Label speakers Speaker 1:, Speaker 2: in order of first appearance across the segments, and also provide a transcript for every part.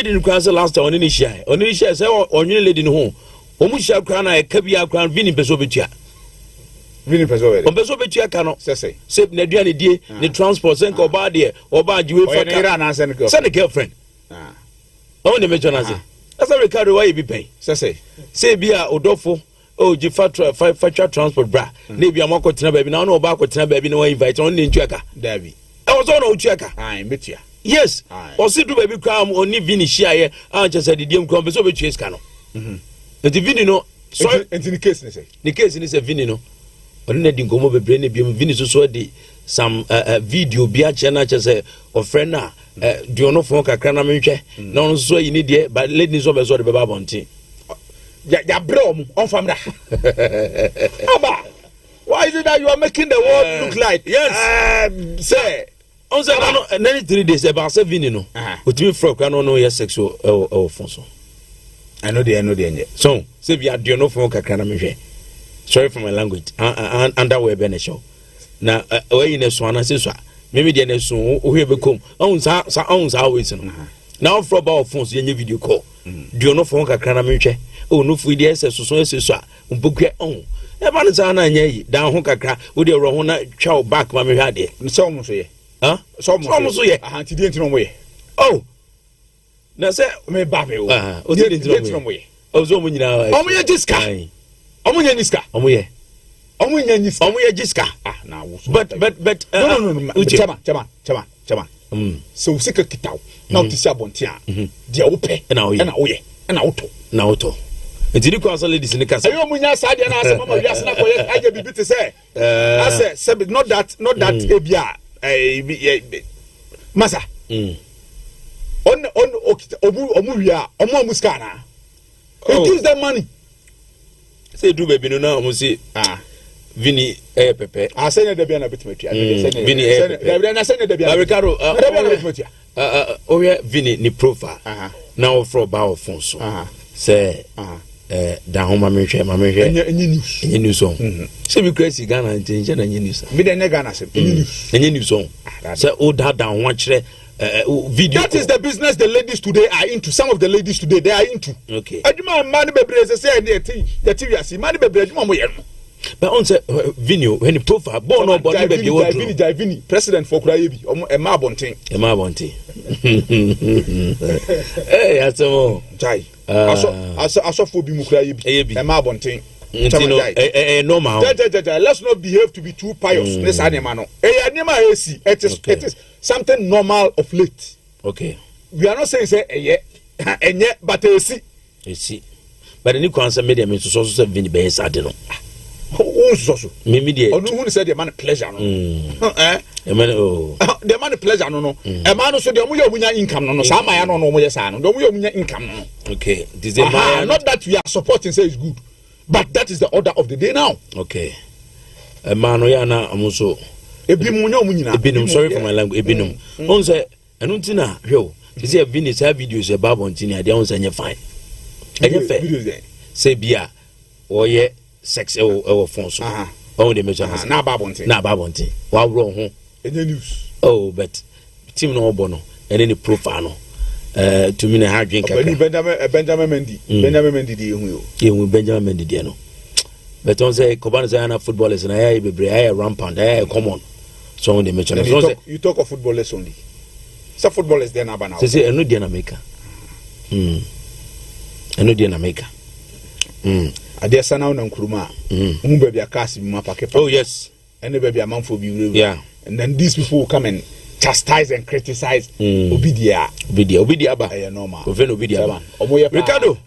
Speaker 1: lady in Kranza last time on any share say on your lady in home. Omusha crown I cabia crown Vinny Pesovitia.
Speaker 2: Vinny Pesovitia.
Speaker 1: On Pesovitia cannot say Nediani D, the transport send or bad or bad you for send a girlfriend. Only mention as that's a Ricardo why you be paying. Say Bia Odofo. Oh, Jifatra transport bra. Maybe I'm not baby. Now no back with baby. No invite only in Cheka. Davy. I was on Cheka. I bet you. Yes. Or see to baby come only Vinny share. I just said the DM come so be chase cano. The Vinny no. So in the case, the case is a Vinny no. But then didn't come over brain. Vinny so the some video be a channel just a friend now. Do you know for a crana minche? No, so you need it, but ladies over so the baby bounty. Ya bro on famra. Aba, why is it that you are making the world look like? Yes. Say on say no 93 days about 7 no. With me from no yes sexual fonso. I know the so say we are do no for kakra me. Sorry for my language. Underwear be na show. Na we in swana say so. Maybe the na so o he be come. On sa always no. Now for about phones you video call. Do no for kakra me. Oh no free the so mbokwe on e ba nza na anya yi dan ho kakra wo de ro ho na twa back ma me hwa de so mo so ye so mo so ye ti di ntino mo ye oh na se me ba be o ti di ntino mo ye o so mo nyina o mo ye jiska o mo ye niska o mo ye jiska na wo but no chama so sika kitaw na o ti si abontia dia wo pe na wo ye na auto Ntini kwa so ladies in kasa. Ayo munya sadia na ase mama wiase na koye aje bibi te say. Ase not that ebia masa. On omu wia omu amuska na. It gives them money. Say do baby no na omu say Vinny pepe. Say na debia na bitmetua. Vinny pepe. Na say na debia. Ricardo Vinny ni profile. Now for about Fonso. Say da homa me hwe enye news on say be crazy Ghana nje na enye news be dey Ghana say enye news on say o da ho kire video that is the business the ladies today are into. Some of the ladies today they are into. Okay aduma man bebre say the TV asi man bebre aduma mo ye no but on say video when the profile born no body baby Vinny president for kura ye bi e ma bonten eh asemo jai aso for bi mukra ye bi e ma bonten normal let's not behave to be too pious this animal no it is something normal of late. Okay we are not saying say enye but esi but any concern media me so Vinny be sad no so me dey onu hu say the man pleasure no the man pleasure no e man so dey omunya income no sa ma ya no omuye sa no dey omunya income no. Okay this is not that we are supporting say it's good but that is the order of the day now. Okay e man no ya na amuso ebimunya omunyina ebinum sorry for my language ebinum on say enu ntina hwe you see Vinny say videos e babo ntini ade on say nye fine enye fair say bia oye sex Fonso. Oh, the measure na babonti. Wow, wrong. Any news? Oh, but team no bono. And any profile no. To me, hard drink. Benjamin Mendy. Benjamin Mendy, you Benjamin Mendy, no. But on say Kobana Zayana footballers and I be rampant. I common. So on the measure. You talk of footballers only. Some footballers there now. Say, I know the America. I know the America. Ade sana na nkruma mu baby akasi mu apake. Oh yes, and baby amanfo bi wure. Yeah, and then these people will come and chastise and criticize obidia ba normal obidia ba Ricardo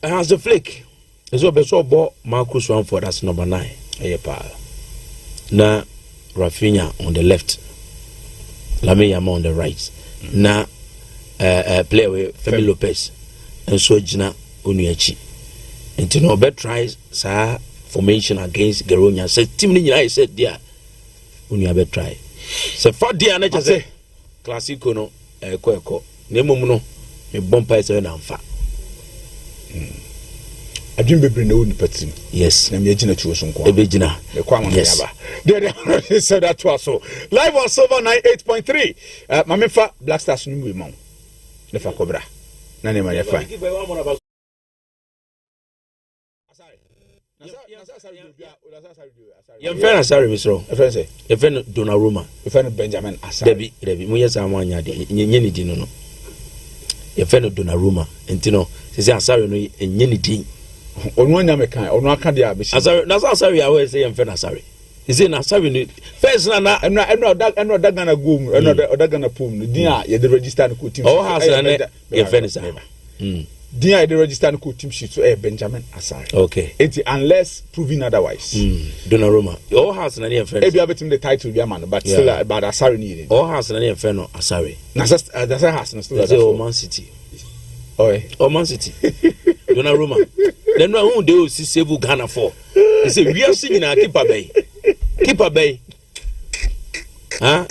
Speaker 1: has the flick is what beso bo Marcus Rashford as number 9 na Rafinha on the left, Lamine Yamal on the right, na play with Femi Lopez and so Gina Onuachi. And you know, bet tries sa formation against Garonia. Say team ni I said there. Unia bet try. So for dia na say classico no eko. Nemo mu no me bompa say na mfa. Adwin bebre na woni patim. Yes. Na me agina tuo so nko. Ebe gina. Me kwa mo yaba. There said that was so. Live on Silver 98.3. Mamefa Black Stars nu mu ma. Nefa Cobra.
Speaker 2: na ne ma ye fine
Speaker 1: Your friend Asari, Miss Rowe. A friend say, a friend Donnarumma,
Speaker 2: a friend Benjamin Asari.
Speaker 1: Debbie, Muyas Amanya, Yenny Dino. Your friend Donnarumma, and Tino, says Asari and Yenny Dean.
Speaker 2: On one American, or no Candia,
Speaker 1: Asari, that's Asari, I always say, and friend Asari. Is in Asari. First, I'm not that gonna go, another gonna pull, Dia, the registered cool team. Oh, has your friend is Dia the registered cool team sheet to Benjamin Asari. Okay. It's unless proven otherwise. Donnarumma. All has an idea friend.
Speaker 2: Maybe I bet him the title be a man, but still about Asari needed.
Speaker 1: All has an idea friend of Asari.
Speaker 2: That's a house.
Speaker 1: That's a Man City.
Speaker 2: Oh,
Speaker 1: Man City. Donnarumma. Then who do see Sevu Ghana for? He said, we are singing a keeper bay. Keeper bay. Huh?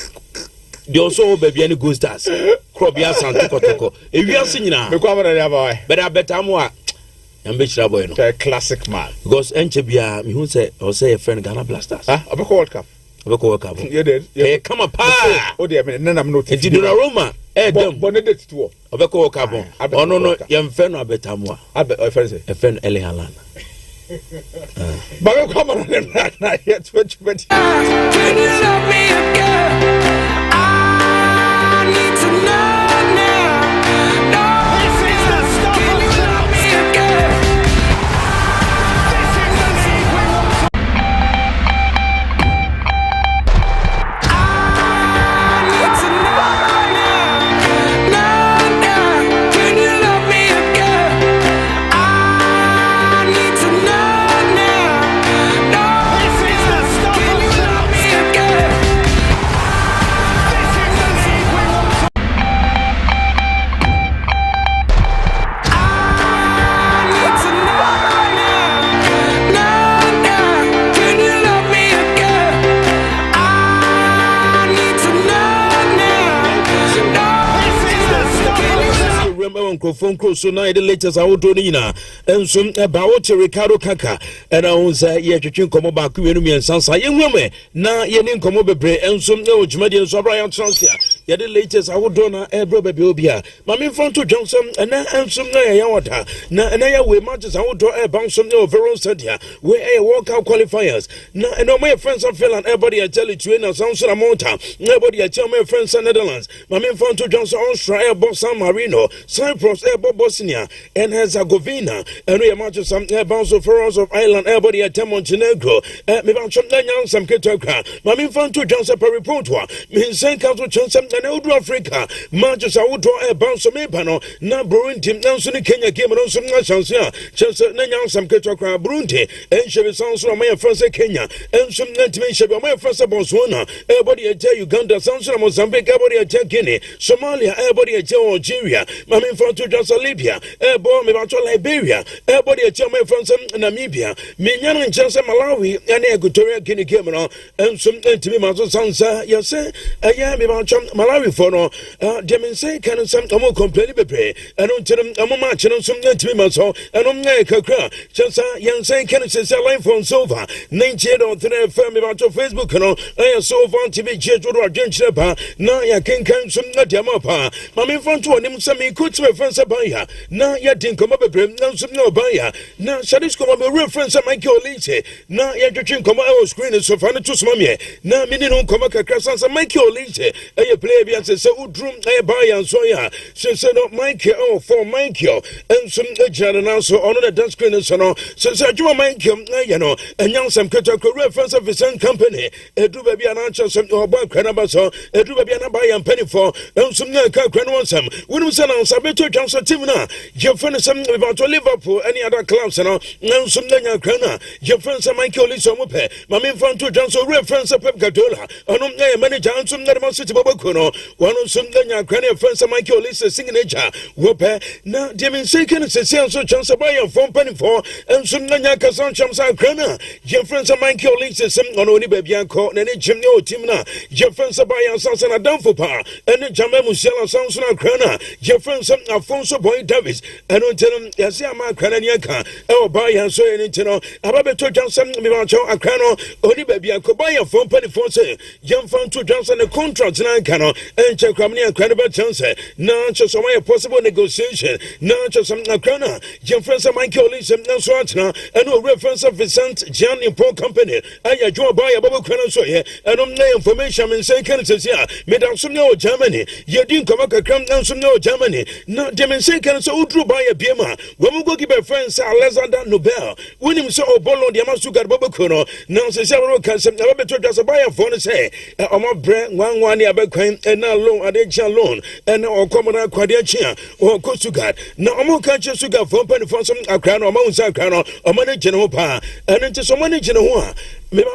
Speaker 1: They also baby any good stars. Krobia Santo Kotoko. If we are singing now, but I bet I'm what. I'm a
Speaker 2: classic man.
Speaker 1: Because Enchebia, me who say, or say a friend Ghana Blasters.
Speaker 2: Huh? Of a World Cup.
Speaker 1: Of a World Cup.
Speaker 2: You did.
Speaker 1: Hey, come up.
Speaker 2: Oh, dear, then I'm not.
Speaker 1: And Donnarumma.
Speaker 2: Bonnet to
Speaker 1: of a World Cup. Oh, no, young friend, I bet I'm what. I bet a friend, Eli Halan.
Speaker 2: But come on, not yet. Can
Speaker 3: you love me again? I need to know now. No, this is the stuff. Can you love me again? This is the league we want to. I need to know now. Can you love me again? I need to know now. No, this is the stuff. Can you love me again? This is the league we want to. I need to know now. Can you love me again? I need to know now. This is the stuff. Can you love me?
Speaker 1: Remember microphone close so now the latest I want to know and some about Ricardo Kaka and I was here to come back to me and Sansa young woman now you didn't come over and some no Jumadian so Brian Transfer yeah the latest I would do now bro baby obia my in front to Johnson and now and some water now and I way matches I would do a bounce some no Veron Sadia where a walkout qualifiers now and all my friends are feeling everybody I tell you to in San Monta nobody I tell my friends in Netherlands my in front to Johnson Austria San Marino Cyprus Bosnia and Herzegovina and we match some bounce of Faroes of Ireland everybody at Montenegro me bounce some Ketaka my in front to Johnson Peripontwa me send council chance and Old Africa matches I would draw a bounce of Mepano now Burundi now Sunni Kenya came on some chance here chance some Ketaka Burundi and she sounds from my first Kenya and some intimation by my first Botswana everybody at Uganda sounds from Mozambique everybody at Guinea Somalia everybody at Algeria my in front to Johnson Libya boy me about Liberia everybody at my friends Namibia me nyan and chance Malawi and Equatorial Guinea Cameroon and some intimate maso sansa yes say yeah me about Malawi for no dem say can some more complain be and don't tell them I'm matching some intimate maso and on kakra chance yan say can say line phone sofa 98 on 3 FM about Facebook no I so on TV jejo do adwenchire ba na ya kenkan some na diamapa my in front to him some could to friends abaya na ya din come up na some no abaya na sadis come up reference Michael Olise na ya twetwe come out screen so fa no to some me na me no come kakra sansa Michael Olise e play bia say udrum e baya so ya say no Michael for Michael and some ejana na so on the dance screen so no so Juma Michael you know and some kakra reference of his company e do baby an chance so oba kranaba so e do baby an buy and penny for and some kakra no some we say na sabeto Johnson team na your friend some about Liverpool any other clubs no some nya krana your friend some Michael Olise mo pe my in front to Johnson reference Pep Guardiola onom na manager some na Man City babako no one some nya krana friend some Michael Olise signature wo pe na dem say can say so chance buy your phone penny for and some nya kasan chance krana your friend some Michael Olise some ono ni baby anko na ni gym no team na your friend some buy your sansa na down for power and Jamal Musiala sansa na krana your friend some Afonso Boy Davis and on tell him Yasama Krananiaka or buy and so anything Ababeto Johnson Mimacho Akano only baby I could buy a phone penny for say young fan to Johnson a contract and Cano and check Ramani and credible chance now just a possible negotiation now just some Akana young friends of Michael Lisa and Swatna and no reference of Vincent Jan Import Company I draw by a bubble crano so here and on the information in second says yeah made out some no Germany you didn't come up a cram down some no Germany not demonstration so drew by a Bima when we go give a friend Alexander Nobel when him so Bolo the Amasuka Bobokono now says several cancer never better just a buyer phone say my brand one year back and now loan addiction loan and or common quadia or Kosugat now I'm more conscious sugar for penny for some crown or Mount Sacrano or money general power and into some money general. Maybe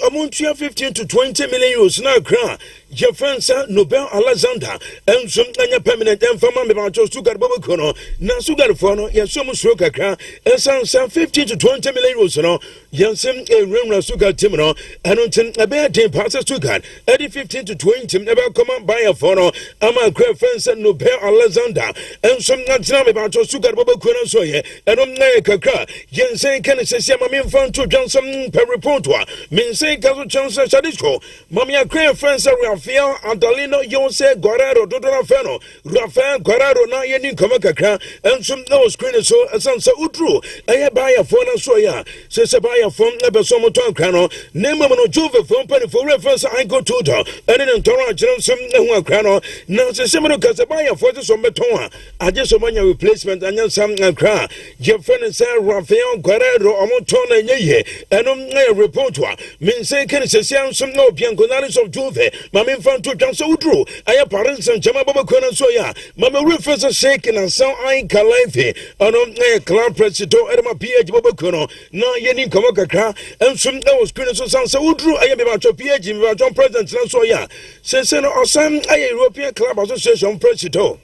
Speaker 1: among 15 to 20 million euros now crown. Your friends Nobel Alexander and some permanent and for Mamma Sugar Bobokono now Sugar Fono, yes, so much stroke a crown and some 15 to 20 million euros no Yansim a Runa Sugar Timino and until a bad day passes to God 15 to 20 never come up by a phono among great friends and Nobel Alexander and some not time about Sugar Bobokono so here and on Nakaka Yansen can say Mammy found to Johnson per report mean say Castle Johnson Sadisco Mammy a great friends Rafael Adalino Yonse Guerrero Dodona Feno Rafael Guerrero na yeni Kamakaka and some no screen so a sansa utru I buy a phone and so ya says a buy a phone never so much on crano name no Juve phone penny for reference I go to and then Torah Johnson and crano now says similar because a buy a photo some beton I just so many replacement and some cry your friend and say Rafael Guerrero Amotona ye and on report means say can say some no Bianconalis of Juve Mammy found to Johnson Udru. I have parents and Jama Babakona Soya. Mamma refers a shaking and sound I Calafi. And on a club president Edma PH Babakono. Now Yenin Kamaka and some those screens of Sansa Udru. I am about your PH in John President Soya. Since or some European Club Association president.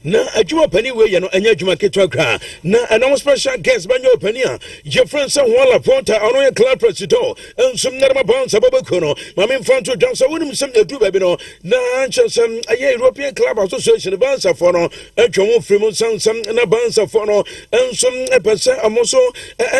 Speaker 1: Na adwuma pani we ye no anya adwuma ketwa kra na anam special guest banyo pani a your friend say wala ponta ono ye club president ensum na ma bounce babako no ma me fanto dansa wonim sem edu ba bi no na anchesem aye European Club Association bansa for no atwomo fremu sansam na bansa for no ensum epese amoso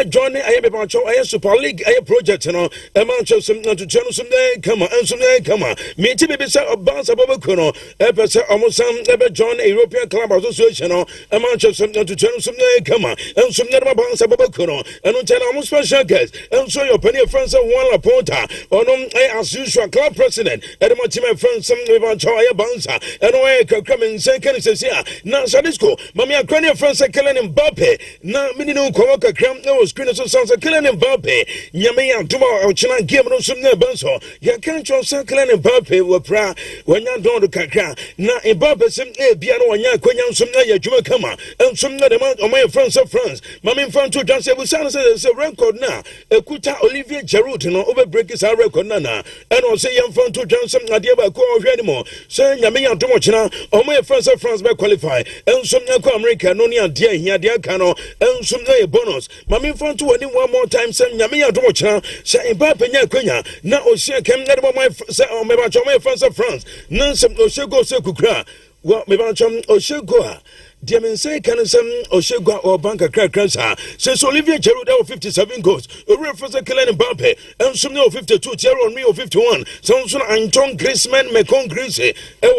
Speaker 1: join aye be bancho aye Super League aye project no e manchesem na to chenu sum dey kama ensum dey kama me ti be say bansa babako no epese amosam ebe join European Club Association no Manchester to channel some kama and some never bounce Babakuno and on tell special guest and so your penny friends of one Laporta on as usual club president and my team friends some Choya bouncer and I come in second says here now Sadisco Mamma Crania friends are killing Mbappe now mini no Koka cram no screen so sounds are killing Mbappe Yamea Duma or China game no some banso ya can't show killing Mbappe were pra when you don't Kaka now Mbappe some piano wanya kwanya some na ya juma kama and some na demand on my friends of France mama infant to dance we say record na ekuta Olivier Giroud no over break his record na and on say young fan to dance na dia ba ko ohwe anymore say nyame ya domo china on my friends of France be qualify and some na ko America no ne dia hia dia ka no and some na bonus mama infant to win one more time say nyame ya domo china say Mbappe nya kwanya na o share kem na my say on my friends of France na some o shego se kukra well, maybe I'm Oshego. Diamin say can some Oshego or Banka Crackransa. Since Olivier Giroud 57 goals, a reference Kylian Mbappe, and some 52, Thierry Henry 51, Samson Anton Griezmann, Mekong Grise,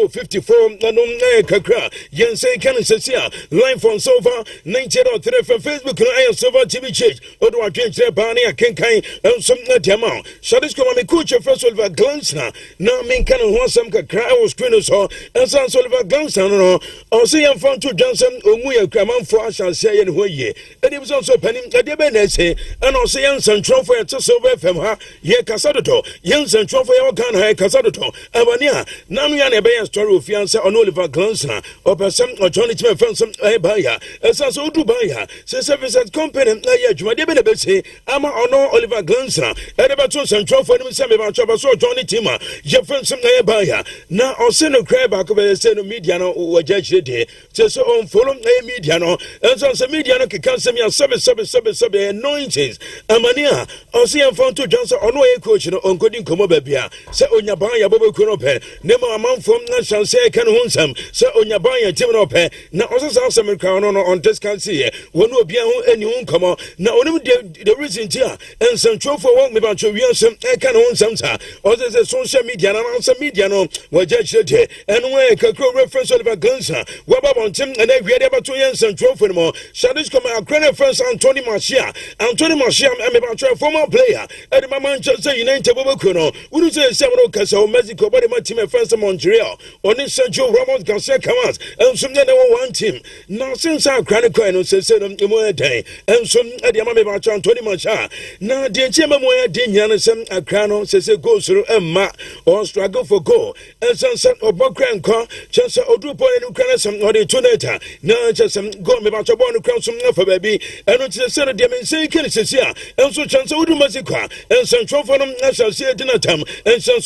Speaker 1: 54, Nanom Kakra, Yense can say line from Sova, 90.3 from Facebook, and I have Sova TV Church, Odwa Change Bani, Kenkai, and some Diamant. Shadisco, my coach, first Oliver Glansna, now mean can want some Kakra or screeners or and some Oliver Glansna, or see I'm found to Johnson, Umuya Kraman for us, and say in Way, and it was also penning at the Benesse, and also Yanson Trophy at Silver from her, Ye Casadoto, Yanson Trophy, Okan, Casadoto, Avania, Namian Bay story of fiancé on Oliver Glansna, or person or Johnny Smith from some Abaya, as also Dubaya, says service at company, Jumadi, Ama or no Oliver Glansna, and about two and Trophy, some about Johnny Tima, Jefferson Abaya, now or send a crab back over the same media or judge it, says so follow media no enso se media no keka nsem ya sebe anointings amania o se yemfa to Johnson ono e coach no onkodi nkomo ba bia se onyaban ya bobo ku no pe ne ma amanfom na chance e kan ho nsam se onyaban ya tim no pe na o se sa asem ka no on discount here wonu obi ho ani ho nkomo na onim the reason tia ensantwofo won me ba cho wi nsem e kan ho nsam sa o se social media na media no waja chete enu e kakro reference Oliver Gansa waba bontim and e wiade ba to ensantwofo no Shadish come a friends Anthony Martial me ba cho former player at the Manchester United bobo kuno unu se semro kasa o Mexico body my team friends Montreal oni Sergio Ramos Garcia Camas and some they one team now since our chronicle and say no day and some at the me ba cho Anthony Martial na the chema mo ya de nyane sem akrano say go through emma or struggle for goal and some obokra nko chance odupo enu kana some or the tuneta na chance go me ba cho bon crown some for baby and no say the men say can say and so chance odu Mexico and some for no na say dinner time and some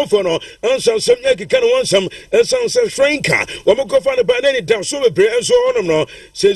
Speaker 1: for no and some yaki kan want some and some say franka we mo go find by any down so be and so on no say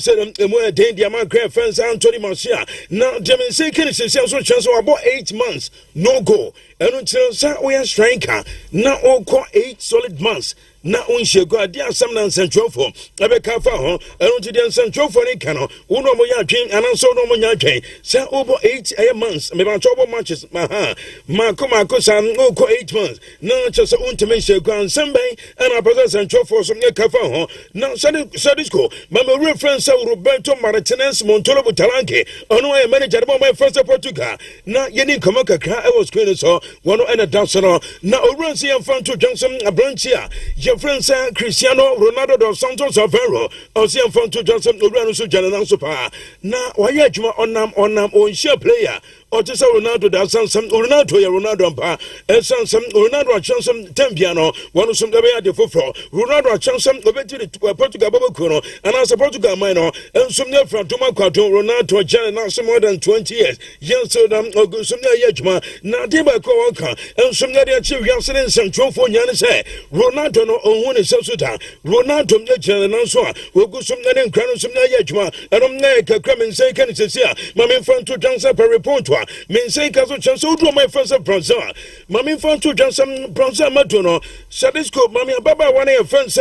Speaker 1: mo dey the man cry fans Anthony Martial now the men say can say so chance about 8 months no go and until say we are striker now all 8 solid months na unshego ade asam na nsantwofo abeka fa ho enu ti de nsantwofo ne kano uno mo ya twen ananso no mo nya twen say over 8 months me ba chobo matches ma ko sam ko 8 months na chese untime shego ansamben ana pasa nsantwofo so ne ka fa ho na sadisco mama reference Roberto Martinez Montolo Butalanke ono e manager mo my first Portugal na yeni koma kakra e was queen so wono ena danso na oransi Infanto Johnson Abranchia friends Cristiano Ronaldo dos Santos Aveiro or see Infanto Johnson Urano so Jana Sopa na why juma onam on share player or just Ronaldo da some Ronaldo pa and some Ronaldo chance some Tempiano one of some Gabea de Fofo Ronaldo chance some obeti Portugal Bobokuno and as a Portugal minor and some near from Toma Quato Ronaldo Jana some more than 20 years yes so them or some yajma na deba ko and some near chief Yansen some trophy Yan say Ronaldo no on Sudan Ronaldo Jana so we go some name crown some yajma and on neck cramming say can say Mammy Infanto Johnson per report men say kaso chance do my first of Brazil Mammy Infanto Johnson Brazil matono Sadisco Mammy Baba one of friends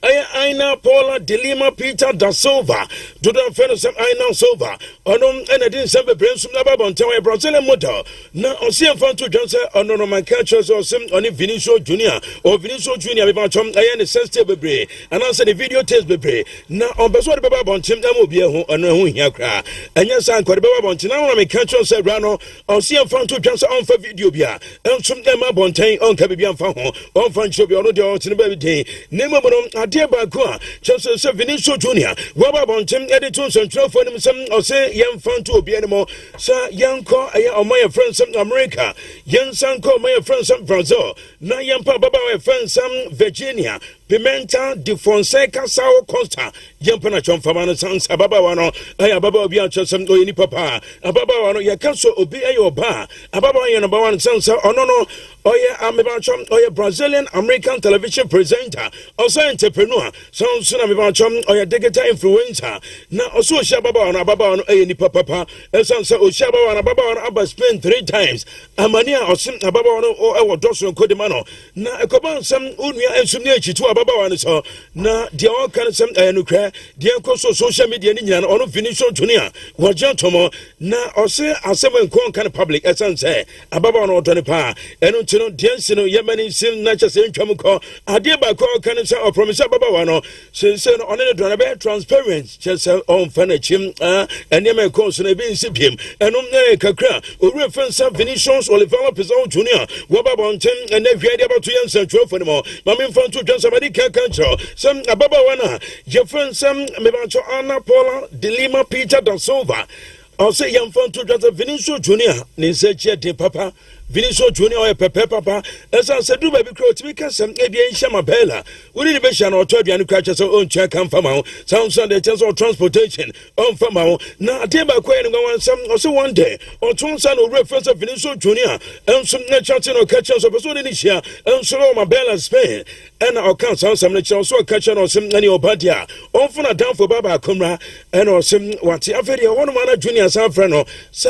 Speaker 1: Aina Paula de Lima Peter da Silva do the friends of Aina Silva onom and I didn't send the prince from the Baba Brazilian model now on see Infanto Johnson on my catchers or some on Vinicius Junior or Vinicius Junior about some I am sensitive bebre and answer the video test bebre now on Baswad Baba Bonchim that will be a home and who here cry and yes I'm quite Baba Bonchim now on my catchers said Rano on see Infanto Johnson on for video bia and some them up on time on Caribbean Fan on Fan Shop on the baby day name of Adia Bakua, Chelsea Vinicius Junior, Waba Bontim, editors and for them some or say young fan to be anymore, Sir Young Call my friends from America, Young San call my friends from Brazil, now young Papa my friends from Virginia. Pimenta de Fonseca Sao Costa, Yampana Chom Famana Sans, Ababawano, Ayababa Biancha, some Oini Papa, Ababawano, Yakanso Obi Ayoba, Ababa Yanabawan Sansa, Onono, Oya Amibachom, Oya Brazilian American television presenter, also entrepreneur, Sound Sunamibachom, Oya Degata influencer, now also Shababa and Ababa Ayani Papa, and Sansa Oshababa and Ababa Abba spent 3 times, Amania or Sim Ababano or our Dawson Codemano, now a command some Unia and Sumnechi to Baba one so na dia all kind some nukra dia koso social media ni nyana ono Vinicius Junior wajan tomo na ose asem nko kan public essence ababa no to ne pa eno tino dia sino yemani sim na chese ntwam ko ade ba ko kan say o promise ababa one no say no ono ne do na be transparent chese on fanachim ene me ko so na be nsipiem eno ne kakra o reference Vinicius Oliver Pizarro Junior wababa ontem ene hwiade abato yensan twofo ne mo mame Infanto Johnson some Ababa Wana, Jeffrey some Mebancho Anna Paula de Lima Peter da Silva. I'll say young fun to just Vinicius Junior, Ninseche Papa, Vinicius Junior or Pepe Papa, as I said, do baby crow to become some aviation Mabella. wodi ne be hia no to aduane kwa che so on tua kan fama ho sound the chance of transportation on fama ho na ade ba kwa ne gwan sam so one day on ton sa no reference of Vinicius Junior enso na chat no catch so person ni hia enso no ma bella Spain and our council some na so catch no sim na ni obadia on funa down for baba akomra and or sim what afedi one man Junior san friend no sa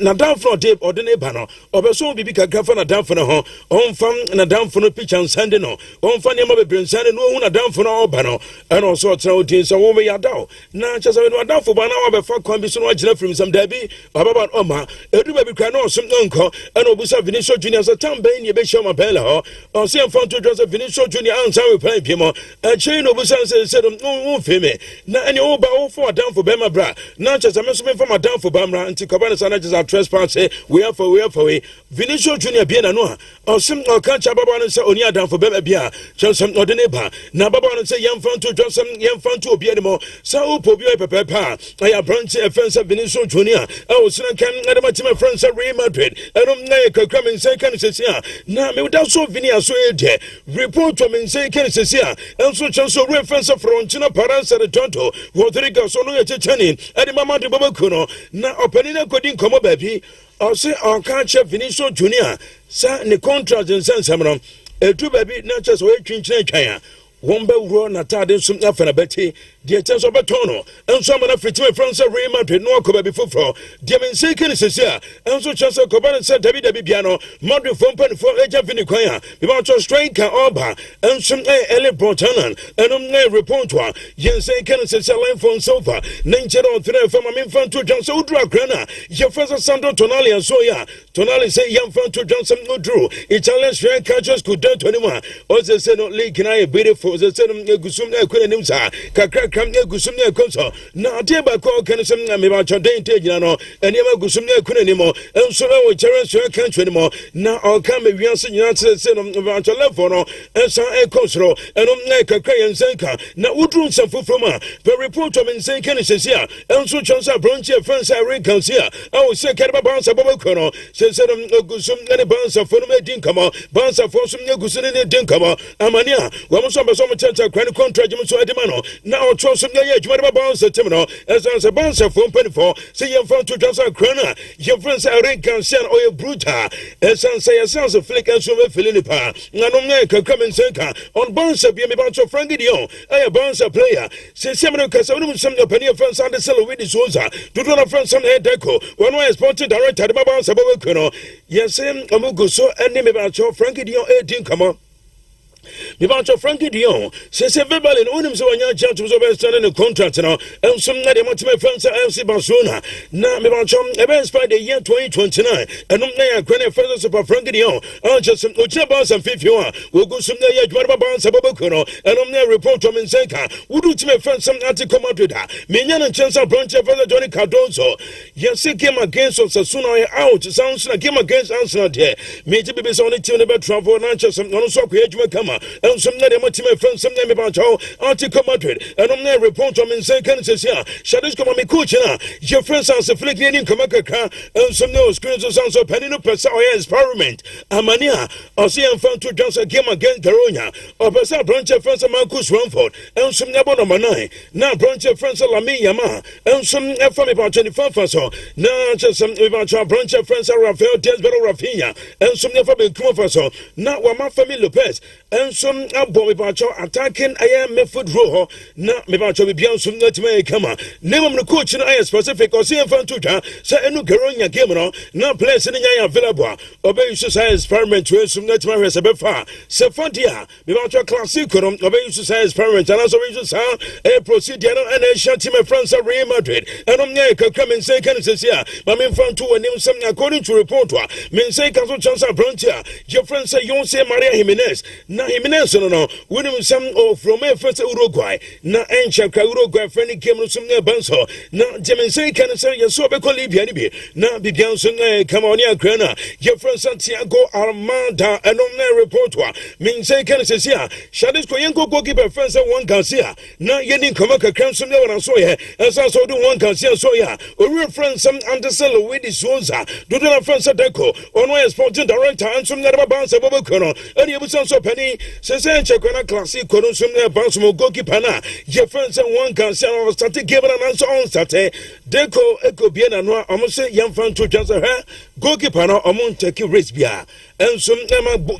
Speaker 1: na down for dey ordinary ba no obeso bibi kakra na down for no ho on fam na down for no picture and send no on fa ne ma be brensan no hu na down for no oba no and also tell odin so wo me yadaw na chese no down for ba na wa be fa kon bi so no agina from some dabi baba oma edu ba bi kra no so nko and obusa Vinicius Junior so tam ben ye be show ma bela ho on se enfant to Joseph Vinicius Junior answer we play pimo e chain obusa se no feme na any oba o for down for bema bra na chese me so me for down for bamra anti kobana sana just trespass we are for Vinicius Junior bi na no o sim o kan cha baba no se oni adam for bema bia chese no de neba na baba no se yemfan to Joseph yemfan to obi animo sa o pobi o pepepa aya branch offense Vinicius Junior o sina kan adama team friends Real Madrid enom na kakra men say kan sesia na me da so Vinia so e de report to men say kan sesia enso chanso reference Fiorentina Paransa de Tonto Rodrigo so no ye chechani ade mama de baba kuno na opani na kodin komo baby o say on kan che Vinicius Junior sa ne contract in sense amno etu baby na che so e twinkyina twan womba wuro na tade sum afana beti de tenso betono enso amana fitima France Real Madrid no akoba bi foforo de men say kan sesia enso chance koba na say David bia no Madrid fo mpan fo eja vini kwan a be ba to striker oba enso ele Bortanan enom report to yen say kan sesia line phone sofa nenchero three fam men fan to Johnson udru akrana ye first Sandro Tonali and so ya Tonali say yam fan to Johnson udru Italian striker just could do 21 o say no league na e beautiful ze se no egusum na ekwe nim sa kakra kram egusum na ekonso na ade ba ko kan sem na me ba choden te gina no ene ma egusum na ekwe nim mo enso na wo chere so kan twe nim na o kan me wiase nyina se no ba cho level no enso ekonsro eno na kakra yensenka na udru nsafofro ma the report of ensen kan sesia enso chonsa bronchi friends Eric Garcia o se kerba bansa bobo kono se no egusum na bansa fo no medin kama bansa fo so egusum na din kama amania wo mo so some chance kwani contract mu so edemano na o tro so ya adwuma de ba so tim no esanse bonse fo mpanifo se ye mfa to twa so krana ye friends Eric Garcia o ye brutal esanse ye sense flick and so me feeling pa na no na kakra men senka on bonse bi me ba to Frankie Dion e bonse player se se me ka so no some the penny friends and the sell with the Souza do na friends some head deco one way sporting director de ba bonse ba kuno ye se amugo so ene me ba to Frankie Dion e din come me ba cho Frankie Dion se verbally onim so wanya chance so be stand in contract now and some na dem my friends FC Barcelona na me ba cho e be spend the year 2029 and na ya kwane first super Frankie Dion on just some ochina ba some 51 we go some na ya dwara ba sa baba kuno and na report to me senka would to my friends some anti come out with that me nya na chance branch for Johnny Cardozo yes game against Osasuna out sounds like game against Arsenal there me to be so on the team about travel na just some no so kwejuma kama and some na dem team friends some me ba cho anti come Madrid and na report to me senka sesia shadows come me coach na your friends are flick any come kakra and some no screens sounds so penny no pesa or experiment amania or see and fan to Johnson game against Garonia or pesa branch friends Marcus Ramford and some na number 9 now branch friends Lami Yama and some from about 24 so now just some about branch friends Rafael Desbero Rafinha and some never be come for so now wa ma family Lopez and some abo me about attacking I am me foot row na me about be bian some not me come name am coach na specific or see and fan to say enu Garonia game no now players in nya available obey you say experiment to some not me se be fa se fondia me about classic no obey you say experiment and also we just a procedure no and a team of France Real Madrid and come and say can say here but me fan to name some according to report me say can so chance Brontia your friend say you say Maria Jimenez na Jimenez no when him some from a first Uruguay na encha Uruguay friend came no some banso na Jemen say can say you so be call Libya ni bi na bibian so come on ya krana your friend Santiago Armada and on report me say can say here Shadis ko yenko goalkeeper friend say one Garcia na yeni come kakran so na so ye esa so do one Garcia so ya o friend some Anderson with the Souza do na friend say deco on way sporting director and some na ba bounce bobo kono and you so penny Penny, Sasan Chakana Classic, Kodosum, Bansum, goalkeeper, your friends and one can say, I was starting giving an answer on Saturday. Deco, Echo Biena, almost say, young fan to just her, goalkeeper, among Turkey race beer. And some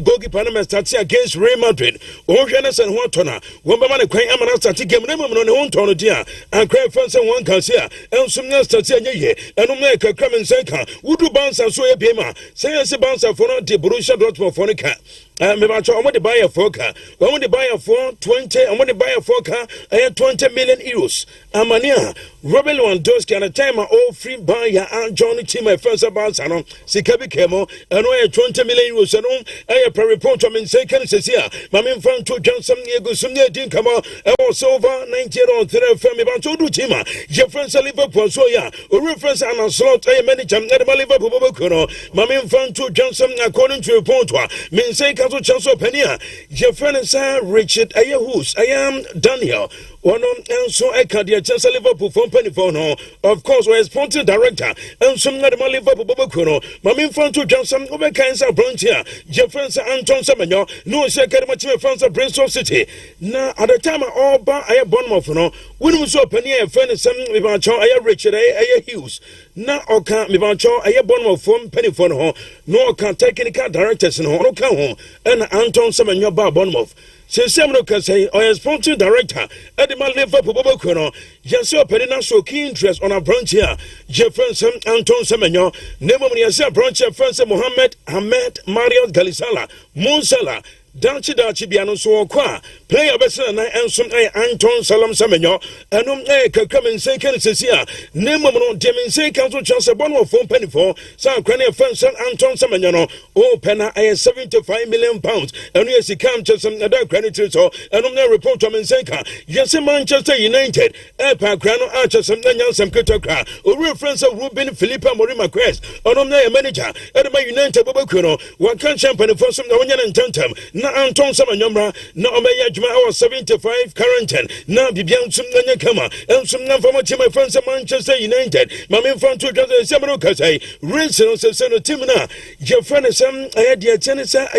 Speaker 1: goalkeeper starting against Real Madrid. Oceanus and Watona, one man a quite amana starting game, no one on the own tono dear, and crab fans and one can see, and some nurse starting ye, and Omeka Kramen Senka, would do bounce and so a bema, say as a bounce for not the Borussia Dortmund for the cat. I want to buy a foka. I want to buy a 420. I want to buy a foka. I have 20 million euros. Amania, Robert Lewandowski and a time my old free buyer and Johnny Team my first about Sanon, Sikabi Kemo, and I have 20 million euros. And I have a report of second Cecia. My main friend to Johnson, Yagusumia Dinkama, I was over 90 on 3 family about to do Tima. Your friends are Liverpool, so yeah, a reference and a slot. I manage and Liverpool. My main friend to Johnson, according to report, means say. Chancellor Penia, your friend is Richard Ayahus. I am Daniel. One and so I can't get Chancellor Liverpool from Pennyphone. Of course, we're sporting director and some other Liverpool Bobokuno. My main friend to Johnson over kinds of branch here. Your friends are Anton Semenyo. No second much of friends of Bristol City. Now, at the time, all but I have Bournemouth. When we saw Penia, friend is something with our child, I have Richard Ayahus. Now, I can't be my child, I have Bournemouth from Pennyphone. No, can technical directors in Hong Kong. And Anton Semenyo Bar Bournemouth. Since Samuel can say, I am sponsor director at the Liverpool Bobokuno. Yes, your Penina so key interest on our branch here. Jefferson Anton Semenyo, Nemonia branch of Francis Mohammed Ahmed Mario Galisala, Monsala. Dachi Biano so qua, play a vessel and some Anton Salam Semenyo, and come and say, can Cecia, Nemo Demin say, Council Chancellor Bono from Pennyphone, San Crania Francis Anton Semenyo, oh, Penna, I have 75 million pounds, and yes, he comes to some other creditors, and on their report to Mensenka, yes, Manchester United, Epa Crano Archer, some Nanyam Kutaka, or reference of Ruben Philippa Morima Crest, and on their manager, and my United Bobokuno, one can champion for some Nanya and Tantum. Na Anton Samanyamra, na Omeya Juma 75 current, na Bibian Sumnanya Kama, and some number of my friends of Manchester United, my main friend to Samuel Kasai, Rinson Seno Timina, your friend is some idea Tenisa,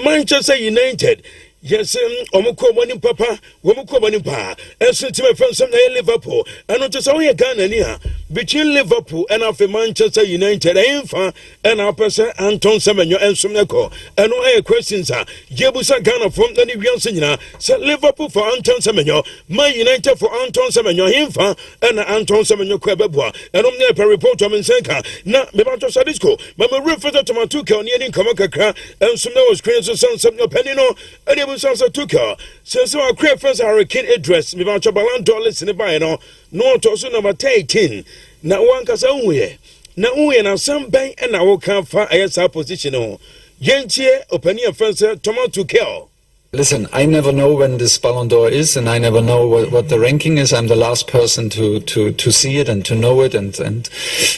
Speaker 1: Manchester United. Yes, Omoko Manim Papa, Womoko Manim Pa, and sent to my friends from Liverpool, and not just only a Ghana between Liverpool and after Manchester United, and our person Anton Semenyo and Sumnako, and no questions are Jebusa Ghana from the Nibiansina, said Liverpool for Anton Semenyo, my United for Anton Semenyo, Himfa, and Anton Semenyo Quebebois, and on there per report to Mensenka, not Mebato Sadisco, Mamma referred to Matuka, needing Kamakaka, and Sumno was creating some Penino, and Sansa took her. Since our crap friends are a kid address, me about Chabalan dollars in the buy no to number 18. Now one can say, now we and some bank and I will come for a position. Yentie, opinion friends, Tomato Kill.
Speaker 4: Listen, I never know when this Ballon d'Or is, and I never know what the ranking is. I'm the last person to see it and to know it, and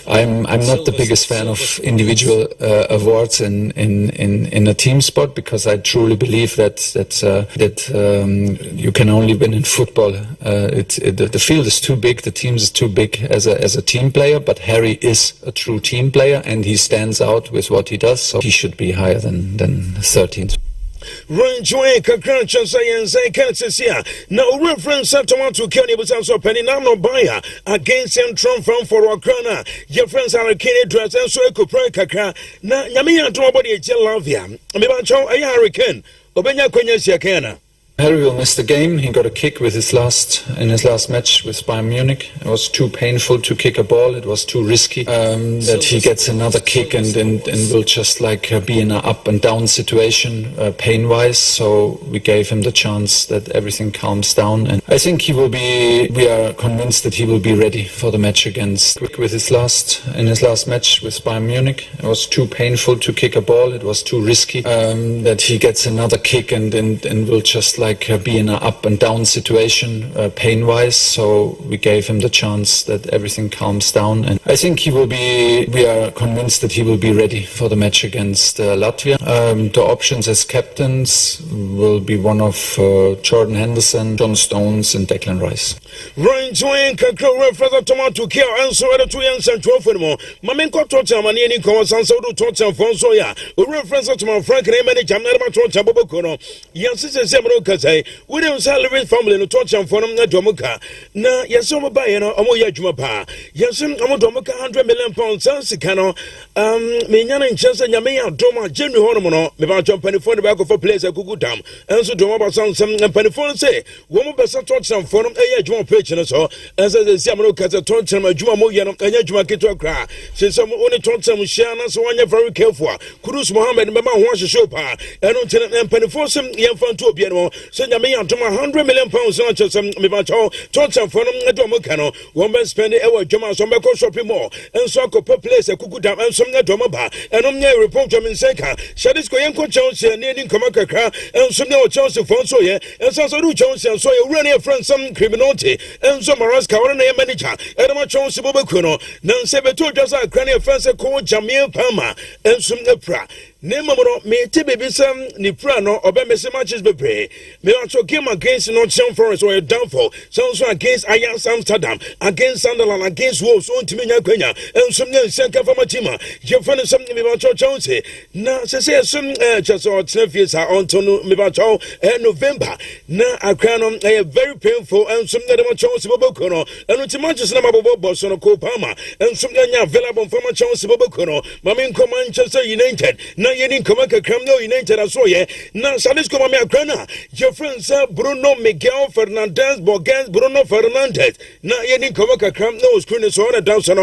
Speaker 4: I'm not the biggest fan of individual awards in a team sport, because I truly believe that you can only win in football. The field is too big, the team is too big as a team player, but Harry is a true team player, and he stands out with what he does, so he should be higher than 13th.
Speaker 1: Ranjoy Kakran and say can't see now reference to Kenny was also penny no buyer against Central from for Wakana. Your friends are a kid dress and so I could pray Kakra. Now Yamia to nobody love ya. A hurricane. Obenya Quenya Siakana.
Speaker 4: Harry will miss the game. He got a kick in his last match with Bayern Munich. It was too painful to kick a ball. It was too risky that he gets another kick and will just be in an up and down situation pain-wise. So we gave him the chance that everything calms down, and I think he will be. We are convinced that he will be ready for the match against with his last match with Bayern Munich. It was too painful to kick a ball. It was too risky that he gets another kick and will just be in an up and down situation pain-wise. So we gave him the chance that everything calms down, and I think we are convinced that he will be ready for the match against Latvia. The options as captains will be one of Jordan Henderson, John Stones and Declan Rice.
Speaker 1: Ryan Join Kakro reference tomato care and so other 2 years and 12 for more. Mamenko Tocha Mani Common so to Tocha Fonsoya. We reference to my Frank Remedy Jamaica Tocha Bobokono. Yes, it's a several Kazay. William Salary family no Tocha Fonum Domuka. Na Yasoma Bayano, Omoya Jumapa. Yasim Amodomuka £100 million Sansicano. Minyana in Chester Yamea Doma, Jimmy Hormono, Mebacho Penifon back of a place at Kukutam. And so Doma Sound some Penifon say, Woman Bessa Tocha Fonum, a Juma Pitcher so as a Samro Kata Tocha Juma Moyan and Juma Kito Kra. Since some only Tocha Shana, so I'm very careful. Kurus Mohammed, Mama wants to show pa, and Penifosum, Yan Fanto Piano, send Yamea Doma £100 million on some Mebacho, Tocha Fonum, and Domocano, woman spend the hour Juma Sombaco shopping mall, and so per place a Kukutam and some Domaba, and on near report Jamin Seka, Shadisco Yanko Jones and Nadine Komaka, and some no chance of Fonsoye, and Sasaru Jones and so you running a friend some criminality, and some Maraska or a manager, and a much on Sibokuno, Nan Sebeto just a cranny offense called Jamil Palma, and some Nepra. Nemamoro me tibi some Niprano or Bemese matches be pray. Me also came against Nottingham Forest or a downfall, some against Ajax Amsterdam, against Sunderland, against Wolves, on Timina Quenya, and some young Sanka Famatima. Jeffrey something about Chauncey. Now, say some just or 12 years are on to Mibacho and November. Now, I crown a very painful and some that about Chauncey Bobokono, and with Manchester Boss on a Copama, and some available from a Chauncey Bobokono, Mamin Manchester United. Now, you didn't come back a criminal United as well, yeah. Now, Salis Comamia Crana, your friends Bruno Miguel Fernandez, Borges, Bruno Fernandez. Now, you didn't come back a criminal screen is on a downside.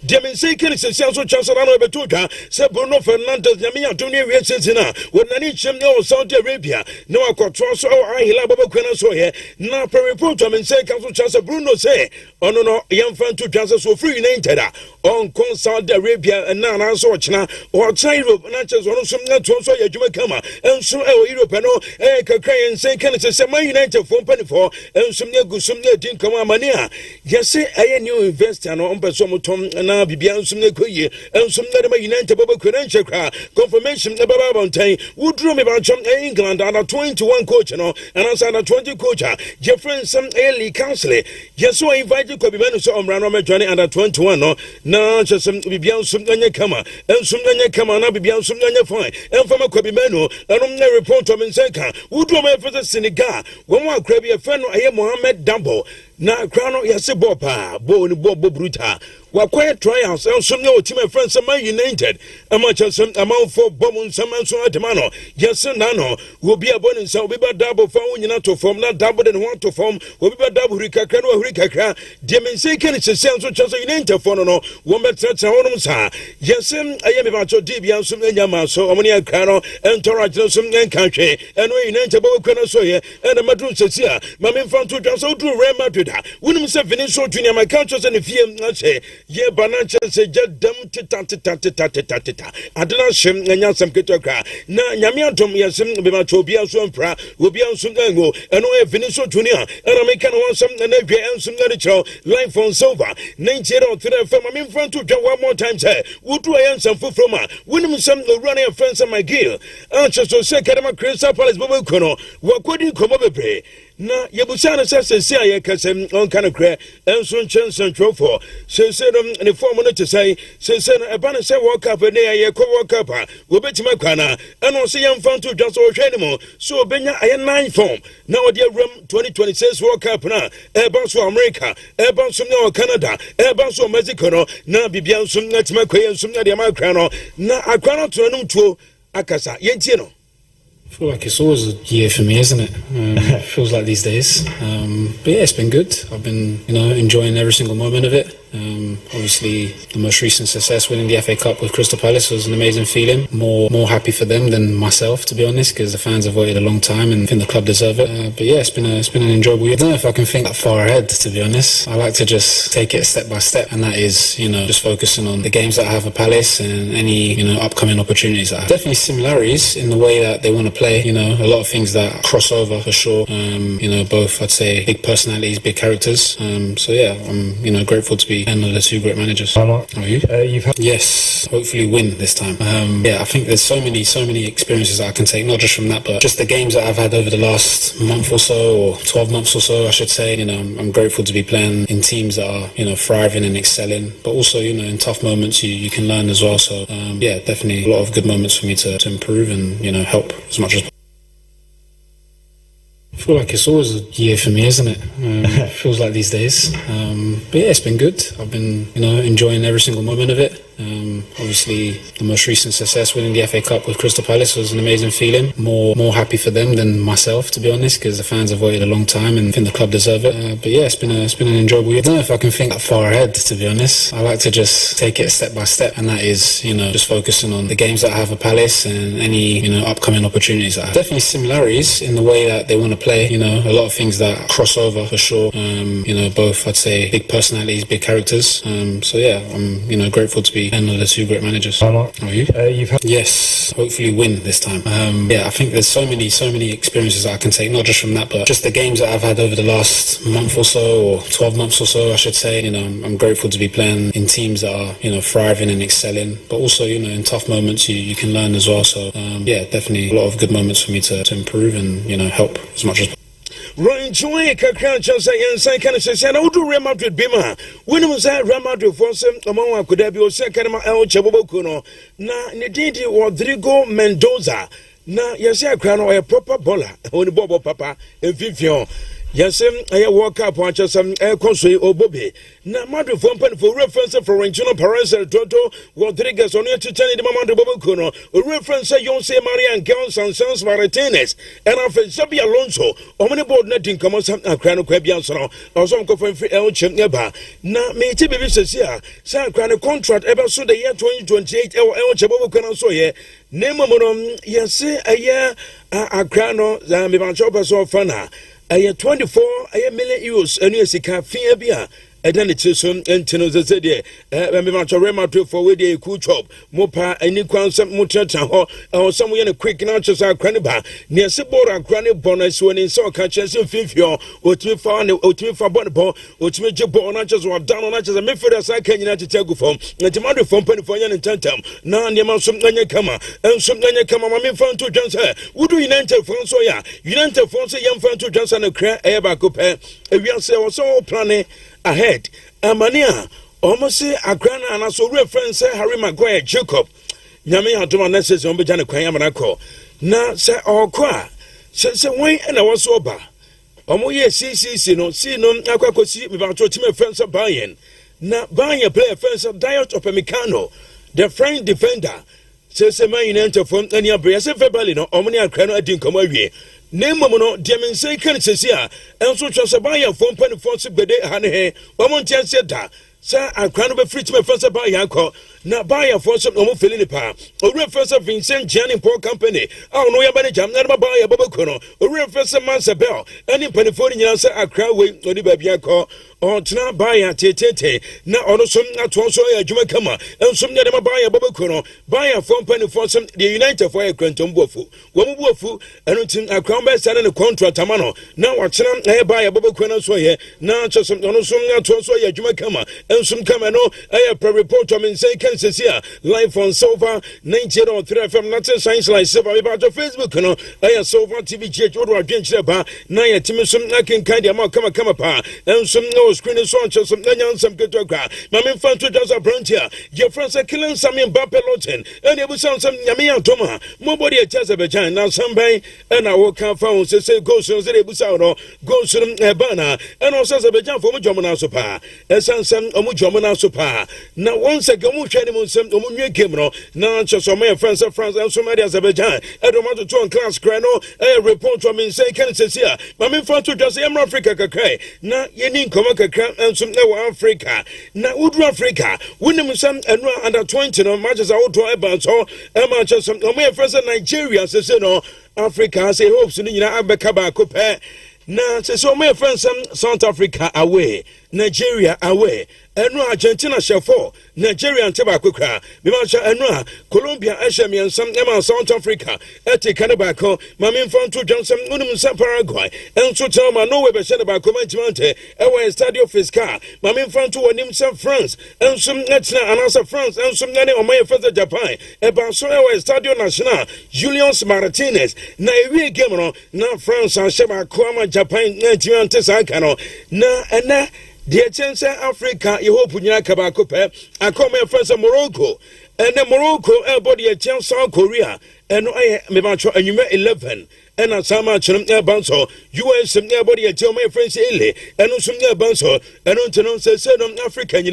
Speaker 1: Demin Sekin is a Sanso Chancellor Betuta, said Bruno Fernandez, Yamia, Tony Riesina, when I need him no Saudi Arabia. No, I got trust or I love Quena so here. Now, per report, Demin Sekin, Chancellor Bruno say, oh no, young fan to Chancellor so free United on Saudi Arabia and now I saw China or China, not just one of some net to also Yajumakama and some Europe and all, Kakray and say, can it say my United for penny for and some Negusum didn't come on mania. Yes, I knew investor on Pesomotom and now Bibian some Nekoye and some Nedama United Baba Credential confirmation the Baba Mountain would drew me about some England under 21 coach and as under 20 coach. Jeffrey some early counselor. Yes, so I invited Kobe so on Rano Johnny under 21. No, just some Bibian some Kama and some Kama now Bibian some fine and from a Kobe Meno and on the report of Menseka would draw my first Senegal. One more crabby a friend I am Mohammed Dambo. Na krano yase bopa bo ni bo bruta wa quiet trials and some no team friends some United amacha some amount for bomb some so atemano yes nano will be a bonus so be double for nyina to form na double than want to form will be double rikakra no rikakra demen say can it sense so just United for no one better honum sa yes I am about to dibia some nyama so amoni krano and torach some country and we United bo kwena so here and the madru sesia mamen fan to just so to Real Madrid wouldn't say Vinicius Junior my countries and if you say ye banana say just them tita I do not shame and some kitoka na nyamia tom yasem be matobia so mpra will be on some go and no Vinicius Junior and I make one some and some life on silver 90 from I'm in front to one more time say would do I some food from wouldn't some running a friends on my gear and just so say Kadama Crystal Palace Bobo Kono what could you come over pay na yebusana say I can on kind of crack and soon chance and trophy. Say in the 4 minutes to say a banner say walk up and they co walk up. We'll bet my corner and also young fun to just all anymore. So Benya I 9 form. Now dear room 2026 walk up now. Airbus for America, Airbus from now Canada, Airbus for Mexico, now Bibian some net my quay and some of the Americano. Now I cannot turn them to Akasa Yentino.
Speaker 5: I feel like it's always a year for me, isn't it? It feels like these days. But yeah, it's been good. I've been, enjoying every single moment of it. Obviously, the most recent success, winning the FA Cup with Crystal Palace, was an amazing feeling. More happy for them than myself, to be honest, because the fans have waited a long time and I think the club deserve it. But yeah, it's been an enjoyable year. I don't know if I can think that far ahead, to be honest. I like to just take it step by step, and that is, just focusing on the games that I have at Palace and any, upcoming opportunities that I have. Definitely similarities in the way that they want to play. A lot of things that cross over for sure. Both, I'd say, big personalities, big characters. So yeah, I'm grateful to be one of the two great managers.
Speaker 6: How are you?
Speaker 5: Yes, hopefully win this time. I think there's so many experiences that I can take, not just from that, but just the games that I've had over the last month or so, or 12 months or so, I should say. I'm grateful to be playing in teams that are, thriving and excelling, but also, in tough moments you can learn as well. So definitely a lot of good moments for me to improve and, help as much as possible. I feel like it's always a year for me, isn't it? Feels like these days. But yeah, it's been good. I've been, enjoying every single moment of it. Obviously, the most recent success, winning the FA Cup with Crystal Palace, was an amazing feeling. More happy for them than myself, to be honest, because the fans have waited a long time and I think the club deserve it. But yeah, it's been an enjoyable year. I don't know if I can think that far ahead, to be honest. I like to just take it step by step, and that is, just focusing on the games that I have at Palace and any, upcoming opportunities that I have. Definitely similarities in the way that they want to play. A lot of things that cross over for sure. Both, I'd say, big personalities, big characters. So yeah, I'm, grateful to be one of the two great managers.
Speaker 6: How are you?
Speaker 5: Yes, hopefully win this time. I think there's so many experiences that I can take, not just from that, but just the games that I've had over the last month or so, or 12 months or so, I should say. I'm grateful to be playing in teams that are, thriving and excelling, but also, in tough moments you can learn as well. So definitely a lot of good moments for me to improve and, help as much as possible.
Speaker 1: Enjoy kakra chansa yensan kana sese na udu Real Madrid bima winu mza Real Madrid force among akuda bi o se kana ma el cheboboku no na ne didi Rodrigo Mendoza na yesi akra no a proper baller oni bobo papa emfifion yesem aye World Cup wanchesem konsoi obobe na Madrid fompan for reference Florentino Perez Toto Rodriguez on chichani de Madrid boboku no reference Jose Maria Angel Sanchez Martinez and after Xabi Alonso omni board netting come some akra no kwa bia so no oso mko for free el chem neba na me ti bibi sesia sa akra no contract ebe so the year 2028 el chem boboku no so ye nemo no yesi aye akra no za me ban chop so fana aye 24 million euros enu esika fia bia Edani Chisum and Tino Zede, Memacho Rema for with a cool chop, Mopa, and Nikon some Muchacha, or somewhere in a quick notches are Craniba, near Sibora Granny Bonus when in so catches in Fifio, or to found or to for Bonabo, or to make your bonus or down on as a method as I can United Telephone, and to mother from Penny for Yan and Tantam, now near some Nanya Kama, and some Nanya Kama, my friend to Johnson. Would you enter Fonsoya? You enter Fonso young friend to Johnson and Cray Airbaco pair, and we are so planning. Ahead, Amania, almost Agrana and also reference Harry Maguire Jacob. Yami Hatuma Nesses on Bejana Quayamanako. Na say or qua. Say, way and I was sober. Omoye CC, no, see no, Aquaco see me about to me friends of buying. Na buying a player friends of Diet of Pemicano, the French defender. Says a man enter from any abrasive February, no, Omnia Crano at Dincomoye. Name mono diamin say can sesia and so just a buyer from penny force bede hane omontia seta sa akran be free to me first buy yanko na buyer for some no feeling pa o reference of Vincent Gianni Paul company I no ya manager na buyer babako no o reference Mansabel any penny for nyina say akran we oni ba bia ko on tna buyer tetete na ono som na to so ya adwuma kama ensom ne ma buyer babako no buyer for penny for some the United for akrantom bofu wo mu bofu eno tin akran be sane ne contract amano na wa tna e buyer babako no so ye na chosom ono som na to so ya adwuma kama ensom kama no e report am say Kansas here live on Silver 90.3 FM Nature Science Live Silver about your Facebook no I Silver TV GH odo adwenche ba na ya timisum akin kind am kama pa ensom no screen so on some nyansam ketokra mame fan to just a brand here your friends are killing some Mbappe Loten and you sound some nyame atoma nobody a chance of a giant now somebody and I walk out found say go so say busa no go so bana and also say be jan for mu jomna so pa esansam omu jomna so pa na once again mu hwani mu nsem omu nwe game no na choso my friends of France and Somalia Azerbaijan edomato to on class crano report from say can say here mame fan to just Africa kakrai na yeni nkoma kakra ensum na wa Africa na udru Africa wonim sam eno under 20 no matches awdo eba so e matches some o me friends Nigeria say no Africa say hopes ni nyina abeka ba ko pe na say so me friends South Africa away Nigeria away eno Argentina shefo Nigeria nteba akokra me ma sha eno Colombia ehye nsam ema South Africa eti kanaba ko ma me mfa nto dwansam unum sa Paraguay enso tama no we be shede ba ko mantimante ewe Stadio Fiscal ma me mfa nto wonim sa France enso etina anasa France enso ngane o my first Japan e ba so ewe Stadio Nacional Julius Martinez na ewie game no na France a sheba ko ama Japan na timante sa kano na ena the chance Africa, you hope you are Kabako Pep. I come here from Morocco, and then Morocco, everybody a chance South Korea, and I may match and you met 11. And as some much banso, US and everybody a tell my friends Illy, and some banso, and on to know say African,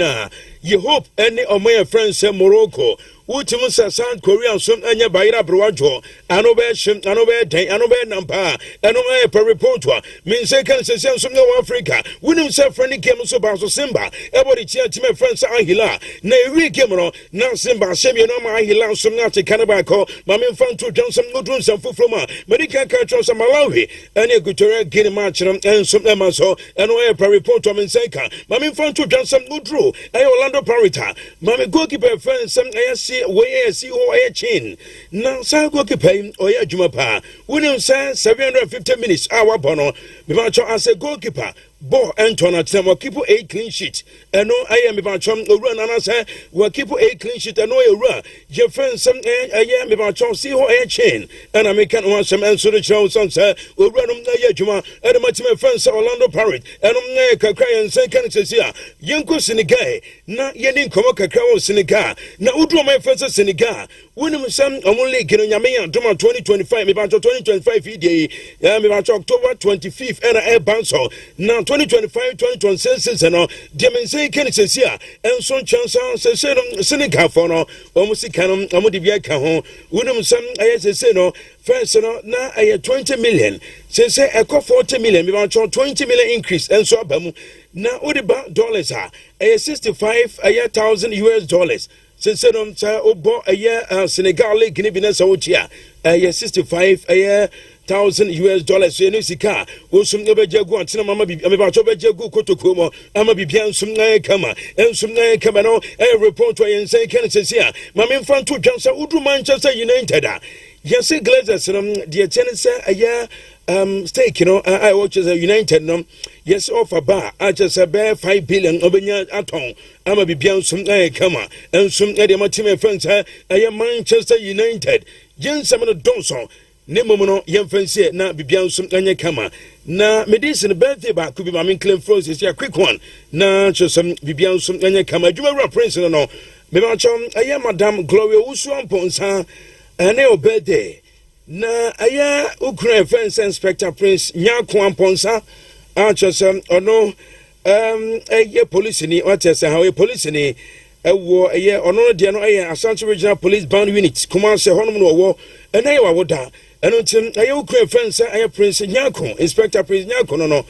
Speaker 1: you hope any of my friends say Morocco. Utimusa South Korea some anya baira broajo anobe shim anobe day anobe nampa anobe per reportwa means second session some no Africa winning self friendly game so baso Simba everybody cheer to my friends Ahila na every game na Simba shemi no ma Ahila some na te kanabako mame fan to Johnson nodun some fufroma medical culture some Malawi and a good game match and some so anobe per reportwa means second mame fan to Johnson nodru Orlando Parita mame goalkeeper friends some we see who I chin. Now, San Goalkeeper or ya Jumapa. William says 750 minutes hour bono. Bimacho as a goalkeeper. Bo Antona Tamo keep 8 clean sheet. And no, I am about Chum run and I say, well, keep 8 clean sheet and no, you run. Your friend, some I am about Chum, see who I chain. And I make one some answer the show, son, sir, will run the Yajuma, and my friends Orlando Parrot, and Kakray and Second Cecilia. Yanko Senegal, not Yenin Komoka Crow Senegal. Now, Udro my friends Senegal. When some only getting Yamea, Doma 2025, about 2025 day, about October 25th, and I bounce. Now, 2025-2026 and all Diamense Kenny says here and some chance says Seneca for no almost canon Amodibia Cajon William some I say no first no now I had 20 million says I got 40 million about 20 million increase and so now what about dollars are a 65,000 US dollars since obo a year Senegal Guinea Bissau a 65 a year $1,000 so any sika wo sum ne bejagu antina mama bi me ba cho bejagu kotokomo ama bibia sum na kama ensum na kama no report wa yense kan sesia mama mfa to dwansa udu Manchester United yes Glazers the chance aya stake I watch as a United yes offer bar I just a bear 5 billion obenya aton ama bibia sum na kama ensum na de matime friends aya Manchester United jensam no donson Nemono yemfense na bibiansum anya kama na medicine birthday ba could be my claim froze is a quick one na chosam bibiansum anya kama djuma prince no me ba chom aya madam Gloria Usuan Ponsa ane o birthday na aya Ukraine fence inspector prince Nyakwan Ponsa a chosam ono aya police ni what say how police ni ewo aya ono de no aya Asante Regional Police Band Unit kuma se honum no wo ene ya woda eno tim aye Ukraine friends aye Prince Nyakon Inspector Prince Nyakon no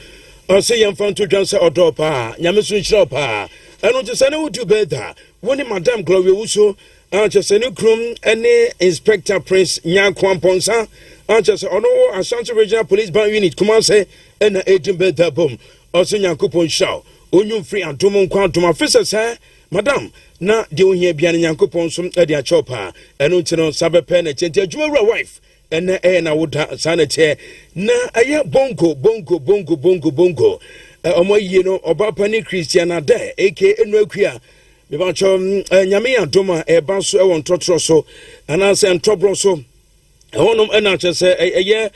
Speaker 1: o say yam fan to dwanse odo pa nyame so nchira pa eno te say na wodu beda woni Madam Gloria Uso a che say no krum ene Inspector Prince Nyakon Ponsa a che say ono Asante Regional Police Band Unit kuma say ena edim beda bom o say Nyankopon shaw onyum free antom nkwa antom afisa say Madam na de ohia bia ne Nyankopon som e de a chopa eno ntino sabepe na chenti adwuma wife ene na woda sanete na aye bongo omoyie no obapani Christian Ade aka enu akua me ba chom nyame adoma e ba so e won trotro so ananse ntobro so honom ena chese aye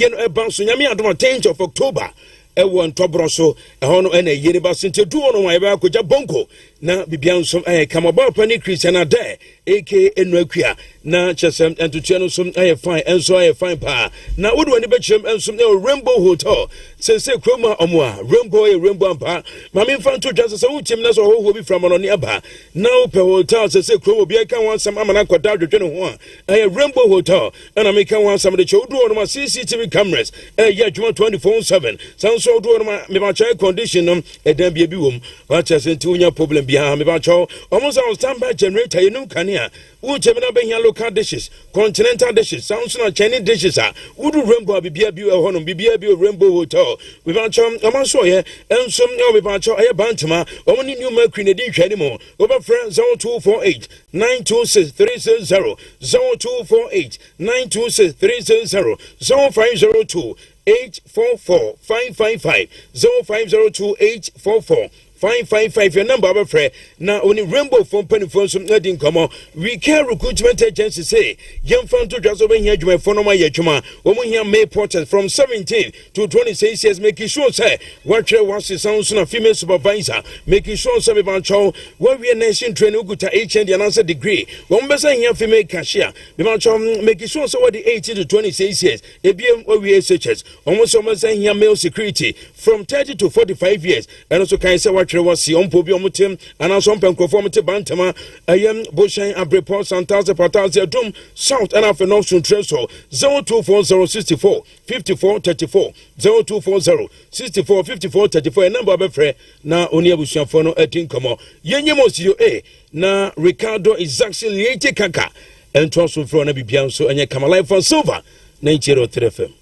Speaker 1: no e ba so nyame adoma 10th of October e won tobro so hono ena yiri ba sente du wono wa e ba koja bongo na bibianso kama obapani Christian Ade aka enu akua na chesem entutua no som aye fine enso aye fine pa na wodo ani bechem enso na Rainbow Hotel se kroma omwa Rainbow ampa mame mfa nto dwa se wutim na so ho bi from no ne aba na ope hotel se kroma bi aka wan sam amana kwada dwedwe no ho aye Rainbow Hotel na me kan wan sam de chodo no ma CCTV cameras ya juma 24/7 san so do me ba try condition no edan bia bi wom wa che se nti unya problem bia me ba cho almost on standby generator you know kan ya wo che me na be hia local dishes continental dishes sounds na Chinese dishes would rainbow bibia bi ho no bibia bi rainbow hotel we ba cho am so ye enso me ba cho e bantama o ni new mercury na di hwani mo over friend 0248 926 360 0248 926 360 0502 844 555 0502 844 555 your number of friend now only rainbow phone penny phone some nothing come on we care recruitment agency say young fan to just over here juma phone my juma we here May porters from 17 to 26 years making sure say what was the sounds of female supervisor making sure say about chow when we nation train who got HND and answer degree one person here female cashier making sure so what the 18 to 26 years ABM OVSHS almost saying here male security from 30 to 45 years and also can say what was the Ompobi Omutim and also conformity Bantama, I Boshan Abreport Santaza Patazia Dum, South and after North Tresor 024064 5434 0240 64 5434 a number of friend now only Bushan Fono at Incomo. Yenyamos A na Ricardo is actually 80 Kaka and transfer from Nabibianso and Yakamala for Silver 903 FM.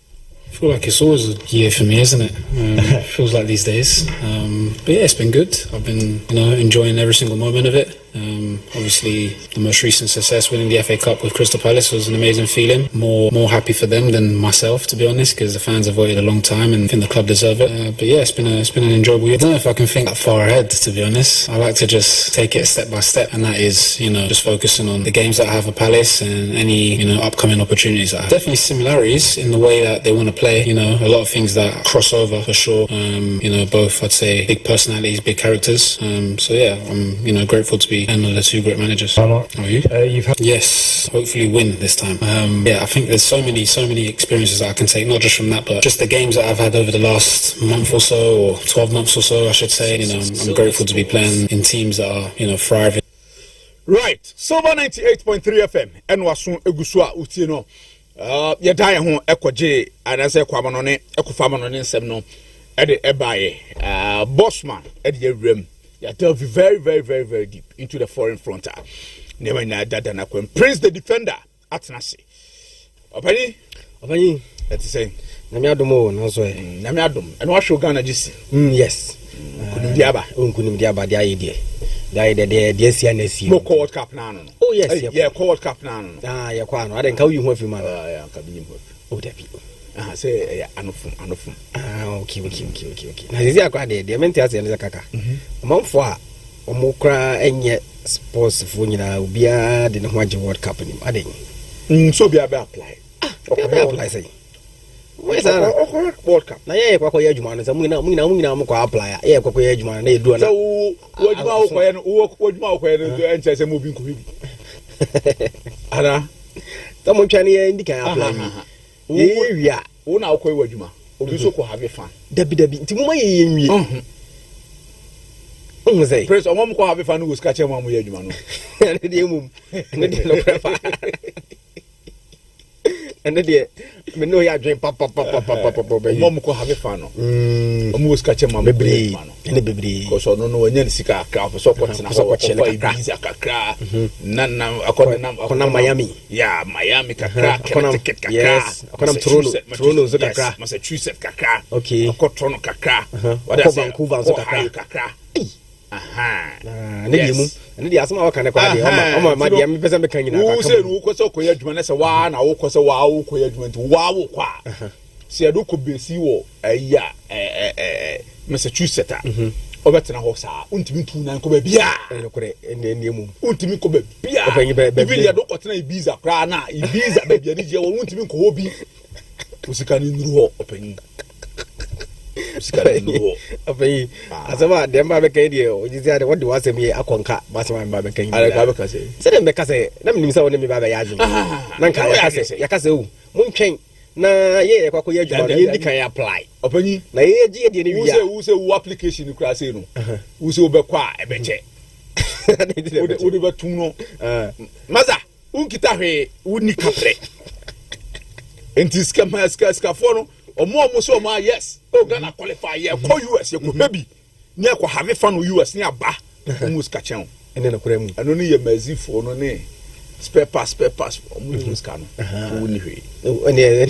Speaker 5: I feel like it's always a year for me, isn't it? It feels like these days. But yeah, it's been good. I've been, enjoying every single moment of it. Obviously, the most recent success winning the FA Cup with Crystal Palace was an amazing feeling. More happy for them than myself, to be honest, because the fans have waited a long time and I think the club deserve it. But yeah, it's been an enjoyable year. I don't know if I can think that far ahead, to be honest. I like to just take it step by step, and that is, just focusing on the games that I have at Palace and any, upcoming opportunities I have. Definitely similarities in the way that they want to play. A lot of things that cross over for sure. Both, I'd say, big personalities, big characters. So yeah, I'm, grateful to be one of the two great managers. How are you? Yes, hopefully win this time. I think there's so many experiences that I can take, not just from that, but just the games that I've had over the last month or so, or 12 months or so, I should say. I'm grateful to be playing in teams that are, thriving.
Speaker 2: Right, Silver 98.3 FM, and Wasun Egusua Utino. Yedaya hon ekoje anase kwamanone ekofamanone nsem no ede ebaye bossman ede yewrem ya delve very very very very deep into the foreign frontier never na dada na kwem Prince the Defender atnase opani let say
Speaker 6: na mi adomo no so
Speaker 2: na mi adom eno ahwe Ghana gisi
Speaker 6: yes kunum diaba dia yedie dia sia na si
Speaker 2: no World Cup na no
Speaker 6: oh yes
Speaker 2: yeah World Cup na no
Speaker 6: ya kwa no aden ka wi hu afima
Speaker 2: ya ka bi hu
Speaker 6: oh dabi
Speaker 2: say anofum
Speaker 6: okay na zizi akwa de menti ase ne kaka amamfo a omokra enye sports fo nyina obia de ne ho age World Cup ni aden
Speaker 2: so bia be apply
Speaker 6: apply say where's that
Speaker 2: World Cup
Speaker 6: na ye kwa ya juma no say mungina mo kwa apply ye kwa ya juma na edu na
Speaker 2: so wajuma kwa ye no wajuma kwa ye no enche say mo bi nko bi ana
Speaker 6: ta mo twani ye ndika apply ye wia
Speaker 2: wo na kwa wajuma obi so ko have fun
Speaker 6: dabi nti mo ma ye nwie say
Speaker 2: Prince omom ko have fun wo ska che mo ye adwuma no
Speaker 6: ne de mum ne de no prefa and then me know ya drink pop
Speaker 2: mom ko have fun no omo ska che mo
Speaker 6: bebre ene bebre
Speaker 2: ko so no anya sika akra so ko tena so ko chele kakra na akona
Speaker 6: Miami
Speaker 2: yeah Miami kakra
Speaker 6: ticket kakra yes akona Toronto zo kakra
Speaker 2: Massachusetts kakra
Speaker 6: okay
Speaker 2: akona Toronto kakra
Speaker 6: akona Vancouver zo kakra ne di asema waka ne kwa de ma dia me pesa me kan nyina ka
Speaker 2: wo se ru ko so ko ya adwuma na se wa na wo ko se wa wo ko ya adwuma nti wa wo kwa se adu ko besi wo aya Massachusetts obetena ho sa untimi tu nan ko ba bia
Speaker 6: ne kore ene mu
Speaker 2: untimi ko ba bia even ya do ko tena Ibiza kra na Ibiza ba bia ni je wo untimi ko ho bi usika ni nuru ho opanyi
Speaker 6: apai asema demba be kai die ojizi ade wodi wasem ye akonka basema mba be kai
Speaker 2: ale ka be kase
Speaker 6: se dem be kase na minim sa woni me ba be yaji na nka ya kase wu muntwen na ye kwa ko ye adwuma ye ndi kan apply
Speaker 2: opanyi
Speaker 6: na ye ji de ni wi
Speaker 2: wo se wo application kura se no wo se wo be kwa e be che wo de be tum no maza unkita hwe woni kapre enti ska fo no omo so omo yes oh Ghana qualify ye ko US ye ko baby ne ko have fun with US ne aba mu ska chen
Speaker 6: ene na kura mu
Speaker 2: ano ne ye mazifo no ne spare pass omo ska no wo ni hwe
Speaker 6: ene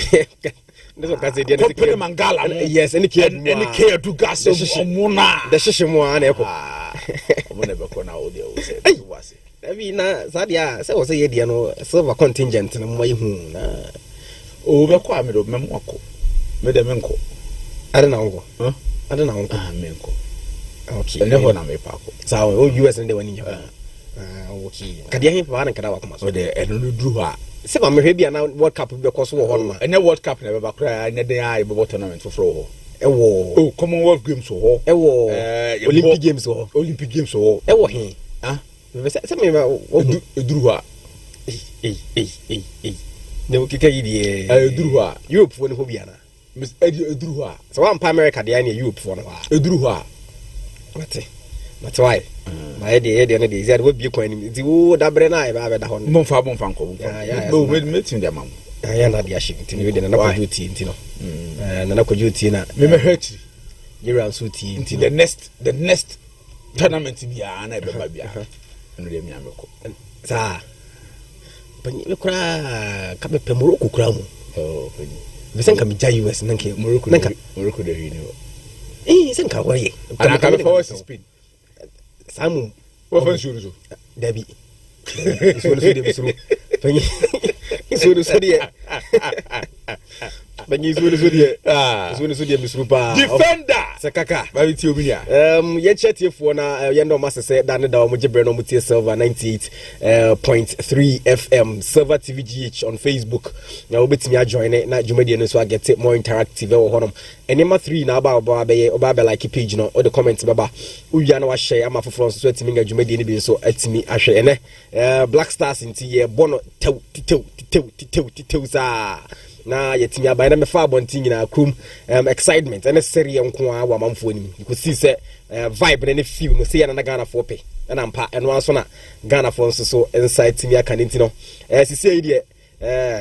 Speaker 6: This one can say
Speaker 2: the Mangala.
Speaker 6: Yes, any care
Speaker 2: to gas of Mona.
Speaker 6: The Shishimwan echo.
Speaker 2: Whenever Kona audio was it.
Speaker 6: I mean, Sadia, so was a Yediano, silver contingent and my home.
Speaker 2: Over Kwame of Memwako. Medemenko.
Speaker 6: I don't know. I don't know.
Speaker 2: Menko.
Speaker 6: Okay,
Speaker 2: never know me, Paco.
Speaker 6: So, US and the one in Japan. Okay. Can you hear one and Kadawa?
Speaker 2: So they don't do her.
Speaker 6: Se ma me hwebia na World Cup because wo ho no
Speaker 2: ene World Cup na be cry ene den ai be tournament for ho
Speaker 6: ewo
Speaker 2: oh Commonwealth Games ho
Speaker 6: ewo Olympic Games ho ewo he me se me
Speaker 2: eduru ha
Speaker 6: ne wo kika yi die
Speaker 2: eduru ha
Speaker 6: Europe fo ne ho bia na
Speaker 2: miss eduru ha
Speaker 6: so one pa America de na Europe fo no ha
Speaker 2: eduru ha
Speaker 6: But why? My idea, the idea is that would be quite the wood abre na ba da hon.
Speaker 2: Bonfa bonfanko. No, we meeting them.
Speaker 6: I am not the ashim. We didn't know duty, you and na ko duty na.
Speaker 2: Me hurt
Speaker 6: you round suti
Speaker 2: until the next tournament bia na be ba bia. No dem ya meko.
Speaker 6: Sa. Pani we kura ka be Morocco kura mu.
Speaker 2: Oh, pani.
Speaker 6: We sen ka mi ja US nanke Morocco
Speaker 2: de hini.
Speaker 6: Sen ka waye.
Speaker 2: Ana ka be forward Spain.
Speaker 6: Samu
Speaker 2: wo fan shuru so
Speaker 6: Debbie so de bisuru fanyi so de banyi so de bisuru pa
Speaker 2: defender
Speaker 6: sekaka
Speaker 2: ba bi ti obinia
Speaker 6: ye chetefo na ye ndo masese da ne da mo gibre no mutie silver 98.3 FM Silver TV GH on Facebook na obetimi a join na jumadi no so get more interactive wo honom enema 3 na ba be like page no or the comments baba uya na wa share ama foforo so atimi nga jumadi ni bi so atimi ahwe ene Black Stars nti ye bono tew za na yetimi abai na me fa abonti nyina krum excitement and serie nko a wa mamfo ni you could see say vibe na feel no say na Ghana for pay na mpa eno aso na Ghana for so inside timi aka nti no sisi de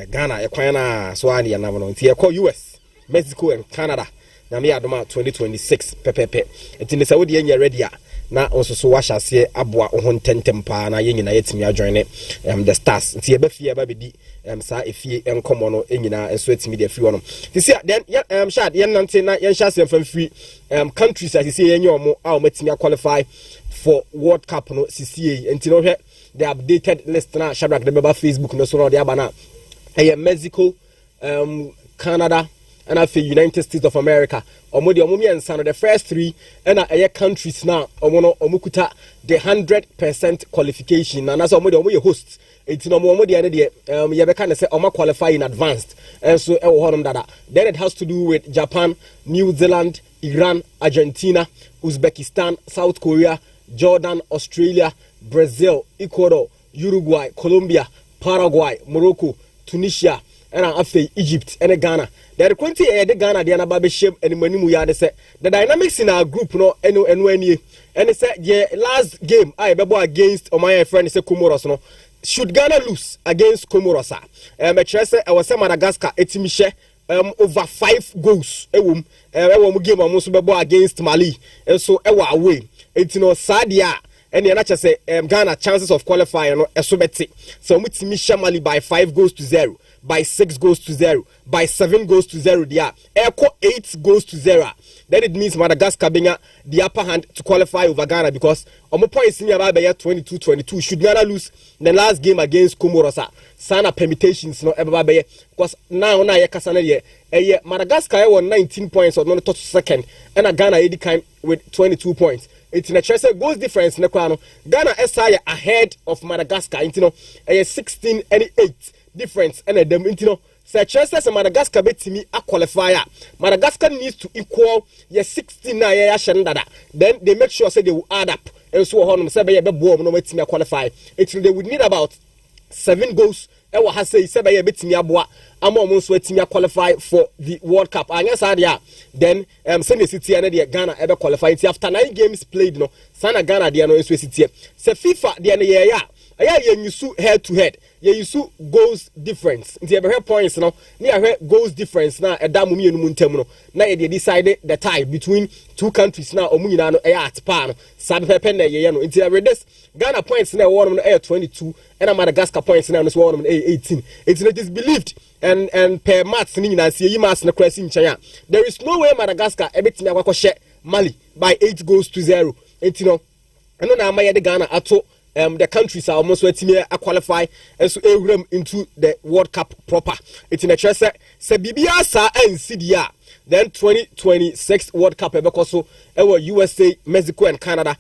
Speaker 6: Ghana ekwan na so ani na no nti e call US Mexico and Canada na me adoma 2026 pepepe nti ne Saudi enya ready a na onso so washa se aboa ho ntentem pa na yenyina yetimi ajoin the Stars nti e ba fie ba bedi sa efie enkomo no enyina enso etimi de free wono tisi then shad yen nante na yen sha se fam free countries as say yenye omo a o matimi qualify for World Cup no CCA enti no hwe the updated list na Shadrack de beba Facebook no so no de abana Mexico Canada and after United States of America omo de omo miensa no the first 3 and countries now omo no omukuta the 100% qualification na so omo de omo ye hosts it's no more the idea you can say qualify in advanced and so then it has to do with Japan, New Zealand, Iran, Argentina, Uzbekistan, South Korea, Jordan, Australia, Brazil, Ecuador, Uruguay, Colombia, Paraguay, Morocco, Tunisia, and after Egypt and Ghana. There are 20 Ghana the Anababe shape and Manimu Yade say the dynamics in our group no and it said yeah last game I bebo against my friend say Comoros no should Ghana lose against Comoros a was say Madagascar etimi over 5 goals ewom game almost bebo against Mali and so away etino sadia and the nature say Ghana chances of qualifying no esobeti so mutimi Mali by 5 goals to 0 by 6 goals to 0 by 7 goals to 0 there echo 8 goals to 0 then it means Madagascar being the upper hand to qualify over Ghana because on my point senior about 22 should Ghana lose the last game against Comoros sana permutations no everybody because now na yakasana Madagascar won 19 points or not to second and Ghana 80 kind with 22 points it's in a chance goals difference in the Ghana SI ahead of Madagascar you know 16 and 8 difference and them you know say chances Madagascar betimi a qualifier Madagascar needs to equal 16 na shanda then they make sure say they will add up and so on say be boom no betimi qualify it they would need about 7 goals e wa say be betimi aboa ama omo so betimi qualify for the World Cup anya sa dia then Senior City and the Ghana ever qualify after 9 games played no sana Ghana dia no so city say FIFA dia na aya ye nyusu head to head ye yusu goals difference nti e be points no na ya goals difference na eda mu mienu mu ntam no na ye decide the tie between two countries na omu nyina no at par no sabe pepe na ye no nti every this Ghana points na one no 22 and Madagascar points na no so one no 18 it is believed and per maths ni nyina se yi maths na kwasi nchen there is no way Madagascar ebetimi akwa Mali by 8-0 enti no eno na amaye de Ghana ato the countries are almost waiting to qualify and so into the World Cup proper. It's in a chance se bibia sa NCDA then 2026 World Cup because USA, Mexico and Canada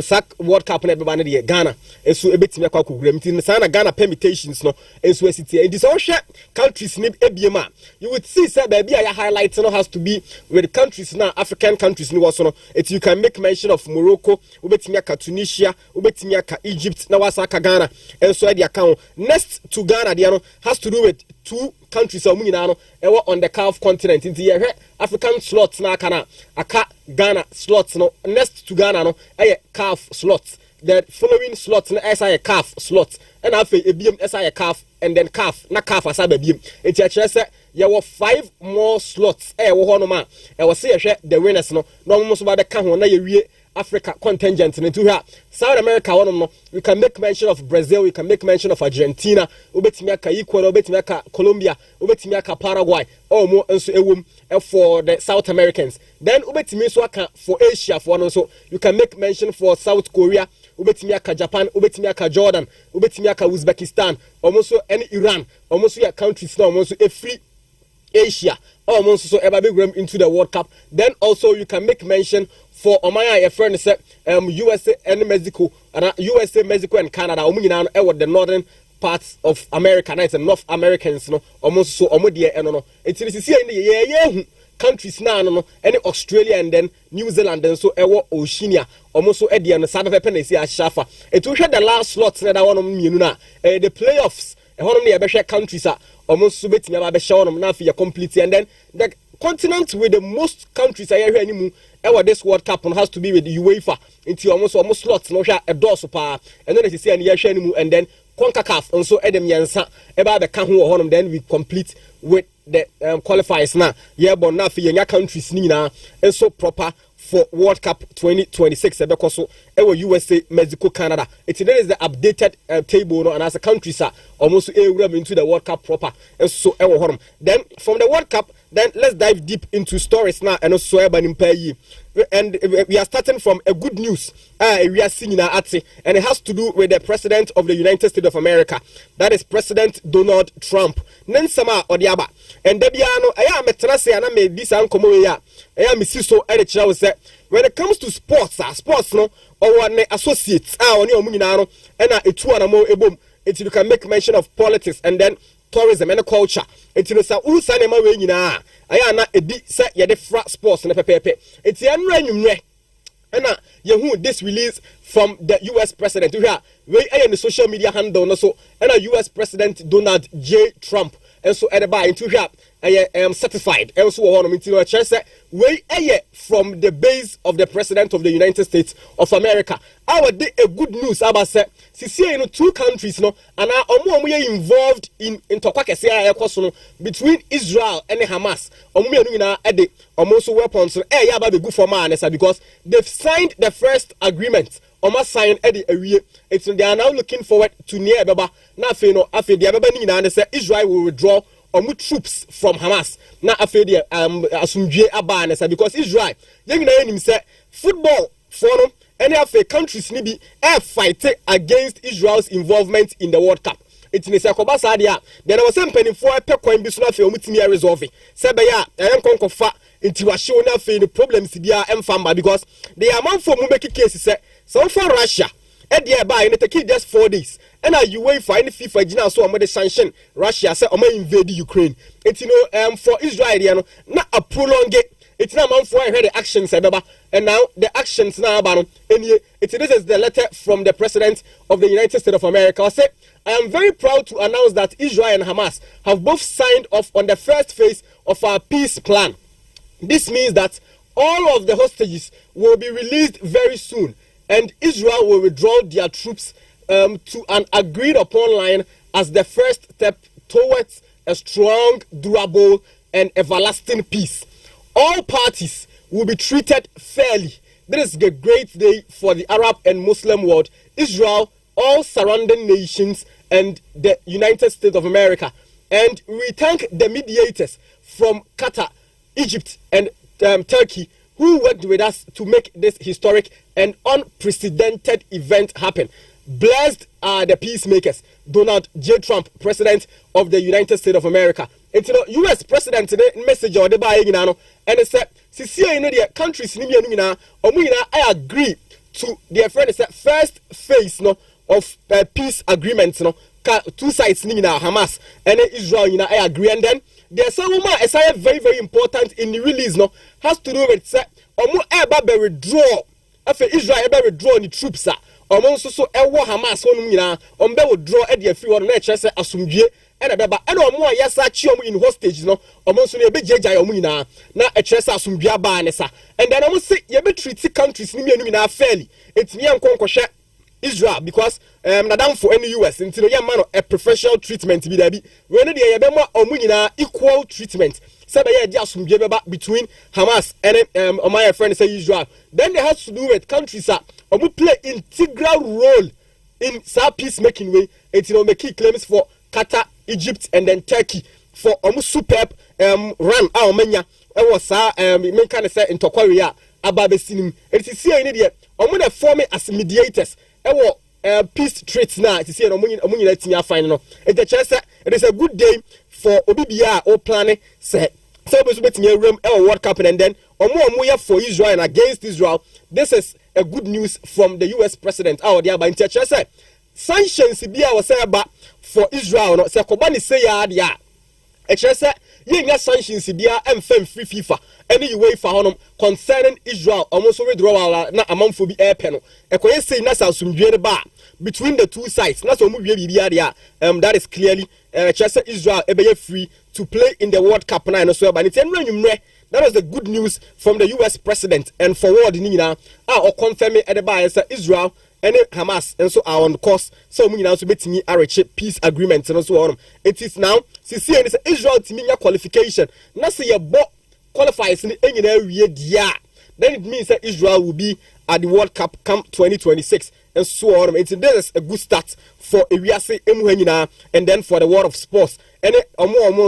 Speaker 6: sack World Cup na everybody dey Ghana and so ebetimi akwa kugram tin na Ghana permutations no and so city and this all share countries ni ebiema you would see say baby I highlight no has to be with countries now African countries ni was no it you can make mention of Morocco ubetimi aka Tunisia ubetimi aka Egypt na wasaka Ghana and so the account next to Ghana there no has to do with two countries on the CAF continent in the African slots na kana aka Ghana slots no next to Ghana no CAF slots the following slots na SI CAF slots and afi ebiem SI CAF and then CAF na CAF asaba biem enti a kire se ye were 5 more slots wo ho no ma e wo se ye the winners no mo so ba de ka ho na ye wie Africa contingent into here South America one no we can make mention of Brazil, we can make mention of Argentina, ubetimi aka Ecuador, ubetimi aka Colombia, ubetimi aka Paraguay, mo enso ewom for the South Americans. Then ubetimi so aka for Asia for one so you can make mention for South Korea, ubetimi aka Japan, ubetimi aka Jordan, ubetimi aka Uzbekistan, almost any Iran, almost your countries now almost a free Asia, almost so ever big into the World Cup. Then also you can make mention for Omaya, a friend said USA and Mexico, USA, Mexico and Canada, the northern parts of America, and it's North Americans, no, almost so omodia and no. It's in the countries now, no, any Australia and then New Zealand and so Oceania, almost so Eddie and South Africa, Shafa. It will the last slots that I want the playoffs, one of the countries are almost submitting about Shawam Nafi completely, and then the continent with the most countries I hear anymore. This World Cup has to be with the UEFA into almost slots no a door super and then they say and year and then CONCACAF and so Edem Yansa about the Kahu then we complete with the qualifiers now. Yeah, but now for your countries nina and so proper for World Cup 2026 because USA, Mexico, Canada. It is the updated table no, and as a countries are almost into the World Cup proper and so then from the World Cup then let's dive deep into stories now and also and we are starting from a good news we are seeing now and it has to do with the president of the United States of America, that is President Donald Trump. Nensama Odiaba and Debiano I am a trase and I made this uncommon I am so say when it comes to sports no or one associates on your munano and it's one more ebom it you can make mention of politics and then tourism and culture. It's in sa usanema we nyina aya na ebi se ye de fra sports na pepepe it's anwanyumre na yehu this release from the US president we the social media handle no so and US President Donald J. Trump and so at the buy into here I am certified and so on meeting chance we from the base of the president of the United States of America. Our day a good news about say two countries no and omo involved in tokwa between Israel and Hamas. Almost weapons good for man because they've signed the first agreement. Almost signed it's they are now looking forward to near Baba. Now Israel will withdraw troops from Hamas. Now because Israel football forum any of the countries need be fight against Israel's involvement in the World Cup. It's in the Sadia. Then I was saying penny for a pecoin bisuna for mutimi resolve. Sebaya, I am fa into Washona for the problems and famba because the amount for Mubeki cases so for Russia. And thereby in the take just 4 days. And now you wait for any FIFA Gina so I'm the sanction Russia say I'm invade Ukraine. It's for Israel not a prolonged it's not man for the actions and now the actions now about this is the letter from the president of the United States of America. I say I am very proud to announce that Israel and Hamas have both signed off on the first phase of our peace plan. This means that all of the hostages will be released very soon and Israel will withdraw their troops to an agreed upon line as the first step towards a strong, durable, and everlasting peace. All parties will be treated fairly. This is a great day for the Arab and Muslim world, Israel, all surrounding nations, and the United States of America. And we thank the mediators from Qatar, Egypt, and Turkey who worked with us to make this historic and unprecedented event happen. Blessed are the peacemakers. Donald J. Trump, President of the United States of America. And you know, U.S. President message or the buying and it said, see, you know, the countries I agree to their friend said first phase of peace agreement, two sides Hamas and Israel, I agree. And then there's some very, very important in the release has to do with withdraw. After Israel withdraw the troops. Omonso so ewo Hamas wonu nyina ombe withdraw e de afi wonu na ekere se asomdue e na beba e na omo ayasa chi omo in hostage no omonso na ebe jeja omo nyina na ekere se asomdue aba ne sa and then omo say ye be treat countries ni mienu nyina fairly etimi enkonkwohwe Israel because nadam for any US until ye man a professional treatment bi da bi we ne de ye be mo omo nyina equal treatment sabe ye dia asomdue beba between Hamas and my friend say Israel. Then it has to do with countries we play integral role in South peacemaking way. It's make claims for Qatar, Egypt, and then Turkey for superb run our mania. I was men kind of say in Tokoria about the cinema. It is here in India. I'm form as mediators. Peace treats now. It is here. Let's me find no. It is a good day for Obibia or planning. Say. So we submit a room World Cup and then for Israel and against Israel. This is a good news from the US president. Our dear by said sanctions was say about for Israel. No, say Kobani say ya. Say ye sanctions free FIFA any way for honum concerning Israel. Almost withdrawal na amount for be air panel. Ekoye say na sumdwe ba between the two sides. Na so mu that is clearly Israel ebe free to play in the World Cup now. So but that was the good news from the US president and forward nina or confirming at the buyer Israel and Hamas and so are on course. So we now to me a peace agreement and so on. It is now see Israel to me qualification. Now say your qualifies in any year. Then it means that Israel will be at the World Cup come 2026 and so on. This is a good start for Ewiase Emuhenina and then for the world of sports. And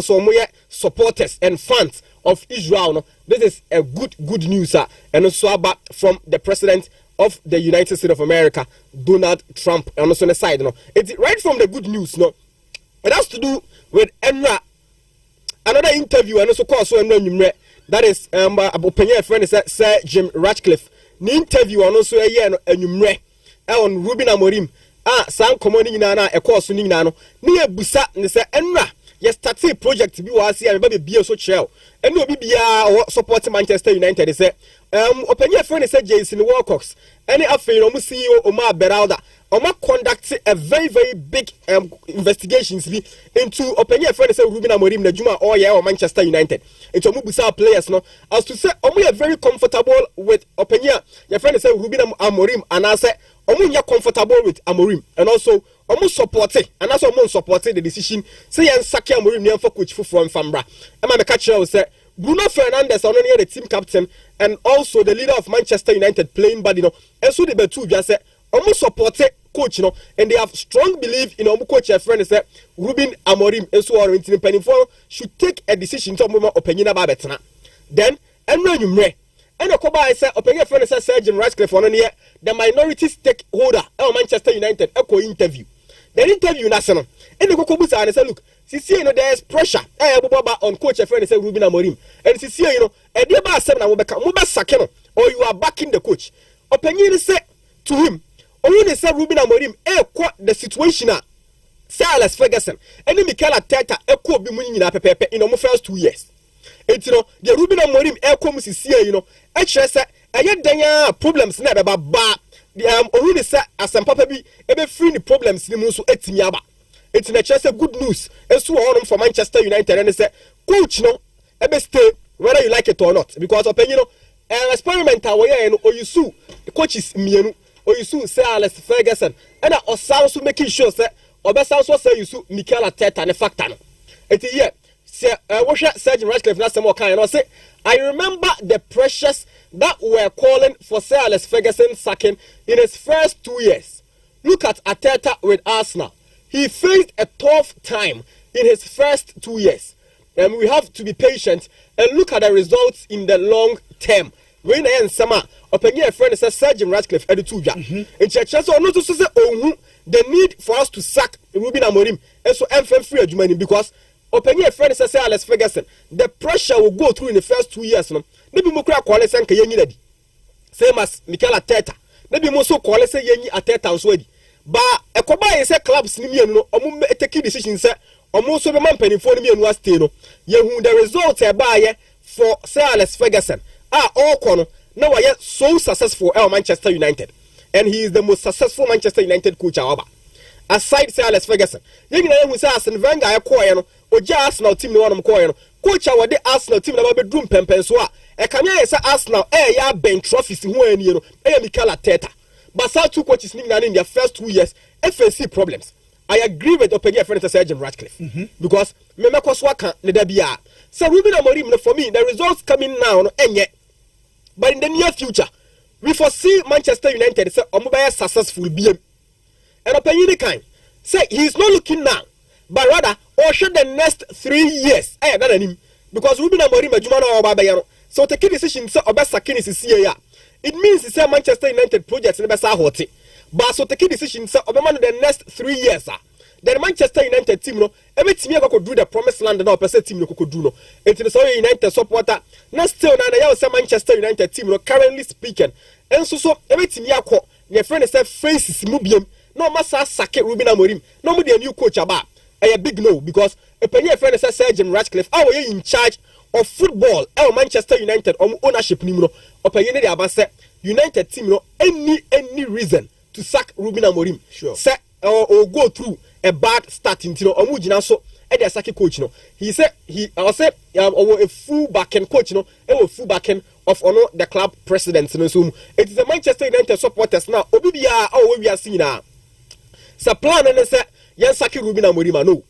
Speaker 6: so supporters and fans of Israel. This is a good news, and also about from the president of the United States of America, Donald Trump, and also on the side. It's right from the good news. It has to do with another interview, and also call that is opinion friend is Sir Jim Ratcliffe. The interview and also on Ruben Amorim. Some common na a course in Nano. Near Busa, and say yes, that's a project be was here, be so chill. And no BBA or supporting Manchester United. They say, open your friend, said Jason Wilcox. Any affair, CEO Omar Beralda. Omar conducted a very, very big investigations into open your friend, said Ruben Amorim, the Juma or or Manchester United. Into Mubusa players, no. As to say, we are very comfortable with open your friend, said Ruben Amorim, and I said, you're comfortable with Amorim, and also almost supported, and also almost supported the decision. Say and Saki Amorim for coach from Fambra. And my catcher will say Bruno Fernandes, only the team captain, and also the leader of Manchester United playing body, and so the two just say almost supported coach, and they have strong belief in coach. Your friend is Ruben Amorim, and so on. In penny should take a decision to move opinion about it. Then and when you may. And I said, open your friend Sir Jim Ratcliffe on here, the minority stakeholder of Manchester United echo interview. The interview national. And the Kokobusa and say, look, see, there's pressure. I have on coach a friend said Ruben Amorim. And see, and the bar 7 will become Mubasakeno, or you are backing the coach. Opinion say to him, only say Ruben Amorim, the situation. Sir Alex Ferguson, and then Mikel Arteta, echo be winning in in almost first 2 years. It's the Ruben Amorim comes here, actually say I problems never but the already say as some papa be ebe free the problems ni musu etimiaba. It's in a chance good news. And so on for Manchester United and they say coach ebe stay whether you like it or not because of experiment away and or you sue the coaches mienu oyisu Sir Alex Ferguson and also making sure say obesa so say yisu Mikel Arteta ne factor no eti ye say wo hwe Sir Jim Ratcliffe na some kind no say I remember the pressures that were calling for Sir Alex Ferguson sacking in his first 2 years. Look at Arteta with Arsenal. He faced a tough time in his first 2 years. And we have to be patient and look at the results in the long term. When I am summer, open a friend says Sir Jim Ratcliffe at the 2 years. In church, so not to say, the need for us to sack Ruben Amorim and so FM free Germany because open a friend says Alex Ferguson. The pressure will go through in the first 2 years. Maybe Mukra Kuala Sanka Yenny ready. Same as Mikel Arteta. Maybe Moso Kuala say Yenny Arteta and Swedi. But a Koba is a club's name, no, or taking decisions, or most of the man penny for me and was Tino. Yehu, the results are by for Sir Alex Ferguson. All corner. Now I am so successful at Manchester United. And he is the most successful Manchester United coach however. Aside Sir Alex Ferguson. You know who says Arsene Wenger acquire or Arsenal team no one acquire. Coach our the Arsenal team na bedroom pempenswa. E kanya say Arsenal ya bench trophies who any you know. Mikel Arteta. But Sir two coaches in their first 2 years FNC problems. I agree with Openia friend Sir Jim Ratcliffe. Because me swaka ne da bia. So Ruben Amorim for me the results coming now no enye. But in the near future we foresee Manchester United say omo successful BM. And Openia kind say he is not looking now. But rather, or should the next 3 years, because Ruben Amorim adwuma na oba bayano. So take decision say obesa kini sisi ya. It means say Manchester United projects ne besa hoti. But so take decision say obema the next 3 years then Manchester United team no emetimi akoko do the promised land na opese team no koko do no. Enti so United supporter na still na ya say Manchester United team no currently speaking. Enso so emetimi akọ ne friend say faces mu biem no massa sake Ruben Amorim. No mo the new coach aba. A big no because a penny friend says Sir Jim Ratcliffe are in charge of football Manchester United ownership ni no opinion dey abase United team no any reason to sack Ruben Amorim sure say or go through a bad start into no omu gina so e dey sack coach no he said I say a full back end coach no a full back end of ono the club president no so it is the Manchester United supporters now obi bia we are seeing na sa plan and say yan saki Ruben Amorim no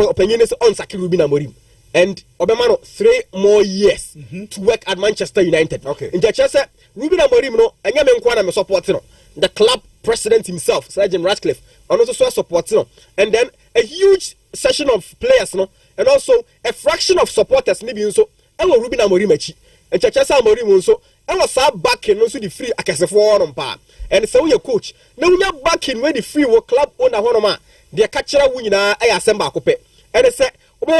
Speaker 6: opinion is on saki Ruben Amorim and obemano 3 more years to work at Manchester United. Okay. In the chance Ruben Amorim no anya me nkwa na me support no the club president himself Sir Jim Ratcliffe and also so support no and then a huge session of players no and also a fraction of supporters maybe so and Ruben Amorim achi and chance Amorim so and was back no so the free akasefo on pa and so your coach now we are back in where the free work club owner honoma they catcher winner I assemble akope and they say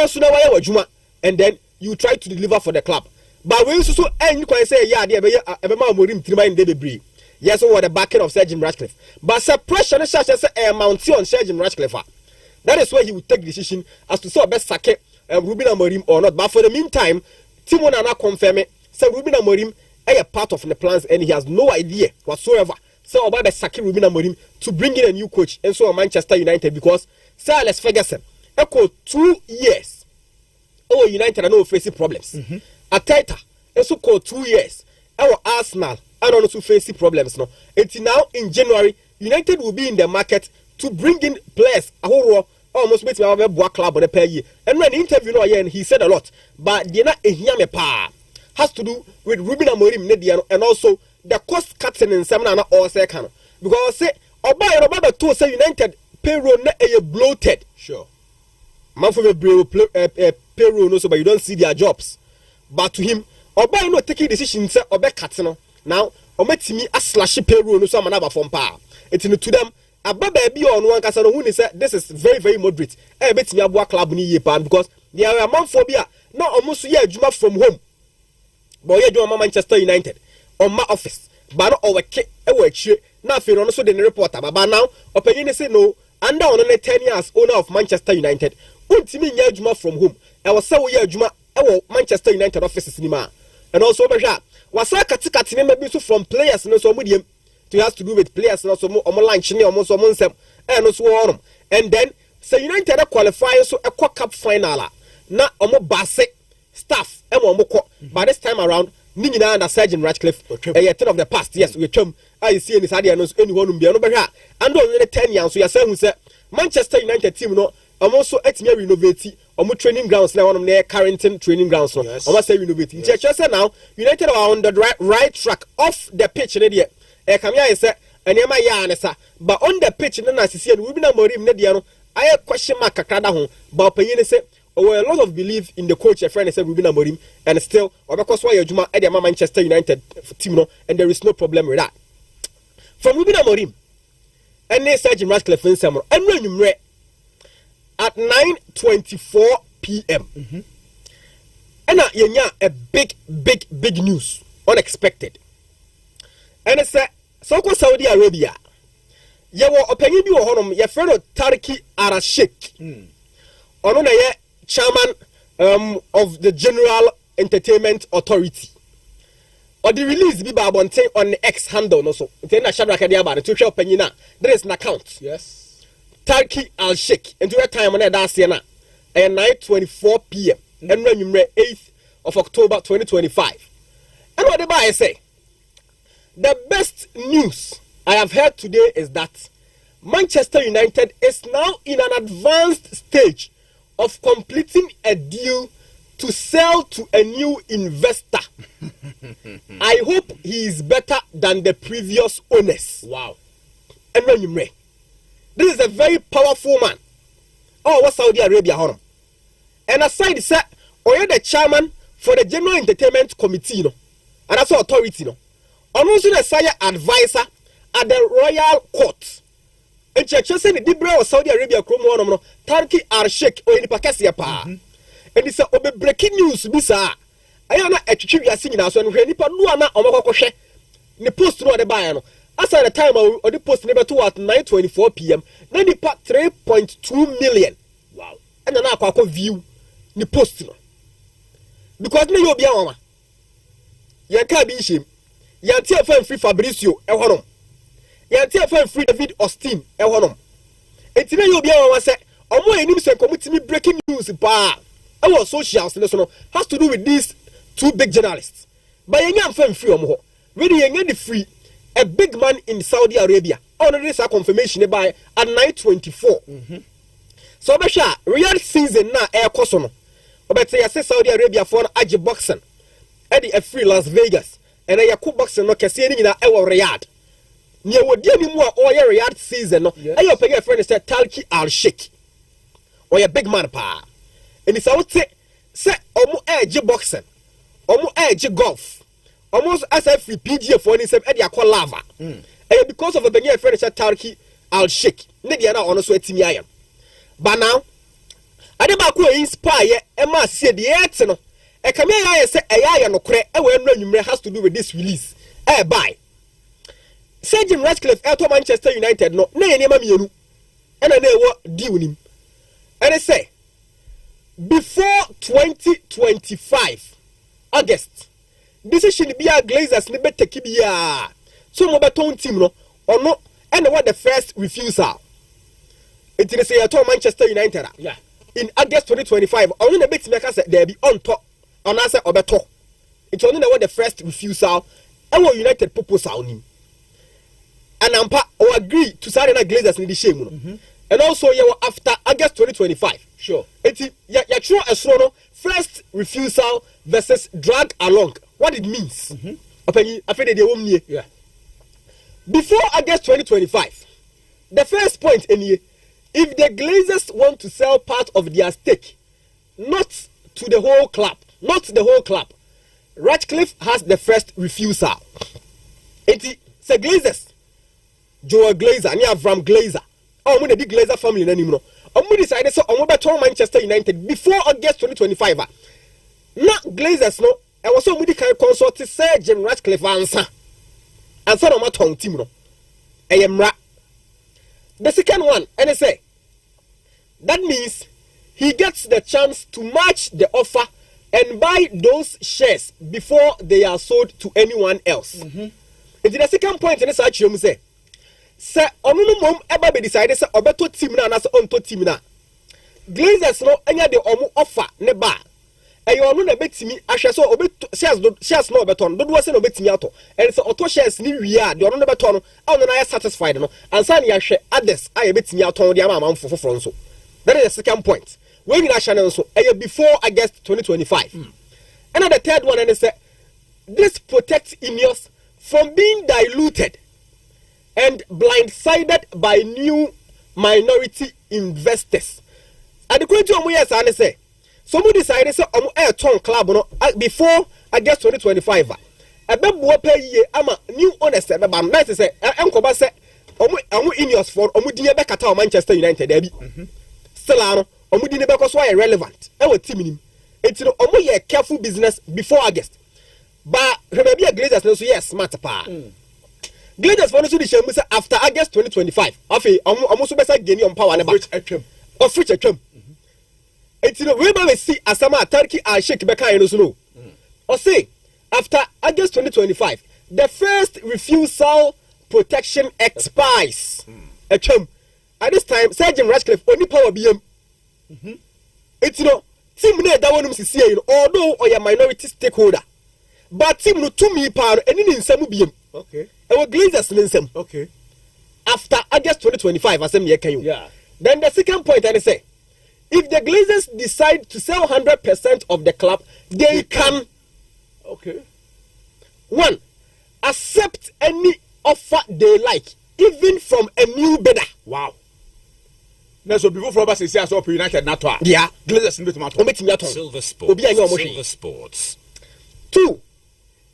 Speaker 6: so now why juma and then you try to deliver for the club but we so and you can say yeah there be Amorim trima in dey yes what the backing of Sir Jim Ratcliffe but suppression is such as a mount on Sir Jim Ratcliffe that is where he will take decision as to so best sake Ruben Amorim or not but for the meantime Timo Nana confirm say Ruben Amorim a part of the plans and he has no idea whatsoever. So about the sacking Ruben Amorim to bring in a new coach and so on Manchester United because Sir Alex Ferguson echo 2 years. Oh United are no facing problems. Arteta also called 2 years. Our Arsenal are also facing problems now. Until now in January, United will be in the market to bring in players. A whole almost makes me have a boa club on a per year. And when the interview he said a lot, but they're not a yame pa. Has to do with Ruben Amorim and also the cost cutting in some or second because say Oba to say United payroll na bloated sure man for payroll no so but you don't see their jobs but to him Oba no taking decision say Oba cut no now ometimi a slash payroll no so am na from pa it to them ababa bi on one kasa no who say this is very very moderate betimi aboa club ni ye pa because there are man for bia na almost ye adwuma from home. But you do Manchester United on my office. But not our kit, now if you also the reporter. But now, opinion say no, under on 10 years owner of Manchester United. Ultimately, Yajuma from home. I was so Yajuma, our Manchester United office cinema. And also, Wasaka Tikati from players and also medium. It has to do with players and also more lunch, almost and also on. And then, so United qualify so a cup final. Now, almost basic. Staff by this time around Nina and Sir Jim Ratcliffe a thing of the past yes we come I see any Sadia knows anyone be no and only 10 years so you say Manchester United team no I'm also at me renovate training grounds now on their Carrington training grounds no almost say renovating just now United are on the right track off the pitch in there come here say and but on the pitch na see we be na morim na dia no I question mark kakada ho but penyin say a lot of belief in the coach. A friend said Ruben Amorim, and still, because why Juma at Manchester United team, no, and there is no problem with that. From Ruben Amorim, and they said Jim Ratcliffe in summer, and when you at 9:24 p.m. And a big news, unexpected, and it's so Saudi Arabia. You were opinion you on your friend Tarki Al-Sheikh. On chairman of the General Entertainment Authority. Or the release be on the X handle also. Then I shall about the show penina. There is an account.
Speaker 2: Yes.
Speaker 6: Tarki Al-Sheikh. And to that time on that Siena. And 9:24 p.m. And when you 8th of October 2025. And what I say? The best news I have heard today is that Manchester United is now in an advanced stage of completing a deal to sell to a new investor. I hope he is better than the previous owners.
Speaker 2: Wow.
Speaker 6: And when you may, this is a very powerful man. Oh, what's Saudi Arabia? Honor. And aside, sir, or you're the chairman for the General Entertainment Committee, no, and that's authority, no. And also the sire advisor at the Royal Court. And church said the Dibra of Saudi Arabia Chromo Tarki Al-Sheikh or any Pacasia pa. And it's a breaking news, Bisa. I am not a chief singing us when Nipa Luana or Mokoshe. The post no the Bayano. As at the time of the post number 2 at 9:24 p.m. Then the part 3.2 million. Wow. And then I view the post. Because no be a you can't be shame. You can't free Fabrizio, a Yantia fan free David Austin, Ehonom. It's in your beer, say, or more enemies committee me breaking news. Our socials has to do with these two big journalists. But a young fan free or more. Really, a free, a big man in Saudi Arabia. Already a confirmation by at 9:24. So, Basha, real season now, air cosono. But say, I say Saudi Arabia for an Aji boxing. Eddie a free Las Vegas. And a Yaku boxing, no Cassiani in our Riyadh. Near what dear me more or your Riyadh season, no. I your pay a friend said Tarki Al-Sheikh. Or a big man, pa. And it's out say, almost edge boxing, almost edge golf, almost as if we PGA for any same Eddie lava. And because of a Benya friend said Tarki Al-Sheikh, Nidiana on a sweating iron. But now, I never inspire Emma said the answer. A camera say a iron or crack, and when you has to do with this release. Bye. Sir Jim Ratcliffe out of Manchester United, no, nay, and I know what deal him. And I say, before 2025 August, decision be a Glazers never take Kibia. So, mobile team, no, or no, and what the first refusal. It is a to Manchester United.
Speaker 2: Yeah.
Speaker 6: In August 2025, only the big makers there be on top, on answer or better. It's only the what the first refusal, and what United proposal him. And Ampa or agree to sign a Glazers in the shame. And also, you were after August 2025.
Speaker 2: Sure.
Speaker 6: It's true as well. First refusal versus drag along. What it means.
Speaker 2: Yeah.
Speaker 6: Before August 2025, the first point in here, if the Glazers want to sell part of their stake, not to the whole club, Ratcliffe has the first refusal. It's the Glazers. Joel Glazer, and Avram Glazer. Oh, I'm the Glazer family anymore. I'm decided so I'm better Manchester United before August 2025. Not Glazers, no. I was so many kind of consult to Sir Jim Ratcliffe answer. And so I'm a tongue team. No, I am rat. The second one, and I say that means he gets the chance to match the offer and buy those shares before they are sold to anyone else. It's the second point in this actually say. Sir, Onuno mom ever be decided say obeto team na na so onto team na. Glazers no enya de omo offer ne ba. ɛyɛ ɔno na betimi ahwɛ so shares no obeton dodo se no betimi ato and so auto shares ni wie a de ɔno na beton no ɔno na yɛ satisfied no ansa na yɛhwɛ others a yɛ betimi aton de ama amanfo foforo nso that is the second point when you national nso ɛyɛ before August 2025 and the third one and say this protects Ineos from being diluted and blindsided by new minority investors. At the question we yes and say somebody decided say ton club no before August 2025 a bebo pay ye ama new owners be bam nice say enkoba say omo Ineos for omo din be kata Manchester United abi still ano omo din be ko so irrelevant e wa team nim etino omo ye careful business before August but remember Glazers no so yes smart pa Glazers for no so the shame say after August 2025 afi omo so be say gain on power na ba which atwam etino we ba we see asama Turkey and Sheikh Beka no so no or say after August 2025 the first refusal protection expires atwam at this time Sergeant Ratcliffe only power bm etino team na da wonum sisi yi although or your minority stakeholder but team no to me pa eni ni nsam bm okay e wo Glazers ni nsam okay after August 2025 asem ye kan you yeah then the second point I say if the Glazers decide to sell 100% of the club they can okay one accept any offer they like even from a new bidder wow na so before Robert say as up United na to yeah Glazers no tomato ometimi aton Silver Sports 2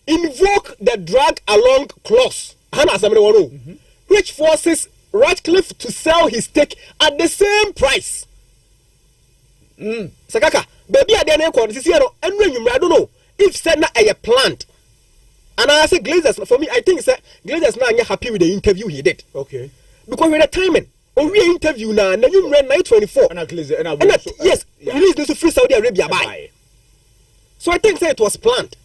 Speaker 6: invoke the drag along clause hana asem no which forces Ratcliffe to sell his stake at the same price sakaka baby ade na ekọ sisi no enu enwumra I don't know if said na a planned and I say Glazers for me I think say Glazers na anya happy with the interview he did okay because with the timing we interview na enwumra 924 and Glazers and yes release this free Saudi Arabia buy so I think say it was planned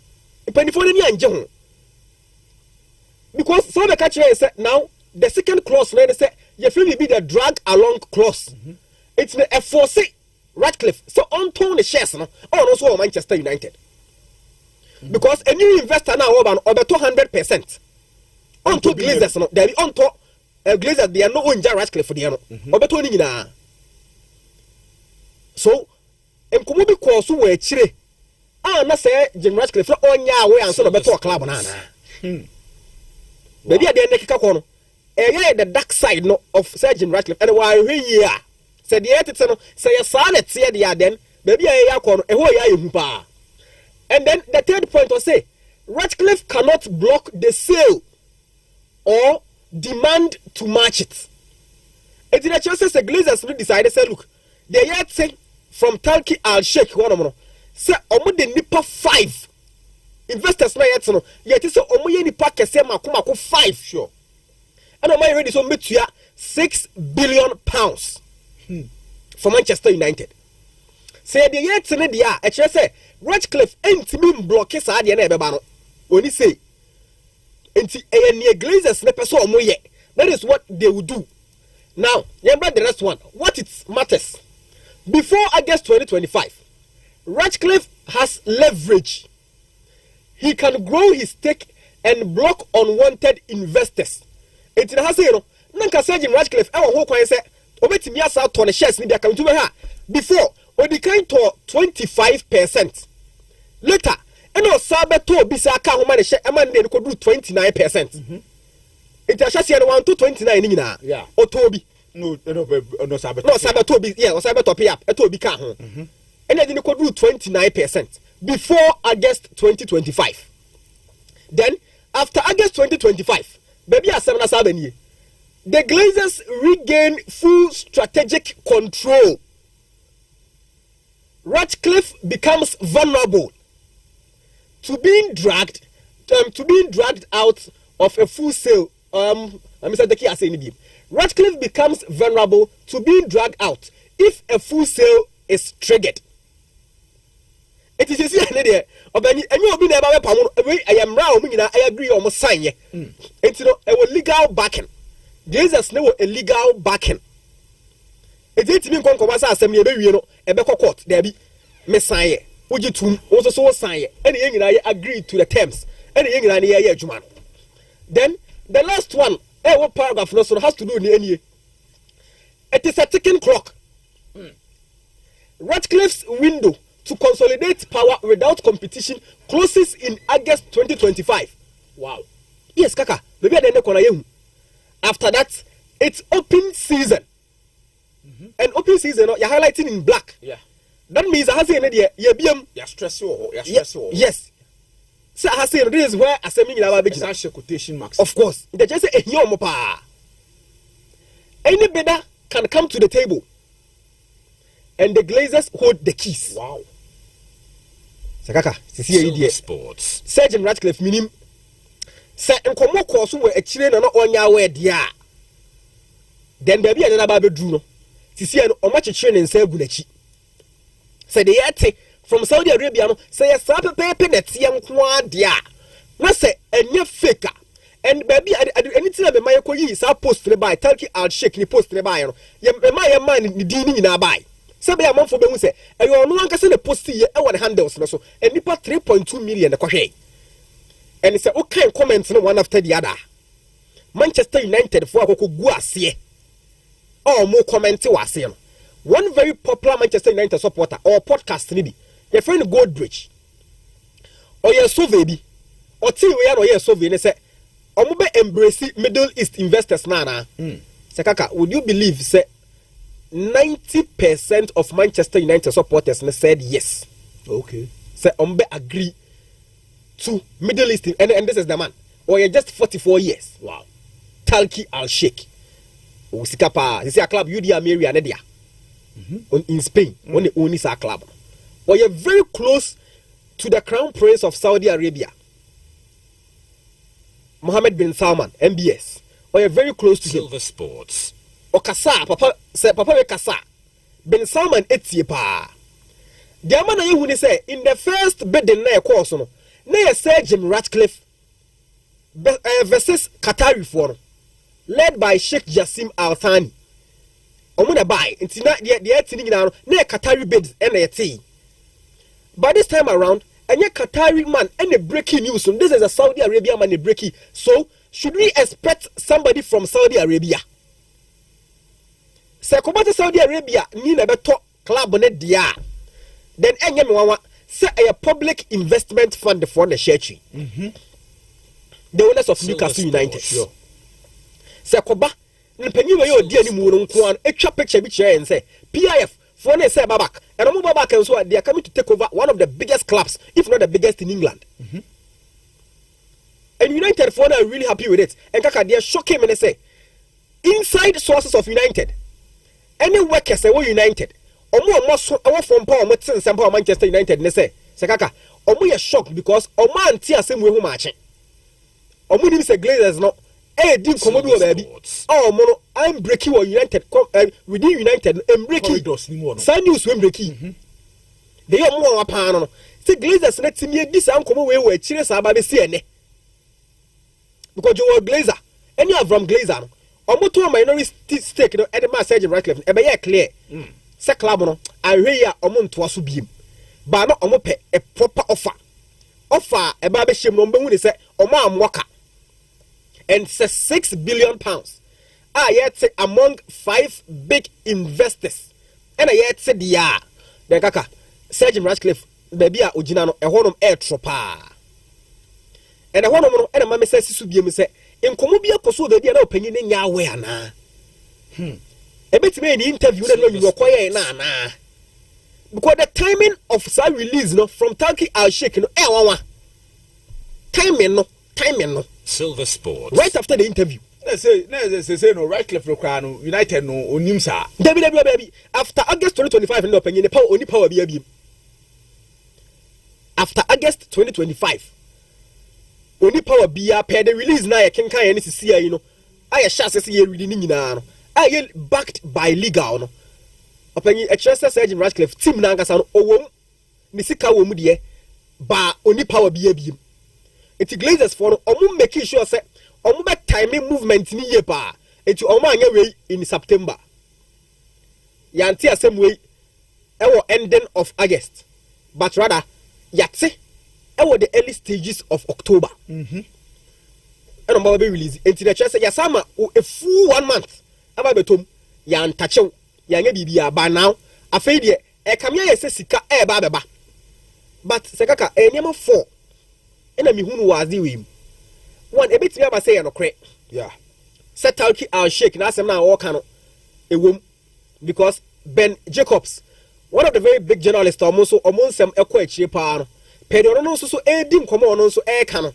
Speaker 6: for ni anje ho because so the catch say now the second clause na say you feel be the drag along clause it's a force Ratcliffe so on the shares no also Manchester United because a new investor now over 200% on to Glazers no there on to Glazers they are no own Ratcliffe for the no obeto ni nyina so enkomo bi ko so wa chire na say Jim Ratcliffe onya we anso no beto club na baby ade ne kika ko no the dark side no of Sir Jim Ratcliffe and why here said the ethics no say ya sanet say the then baby ya ko no e ho ya ehu pa and then the third point was say Ratcliffe cannot block the sale or demand to match it. It in a chance say Glazers no decided say look they yet say from Turkey Al Sheikh one of say omo de nipa 5 investors na yet no yet say omo ye nipa kese mako 5 sure and am I ready so metua £6 billion for Manchester United say the yet ne dia e chere say Ratcliffe entimi block sa de na ebeba no oni say enti near Glazers ne person omo ye that is what they will do now remember the rest one what it matters before August 2025 Ratcliffe has leverage he can grow his stake and block unwanted investors enti na ha say no nanka Sergeant Ratcliffe e wo ho kwan say obetimi asa to ne shares ni bia kan tuma ha before odi kan to 25% later eno sabe to bi sa ka ho ma ne share e ma ne ko do 29% enti a share no 1 to 29 ni nyina yeah otobi no sabe to bi yeah o sabe to pay up e to bi ka ho ene di ne ko do 29% before August 2025 then after August 2025 baby asem na sabe ni the Glazers regain full strategic control. Ratcliffe becomes vulnerable to being dragged out of a full sale. Mr. Deki has said Ratcliffe becomes vulnerable to being dragged out if a full sale is triggered. It is easy there. Obani enyo obi na eba pam I am raw me nyina I agree almost sign ye. Enti no e was legal backing. Glazers no illegal backing. It didn't mean kon ko wasa asem ye be wie no e be court there be me sign ye. woji tum also so sign any yengina agree to the terms any yengina ne ye adwuma. Then the last one what paragraph no so has to do with any. It is a ticking clock. Ratcliffe's window to consolidate power without competition closes in August 2025.
Speaker 2: Wow.
Speaker 6: Yes, Kaka. Maybe I didn't. After that, it's open season. And open season, you're highlighting in black.
Speaker 2: Yeah.
Speaker 6: That means I have seen it.
Speaker 2: You're stressful.
Speaker 6: Yes. So I have seen this is where I say
Speaker 2: such a quotation marks.
Speaker 6: of course. They just say any bidder can come to the table, and the Glazers hold the keys.
Speaker 2: Wow.
Speaker 6: Sakaka, see
Speaker 7: Sports.
Speaker 6: Sergeant Ratcliffe minim. Say nkomo course we achire na onya we dia. Then baby and na ba bedru no. See no omachechire ne nsa agu nachi. Say the yete from Saudi Arabia no say ya sa pepe na tie nko dia. Na say enye faker. And baby anything na be my koyi sa post ne buy Turkey Al Sheikh ni post ne buy no. Ye man ni di ni na buy. Sabe ya manfo be hu say eyo no anka se ne post ye e won handles no so and nipa 3.2 million na kohwe. And it's a okay comments no one after the other. Manchester United for akoko gu ase. Oh mo comment wase no. One very popular Manchester United supporter or podcast ni bi. Your friend Goldbridge. Or your survey bi. Or ti we or your survey ne say omo be embrace Middle East investors na. Say kaka, would you believe say 90% of Manchester United supporters said yes.
Speaker 2: Okay.
Speaker 6: Say omo be agree to Middle East, and this is the man. Or you're just 44 years. Wow. Turkey Al Sheikh. Usikapa. You see a club UD Ameria Nedia. In Spain. When they own this club. Or you're very close to the crown prince of Saudi Arabia. Mohammed bin Salman, MBS. Or you're very close to
Speaker 7: Silver
Speaker 6: him.
Speaker 7: Sports.
Speaker 6: Or Kasa, Papa we Kasa. Bin Salman Etiepa. The man you say in the first bidding na course no. Na Sir Jim Ratcliffe versus Qatari for led by Sheikh Jassim Al Thani. Omuna buy until the eating now na Qatari bids and a tea. By this time around, and your Qatari man and a breaking news. So this is a Saudi Arabia man a breaking. So should we expect somebody from Saudi Arabia? Sekobata Saudi Arabia ni na beto club ne dia. Then enye me say a public investment fund for the share tree. The owners of Newcastle United.
Speaker 2: Sure.
Speaker 6: Say koba npanyi we yo di ani mu no nko an etwa picture bi kire and say PIF for na say babak and mo babak and so they are coming to take over one of the biggest clubs if not the biggest in England. And United for are really happy with it. And kaka they shocking me say inside sources of United any workers say we United omo from power metin sempa Manchester United ne say kaka omo ye shocked because omo anti asem we hu maache omo ni say Glazers no di komodu o baby omo no I'm breaking with United within United I'm breaking sign news we breaking they are more apa no say Glazers na timi edi sa nkomo we akire sa ba be se ene because Joe Glazer any of from Glazer no omo to minority stake no e ma Sergeant Ratcliffe e be ye clear se club no ahwe ya omo ntoa so biem ba no omo pe a proper offer e ba be hiem no mbe hu ni se omo amwoka and say £6 billion yet among 5 big investors and yet said yeah the kaka Sergeant Ratcliffe baby a ogina no e honom air tropa and e honom no e ma me say sisu biem say enkomo bia koso baby na opanyi ne nya awe ana ebetime ni interview na you require na because the timing of sa release no from Turkey Al Sheikh no wawa timing no
Speaker 7: Silver Sports.
Speaker 6: right after the interview
Speaker 2: say no Ratcliffe require no United no onim sa
Speaker 6: baby after August 2025 no opanyi ne power oni power bia after August 2025 oni power bia per the release na ye kenkan ye ne sisi ayi no aye sha sese ye read ni nyina no aye backed by legal no opanyi extra Sergeant Ratcliffe team na ngasa no owom ni sika wo mu de ba oni power bia biem eti Glazers for no omo make sure say omo be timing movement ni ye pa eti omo anya we in September yanti asem we e wo ending of August but rather yate ɛwɔ the early stages of October ɛna ɔmo bɛ release enti na kyerɛ sɛ yasama a full 1 month aba betom ya ntachew ya nya bibia ba now afei de kamia yɛ sɛ sika ɛba bɛba but sekaka eniema 4 ɛna mihunu wazi wim one ebetimi aba sɛ yɛ no korɛ
Speaker 2: yeah
Speaker 6: Talki Al Sheikh na asem na wɔka no ewom because Ben Jacobs, one of the very big journalists almost nsɛm ɛkɔ akyire paa no pɛde no nso so edi nkɔmɔ ɔno nso ɛka no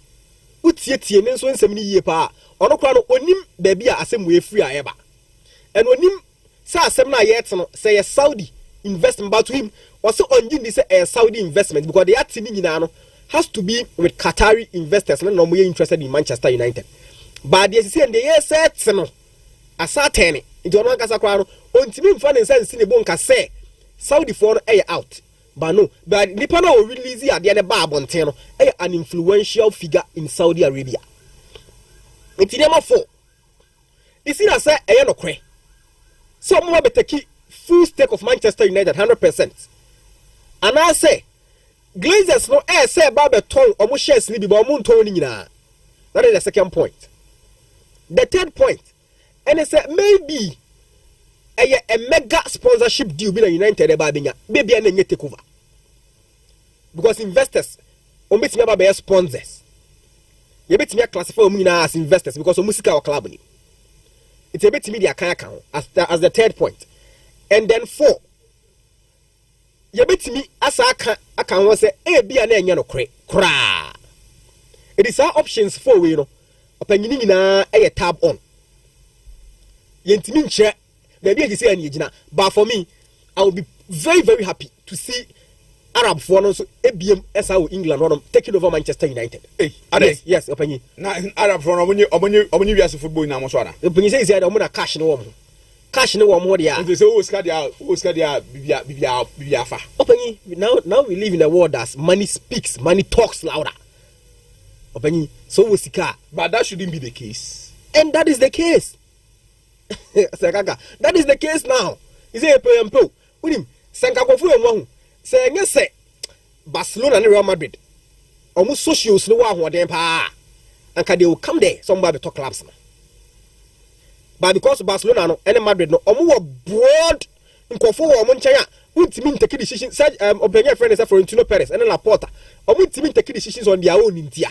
Speaker 6: utietie ne nso nsɛm ni yie paa ɔno kora no onim baabi a asɛm wɔ efiri a ɛba and onim sɛ asɛm na yɛte no sɛ yɛ Saudi investment but to him also ɔngye ni sɛ ɛyɛ Saudi investment because the ate ni nyinaa no has to be with Qatari investors na ɔmo yɛ interested in Manchester United but the sisi and the yɛ sɛ no asa tɛne nti ɔno ankasa kora no ontimi mfa ne nsa nsi ne bo nka sɛ Saudi for no ɛyɛ out but no but nipa na o release adeɛ ne ba abɔnten no ɛyɛ an influential figure in Saudi Arabia nti ne ma fo isi na sɛ ɛyɛ no korɛ sɛ ɔmo ba betaki full stake of Manchester United 100% and I say Glazers no say ba beton ɔmo shares ni bi ba ɔmo ntɔn ni nyinaa that is the second point. The third point and I say maybe a mega sponsorship deal between United and Babinga. Maybe an take over. Because investors, on bet me about sponsors. You bet me classify me as investors because of music our club. It's a bit media account as the third point. And then 4. You bet me as I can say a be an no cra. It is our options for we know. Opinion na a tab on. Yentimi nche maybe you say any but for me I will be very very happy to see Arab for no so ABM SAO England one taking over Manchester United.
Speaker 2: Hey,
Speaker 6: yes, opinion.
Speaker 2: Na Arab for no omonyi wiase football na mo so ana.
Speaker 6: Opinion say say omo na cash no wo. Cash no wo mo dia.
Speaker 2: Nti say o ska dia bibia fa.
Speaker 6: Opinion now we live in a world that money speaks, money talks louder. Opinion so we sika
Speaker 2: but that shouldn't be the case.
Speaker 6: And that is the case. That is the case now. Is it a PMPO? With him, Sankakofu and one saying, yes, say Barcelona and Real Madrid almost socials no one them pa and they will come there, somebody talk clubs. But because Barcelona and Madrid no more broad in Kofu or Monchaya, wouldn't mean take decisions, such opinion friend is Florentino Perez and Laporta, or wouldn't mean take decisions on their own in Tia.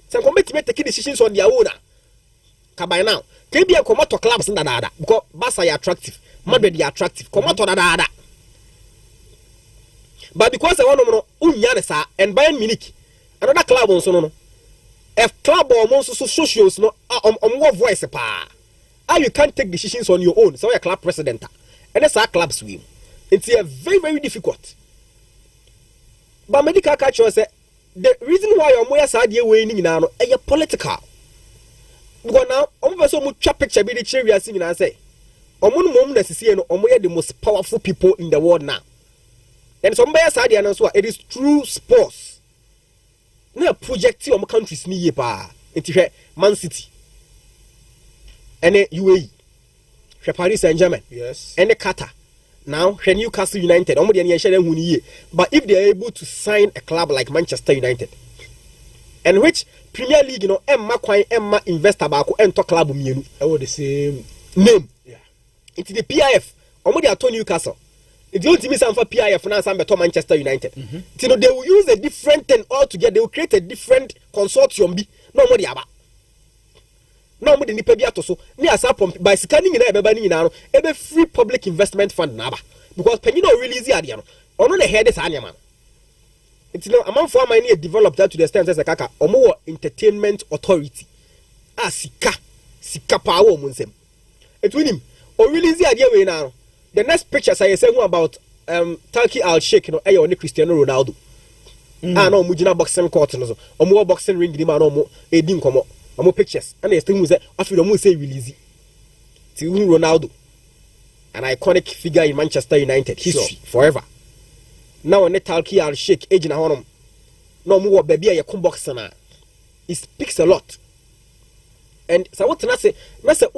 Speaker 6: Some committee take decisions on their own. By now, can be a commodity clubs in the because Barca are attractive, Madrid are attractive, commodity da. But because I want to know Unyanesa and Bayern Munich, another club on so no. A club almost so socials no on more voice pa. How you can't take decisions on your own, so you're a club president. And that's our club swim. It's very, very difficult. But medical culture say the reason why your moya side winning now is political. Because now, I'm going to picture be the cherry as I say. Omun necessary no omo the most powerful people in the world now. And somebody said so it is true sports. Na project your countries ni pa. Enti Man City. And UAE. Paris Saint-Germain.
Speaker 2: Yes.
Speaker 6: And Qatar. Now, Newcastle United. Omo dey share them ye. But if they are able to sign a club like Manchester United, and which Premier League, Emma investor bako ento club mienu.
Speaker 2: Oh, the same
Speaker 6: name.
Speaker 2: Yeah.
Speaker 6: It's the PIF. Omo dey ato Newcastle. It's the ultimate sign for PIF now some beto Manchester United. They will use a different thing altogether. They will create a different consortium bi. No more dey aba. No more dey nipa bi ato so. Ni asa pump by scanning na ebeba ni nyina no. Ebe free public investment fund na aba. Because penny no release ade no. Ono na head sa anyama. It's no amount for money developed that to the extent as a kaka omo entertainment authority. Sika power omo nsem. It win him. O release the idea we now. The next pictures I say about Talki Al Sheikh no e on Cristiano Ronaldo. No mujina boxing court no so. Omo boxing ring di ma no omo edi nkomo. Omo pictures. And they still say afi omo say release. Ti Ronaldo. An iconic figure in Manchester United history forever. Now on Talki Al Sheikh age na honom no mo baby a yakun boxer na it speaks a lot. And so what na say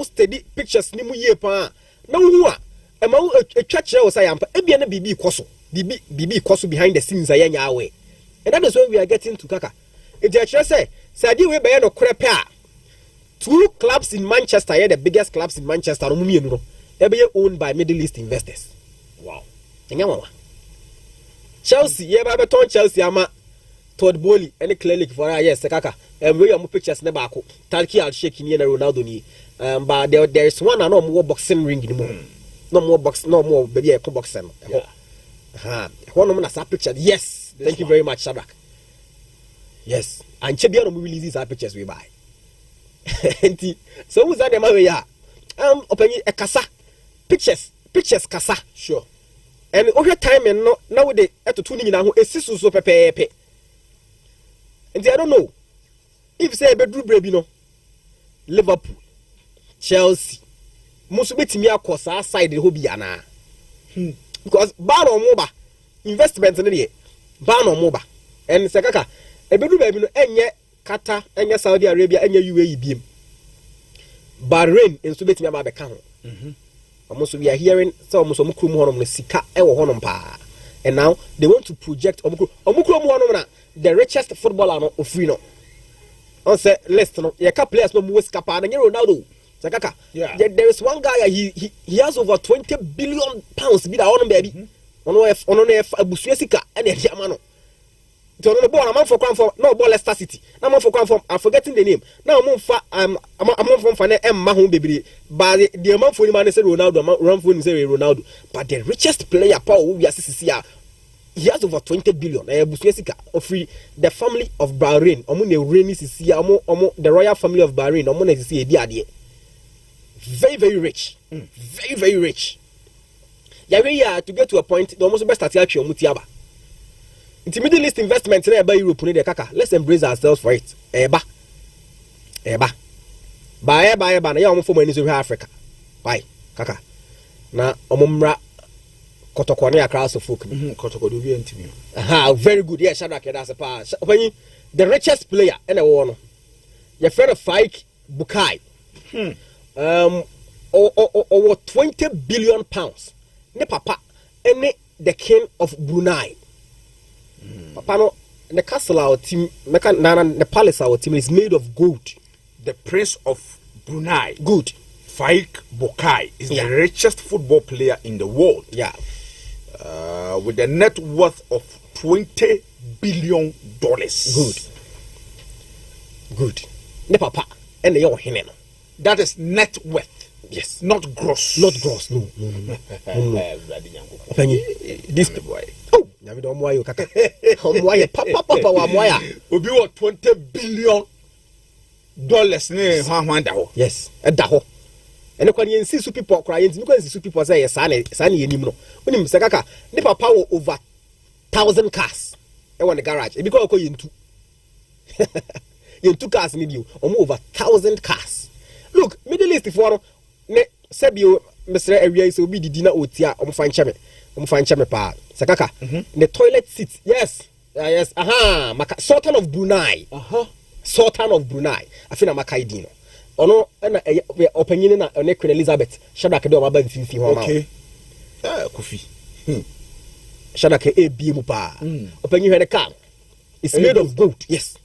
Speaker 6: steady pictures ni mu ye pa na hu a e ma a church o say ampa e bia na bibi koso bibi koso behind the scenes ayanya away. And that is where we are getting to kaka. If the actually say Sadi we be no krepa. 2 clubs in Manchester, here the biggest clubs in Manchester, they be owned by Middle East investors.
Speaker 2: Wow.
Speaker 6: Chelsea, yeah, by Beton Chelsea, ama Todd Bowley, any clinic for yes, kaka. And we are pictures never ako. Talki al shaking in Ronaldo ni. But there is one and no more boxing ring anymore. No more baby a boxing. One of them picture. Yes, thank you very much, Shadrach. Yes, and Chebiano will release our pictures we buy. So who's that the man ya? Open a casa. Pictures casa.
Speaker 2: Sure.
Speaker 6: And over time and no nowadays at 2 now a sister so pepe. And I don't know. If say bedroom baby no Liverpool, Chelsea, most bet me across our side the hobby ana. Because ban on moba investment in the ban on moba and Sakaka a bedroom baby no enye Qatar enye Saudi Arabia enye UAE bim. Bahrain in so bet me about account. Almost we are hearing so almost omukru mu honom sika e wo honom pa. And now they want to project omukru mu honom na the richest footballer no ofri no. On say list no ye ka players no mu skapa na Ronaldo. Sakaka.
Speaker 2: Yeah.
Speaker 6: There is one guy he has over 20 billion pounds bi da honom baby. Ono no abusu sika and e dia ma no. To no ball am for kwan for no ball Leicester City. Na man for kwan for I'm forgetting the name. Now I'm for I'm for na emma ho bebre. But the man for man say Ronaldo, run for say Ronaldo. But the richest player Paul we assisi he has over 20 billion. Free the family of Bahrain. The royal family of Bahrain. Very, very rich. Very, very rich. Yeah, to get to a point, the almost best at actually Mutiaba. It's Middle East investment in Europe. Let's embrace ourselves for it. Eba. Buy. Yeah, I'm from Africa. Bye. Kaka. Na omumra Kotokone across of folk.
Speaker 2: Kotoko be interview.
Speaker 6: Very good. Yeah, Shadrach, that's a pass. The richest player in the world. Your friend of Faik Bukai. Over 20 billion pounds. Ne papa, and the king of Brunei. Papa no, the castle our team, the palace our team is made of gold.
Speaker 2: The Prince of Brunei.
Speaker 6: Good.
Speaker 2: Faik Bukai is the richest football player in the world.
Speaker 6: Yeah.
Speaker 2: With a net worth of $20 billion.
Speaker 6: Good. Ne papa, and your hineno.
Speaker 2: That is net worth.
Speaker 6: Yes.
Speaker 2: Not gross.
Speaker 6: Not gross. No. This boy. Oh, now we don't want you, Kaka. Papa,
Speaker 2: Obi what $20 billion.
Speaker 6: Yes. And daho. And when you see people crying, because you people say, Sunny, no. When you say, Kaka, ne papa over 1,000 cars. I want the garage. Because I into you 2 cars need you, over 1,000 cars. Look, Middle East for ne Sebio, Mr. Area is obi dina otia, find chame pa. Sakaka, the toilet seat, yes, Sultan of Brunei, Sultan of Brunei. I feel I'm a kaidino. Ono, and opinion on Queen Elizabeth, Shadrach do my bed fifi home. Okay, Kofi. Shadrach a bimupa. Opinion had a car. It's made of gold, yes.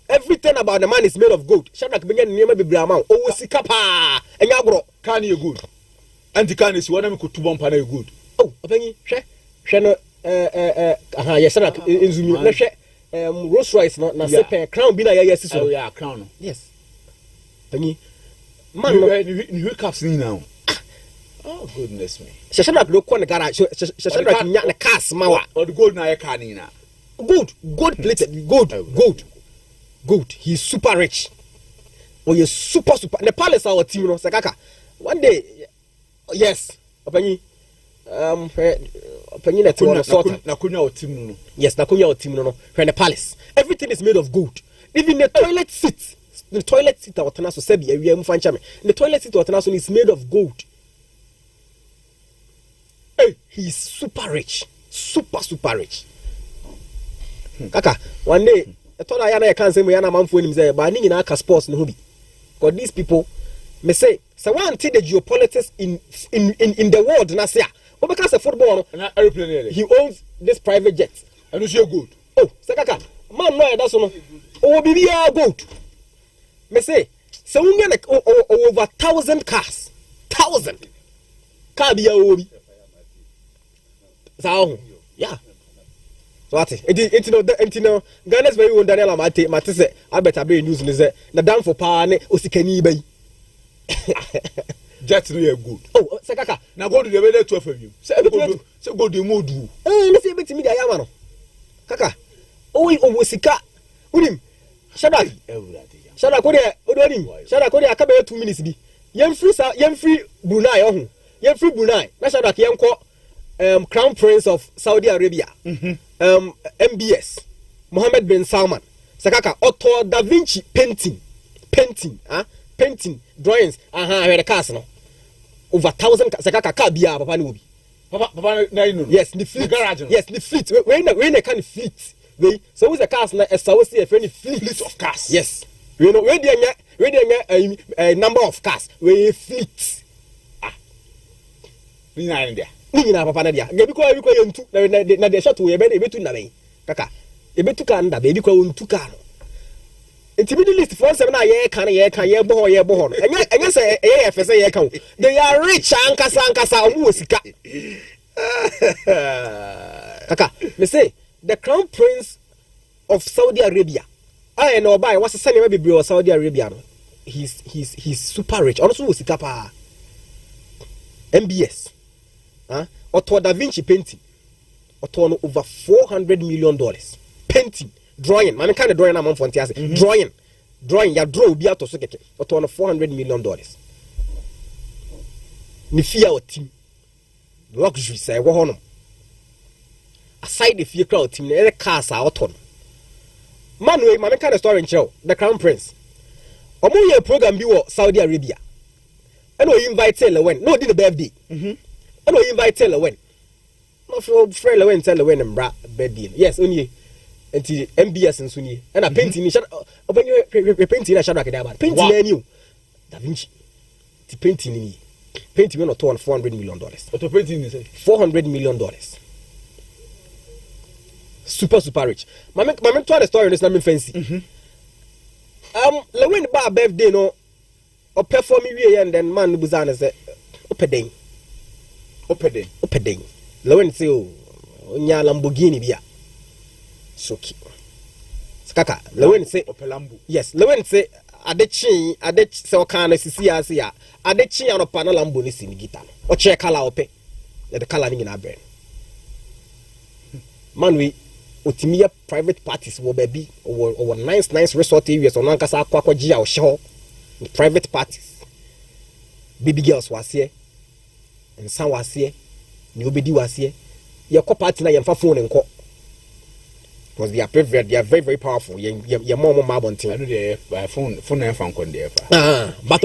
Speaker 6: Everything about the man is made of gold. Shadrach began near maybe Brahman. Oh, Sikapa and Yagro. Can you good? And the can is one of them could 2 1 panel good. Oh, a penny, Shano, yes, Rolls Royce, not crown, be like yes, crown. Yes, penny, man,
Speaker 2: you caps now. Oh, goodness me.
Speaker 6: Shadrach look on the garage. Shadrach the cast, Mawa,
Speaker 2: or the gold Naya canina.
Speaker 6: Good plated, good. He's super rich. Oh, you're super. The palace our team, no, Sakaka. One day, yes, Openi. Openi na
Speaker 2: Nakunya team no.
Speaker 6: Yes, Nakunya team no. From the palace, everything is made of gold. Even the toilet seat. The toilet seat our tenaso sebi. We are mfanchame. The toilet seat our tenaso is made of gold. Hey, he's super rich. Super rich. Kaka, one day. I thought I can't say my man for him say, but I need in sports no hobby. Because these people may say, so one thing the geopolitics in the world, Nasia, Obeka say football
Speaker 2: na aeroplane
Speaker 6: he owns this private jet.
Speaker 2: And you good.
Speaker 6: Oh, Sekaka. Man no that's no. Oh bibia gold. Me say so we get over 1,000 cars. 1,000. Car bia obi. So yeah. So what? It no Ghana's very own Daniel Mate say I better be news ni say na down for power ne osikani bai.
Speaker 2: Jet no good.
Speaker 6: Oh, Sekaka.
Speaker 2: Na go to the way 12 of you. Say go do more do.
Speaker 6: Let's see bit me dia yama no. Kaka. Oh, sika. Unim. Shadak. Shadak ko de odonim. Shadak ko de aka be 2 minutes bi. Yem free Brunei ohun. Yem free Brunei. Na Shadak yem ko Crown Prince of Saudi Arabia. MBS. Mohammed bin Salman. Sakaka Otto Da Vinci painting, drawings. Where the cars no. Over 1,000 Sakaka car bia papa ni obi.
Speaker 2: Papa na you know.
Speaker 6: Yes, the fleet.
Speaker 2: Garage.
Speaker 6: Yes, the fleet. When the kind of fleet. We so with the cars na so see a fleet
Speaker 2: of cars.
Speaker 6: Yes. You know where there a number of cars. We fleet.
Speaker 2: Ni na there.
Speaker 6: Ni na papa na dia. Ge bi ko yentu na de shot we be betu na ben. Kaka. E betu ka nda be bi ko yentu ka no. Enti middle list for 7 na ye kan ye bo ho. Enya say ye fe say ye kan. They are rich ankasa omu osika. Kaka, me say the Crown Prince of Saudi Arabia. I know by what's the same baby of Saudi Arabia. He's super rich. Also osika pa. MBS. Otto Da Vinci painting. Otto over $400 million. Painting, drawing. Man kind of drawing am for drawing. Ya draw bi ato so keke. Otto $400 million. Ni fear o team. Luxury say wo hono. Aside the fear crowd team, the cars are Otto. Man we man kind of story in show. The Crown Prince. Omo ye program bi wo Saudi Arabia. And we invite Lewen. No did the birthday. And we invite Lewen. No for friend Lewen tell Lewen and bra birthday. Yes, only until MBS and Sunni. And a painting in shadow. When you painting in a shadow about painting new Da Vinci. The painting in painting on $400 million.
Speaker 2: What the painting is
Speaker 6: $400 million. Super rich. My try the story on this name fancy. Lewen ba birthday no. O perform we and then man buzana say opedeng Lewen say o nya Lamborghini bia soki skaka Lewen say
Speaker 2: opelambu.
Speaker 6: Yes, Lewen say adechi say o kan sisi ase ya adechi anopa na Lambo ni sin gita o che kala ope the kala ni na brand man we otimiya private parties wo baby or nice resort areas on ankasa akwaji a o show private parties. Baby girls was here, and some was here, nobody was here. Your co party na your phone and call. Because they are very powerful. Your mom marble thing.
Speaker 2: I know they phone and phone con there.
Speaker 6: But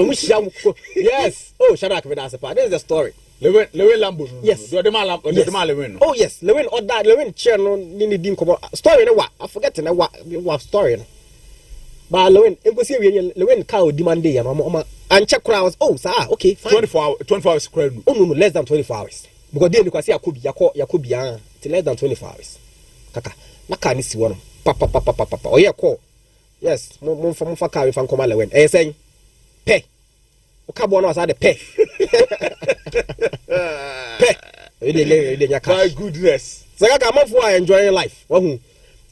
Speaker 6: yes. Oh, shut up with us. This is the story.
Speaker 2: Lewen Lambo.
Speaker 6: Yes.
Speaker 2: Do the Lewen.
Speaker 6: Oh yes, Lewen or that Lewen chair no nini din ko story no what? I forget na what story no. But Lewen, Lewen cow demand day and check crowds. Oh, sir, okay, fine.
Speaker 2: 24 hours.
Speaker 6: Oh no, less than 24 hours. Because then you can see Yakubi till less than 24 hours. Kaka, Naka nisi one. Papa. Oh yeah, call. Yes, mo from car if I'm come Lewen. Saying pay. Okabo no aside pay. Pay.
Speaker 2: My goodness.
Speaker 6: So Kaka, I'm for enjoying life. I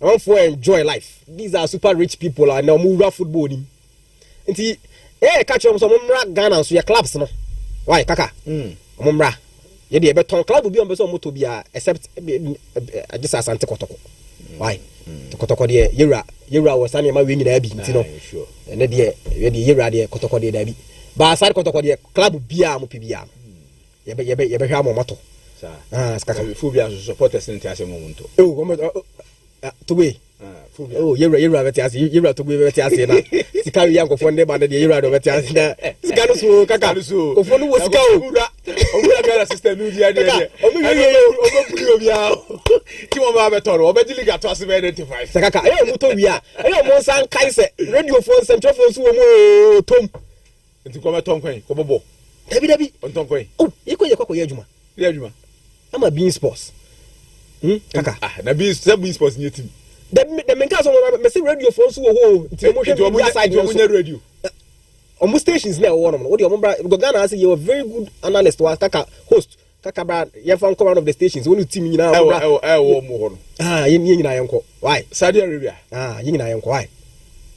Speaker 6: want to enjoy life. These are super rich people and they move football. Nti catch them some Ghana so your clubs no. Why kaka? Omra. Ye dey beton club bi on be so moto bia except just Asante Kotoko. Why? Kotoko dey Yura was an ma we nyina bi nti no.
Speaker 2: Sure.
Speaker 6: Na dey Yura dey Kotoko dey da bi. Ba aside Kotoko dey club bia mo pibia. Ye be hwa mo moto.
Speaker 2: Sir.
Speaker 6: Skaka
Speaker 2: phobia supporters in tiase moment.
Speaker 6: To we. Oh, you're better. You're to be better. Sika young of one day, but you're better. Sikanusu, Kakanusu, of one was go.
Speaker 2: System, Kim Babator, or Betty got to us identify.
Speaker 6: Sakaka, I am Mutobia. I am Monsan Kaiser, radio phones and telephones who Tom. And to come at Tonquay, Kobo. Debbie,
Speaker 2: on Tonquay.
Speaker 6: Oh, you could Yajuma.
Speaker 2: Yajuma.
Speaker 6: I'm a bean sports. Kaka.
Speaker 2: Na bean sports ni team.
Speaker 6: The main cause of my radio for so ho.
Speaker 2: It's radio.
Speaker 6: Almost stations now one. What do you remember? Because Ghana say you were very good analyst was Kaka host. Kaka brad, you found cover of the stations. When you team you now. You know why?
Speaker 2: Saudi Arabia.
Speaker 6: You know why?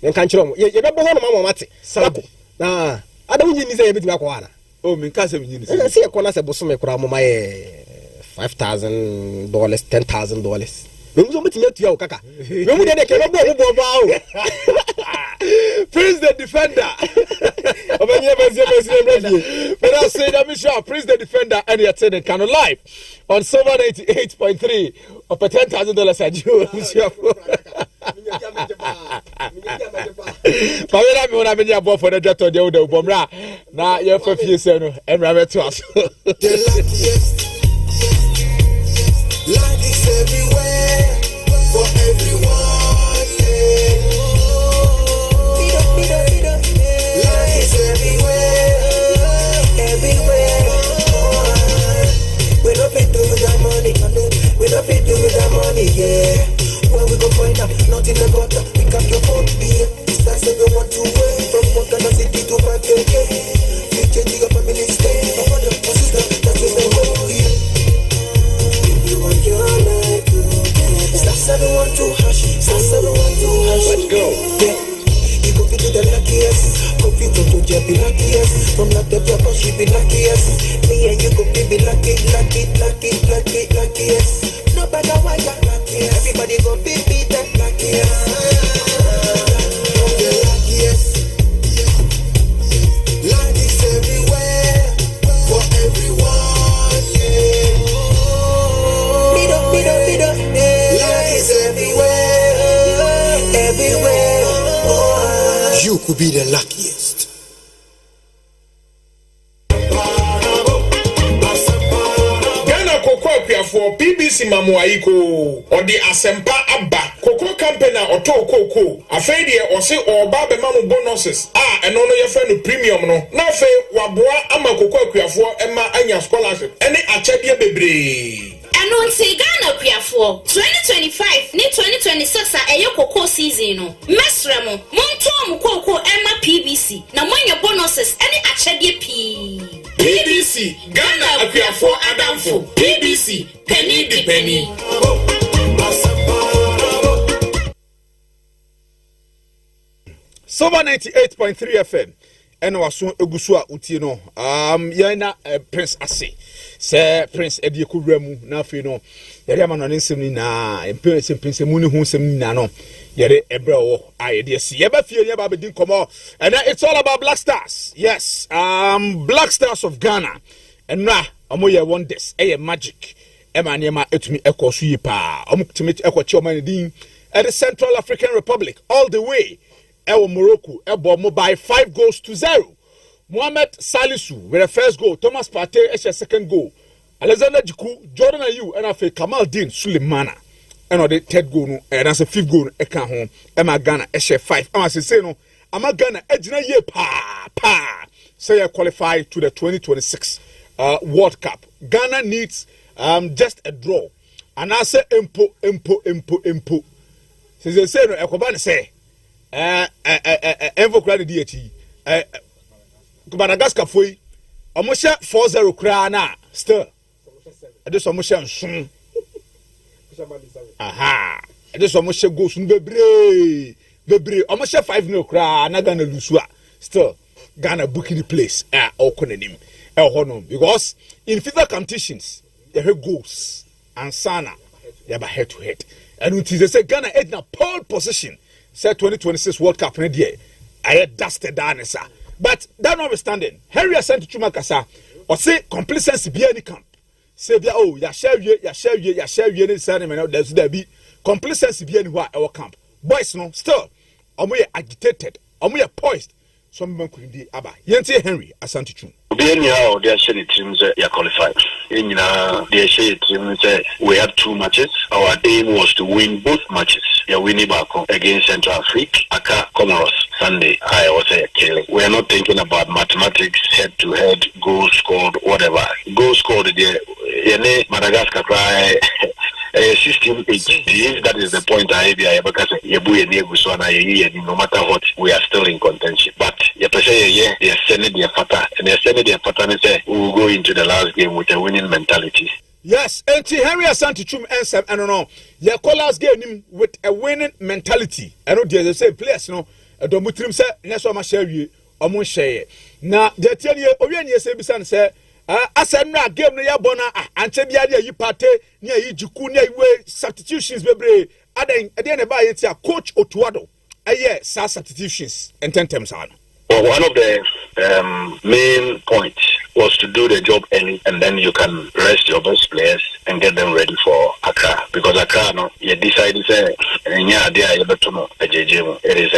Speaker 6: You can't show you remember one mama mate. Saudi. I don't need to say everything akwana.
Speaker 2: Oh, me can't say me need.
Speaker 6: I see a corner say bosume kura mo my $5,000, $10,000. Kaka.
Speaker 2: Praise the defender. But I say that Michelle, praise the defender, and you're saying kind of live on Silver 98.3 of $10,000 at you. Pamela, me when I'm in your boy for the jet or the other bomra. Now you're for few cents and rabbit to us.
Speaker 3: Light is everywhere for everyone. Light is everywhere. We don't fit do with that money. We don't fit do with that money. Yeah. Where we go find out? Nothing about that. Pick up your phone. Yeah. It's that 712 from one Ghana city to 5K. You changing your family stay. I want to sister. That's what they want. Let's go. Yeah. You go to the luckiest. Go to be luckiest. From like the pepper, she be luckiest. Me and you go be luckiest. No matter why you're luckiest. Everybody go be that luckiest. The luckiest. Light is everywhere for everyone. Yeah. Light is everywhere. You could be the luckiest.
Speaker 7: Ghana Cocoa for BBC Mamuaiko or the Asempa Abba Cocoa Company or To Cocoa. A failure or say or Baba Mamu bonuses. And no your friend premium no. Now fe Wabua Ama Cocoa for Emma Anya scholarship. Any Achadia Baby.
Speaker 8: Anonsi Ghana Piafo 2025 ni 2026 a eyo cocoa season no mesremo monto amukoko Emma PBC na monye bonuses any achede
Speaker 7: PBC Ghana Piafo Adamfo PBC penny the penny.
Speaker 2: Silver 98.3 FM and waso egusu a utie no yana Prince Ase se Prince Edieku Remu na afi no yare ama no nsem ni na empese mu ni hu nsem ni na no yare ebre wo ayede si ye ba fie ye ba be din komo and it's all about Black Stars. Yes, Black Stars of Ghana and na omo ye wonders magic ema ne ma etumi ekoso yi pa omo tumi ekochi omo din at the Central African Republic all the way Morocco, Ebo by 5-0. Mohamed Salisu with the first goal, Thomas Partey as the second goal. Alexander Jiku, Jordan Ayew, and after Kamaldeen Sulemana. And the third goal, and that's a fifth goal, Eka home, Emma Ghana, Eshe 5. I'm say no, Emma Ghana, Ejina ye pa. Say I qualify to the 2026 World Cup. Ghana needs just a draw. And I say impo. Since they say no, Ekobani say. Envo kura de eti Madagascar foi omoshe 4-0 kura na still ade so omoshe nson ade so omoshe goals bebre omoshe 5-0 kura na Ghana lusu a still Ghana booking the place okonanim hono because in FIFA competitions they have goals and sana they are head to head and until say Ghana in a pole position say 2026 World Cup in the I dusted down sir. But that notwithstanding, Henry sent to Chumakasa or say complacency be any camp. Say oh ya share you any ceremony there's there be complacency be anywhere our camp. Boys no still we agitated, we poised. Some men could be aba. Yente Henry Asantichum.
Speaker 9: Anyhow, they are sharing teams are qualified. In they share teams. We have 2 matches. Our aim was to win both matches. Yeah, winning back against Central Africa, Aka Comoros Sunday. I was killing. We are not thinking about mathematics, head to head, goal scored, whatever. Goal scored there Madagascar cry 16 8. That is the point because no matter what, we are still in contention. But they are sending their fata, and they're sending their fata and say we will go into the last game with a winning mentality.
Speaker 2: Yes, and Henry Asantichum answer, I don't know. Your callers game with a winning mentality. I know they say players, no, don't put him say, that's what I share you, or more share. Now, they tell you, Orion, say, as I know, game no yabona, and tell you, you party near you, substitutions, baby. At the end of it, Coach Otuado, substitutions, and 10 times on.
Speaker 9: Well, one of the main points was to do the job early, and then you can rest your best players and get them ready for Accra. Because Accra, no, you decided to say, it is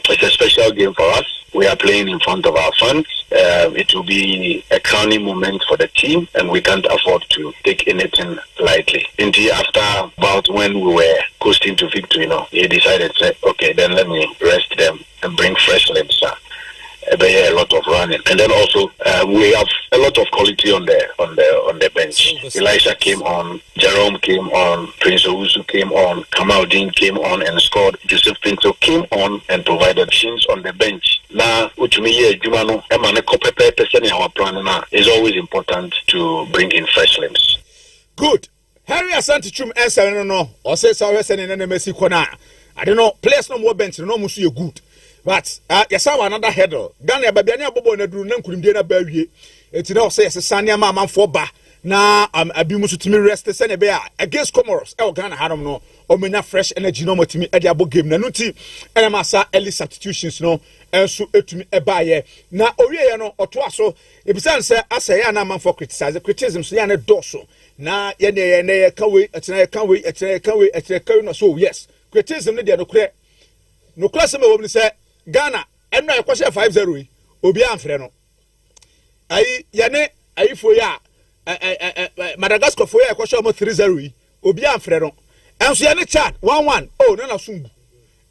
Speaker 9: it's a special game for us. We are playing in front of our fans. It will be a crowning moment for the team, and we can't afford to take anything lightly. Indeed, after about when we were coasting to victory, he decided to say, okay, then let me rest them and bring fresh limbs. A lot of running, and then also we have a lot of quality on the bench. Elisha came on, Jerome came on, Prince Owusu came on, Kamaldeen came on and scored. Joseph Pinto came on and provided shins on the bench. Now, it's always important to bring in fresh limbs.
Speaker 2: Good. Harry Asantichum answer no. Or say so sending an Messi corner. I don't know. Players no more bench. No musu you good. But yes, another header. Ghana babiania bobo na duru na nkulimdie na bawie. Enti na say Sania ma manfo ba na abi musu timi rest se ne be against Comoros. Ghana harom no omenya fresh energy no motimi e de abo game na nti ena masa early substitutions no enso etumi ebaye na owie no oto aso ebisan se asaya na manfo criticize criticism so ya na doso na ye ne kawe etena kawe no so yes criticism ne de no kura se me wo ni se Ghana eno ekose 5-0 obi amfre no ayi yane ayi fo ya Madagascar fo ya ekose mo 3-0 obi amfre no enso yane Chad 1-1 oh na sumbu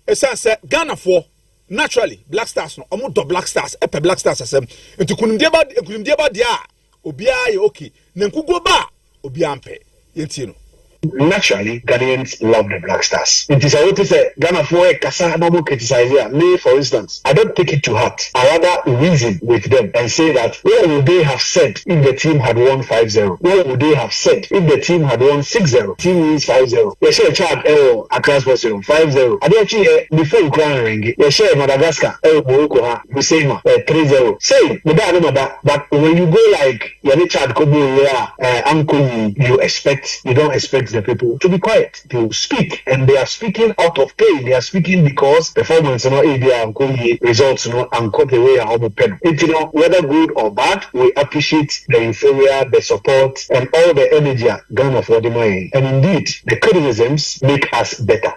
Speaker 2: esanse Ghana fo naturally Black Stars no omo do Black Stars epe Black Stars asem enti kunimdie ba dia obi aye okay na nkugo ba obi ampe yenti no.
Speaker 10: Naturally, Ghanaians love the Black Stars. It is a way to say Ghana for a Kasa normal criticize here. Me, for instance, I don't take it to heart. I rather reason with them and say that what would they have said if the team had won 5-0? What would they have said if the team had won 6-0? Team wins 5-0. You share a Chad across 5-0. I don't actually before you cry and ring it. You share Madagascar Morocco Hussein 3-0. Say but when you go like you Chad Kobo you don't expect the people to be quiet. They will speak, and they are speaking out of pain. They are speaking because performance, results, and cut away our pen. Whether good or bad, we appreciate the inferior, the support, and all the energy Ghana for the mind. And indeed, the criticisms make us better.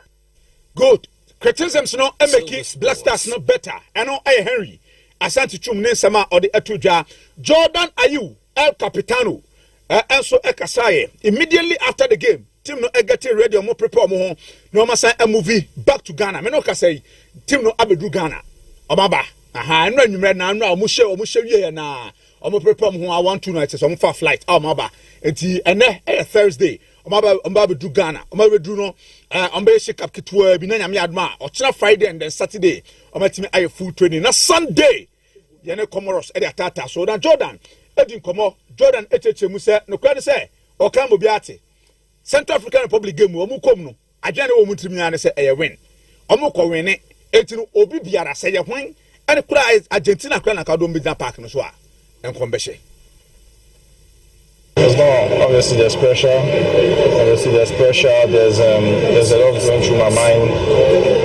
Speaker 2: Good. Criticisms no make Black Stars no better. I know Henry Asantichum Nensama or the Etuja Jordan Ayew El Capitano. And so Ekasaye immediately after the game, team no getting ready or more prepare more no masa a movie back to Ghana. Me no ka say team no abedu Ghana. Omaba. Aha, no nwumre na no omushe wie na omo prepare mo I want 2 nights so omo flight. Omaba. Enti ene Thursday. Omaba abedu Ghana. Omaba bedu no ombe shake up kitwa bi na nyame adma. Ochira Friday and then Saturday. Omatimi aye full training. Na Sunday. Yene Comoros e dey atata. So na Jordan Edin Komo Jordan Echechemu say no kwani say o kan mo biate Central African Republic game omu kom no adwane wo muntimi ane say e win omu ko win ne etinu obi biara say ye hwan ane kura Argentina kura na ka do Midland Park no so a enkom be she.
Speaker 11: Obviously there's pressure. There's a lot going through my mind.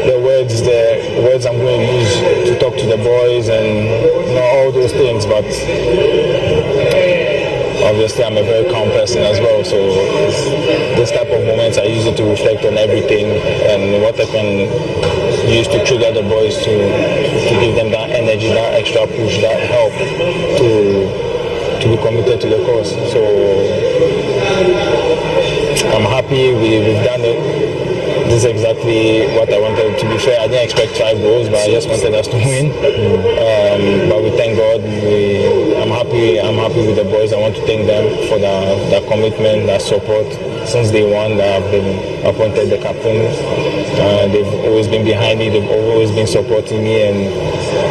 Speaker 11: The words I'm going to use to talk to the boys and all those things. But obviously I'm a very calm person as well. So this type of moments I use it to reflect on everything and what I can use to trigger the boys to give them that energy, that extra push, that help to be committed to the cause. So I'm happy we've done it. This is exactly what I wanted. To be fair, I didn't expect 5 goals, but I just wanted us to win. But we thank God. I'm happy happy. I'm happy with the boys. I want to thank them for the commitment, the support. Since day one, I've been appointed the captain. They've always been behind me. They've always been supporting me, and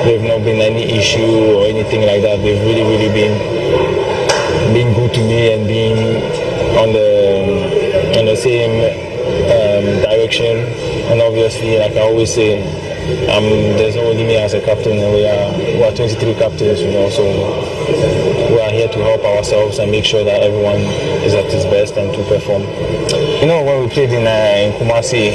Speaker 11: there've not been any issue or anything like that. They've really, really been good to me and being on the same direction. And obviously, like I always say, there's only me as a captain, and we are 23 captains, so we are here to help ourselves and make sure that everyone is at his best and to perform. When we played in Kumasi,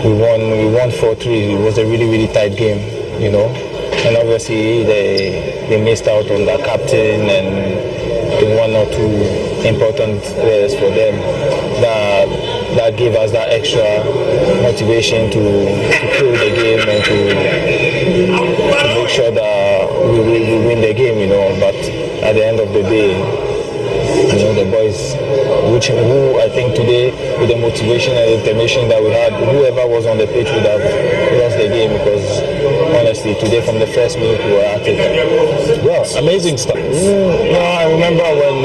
Speaker 11: we won 4-3. It was a really, really tight game, and obviously they missed out on the captain and the 1 or 2 important players for them. That gave us that extra motivation to play the game and to make sure that we win the game, But at the end of the day, the boys, who I think today, with the motivation and determination that we had, whoever was on the pitch would have lost the game, because honestly, today from the first minute we were at it.
Speaker 7: Well, amazing stuff.
Speaker 11: I remember when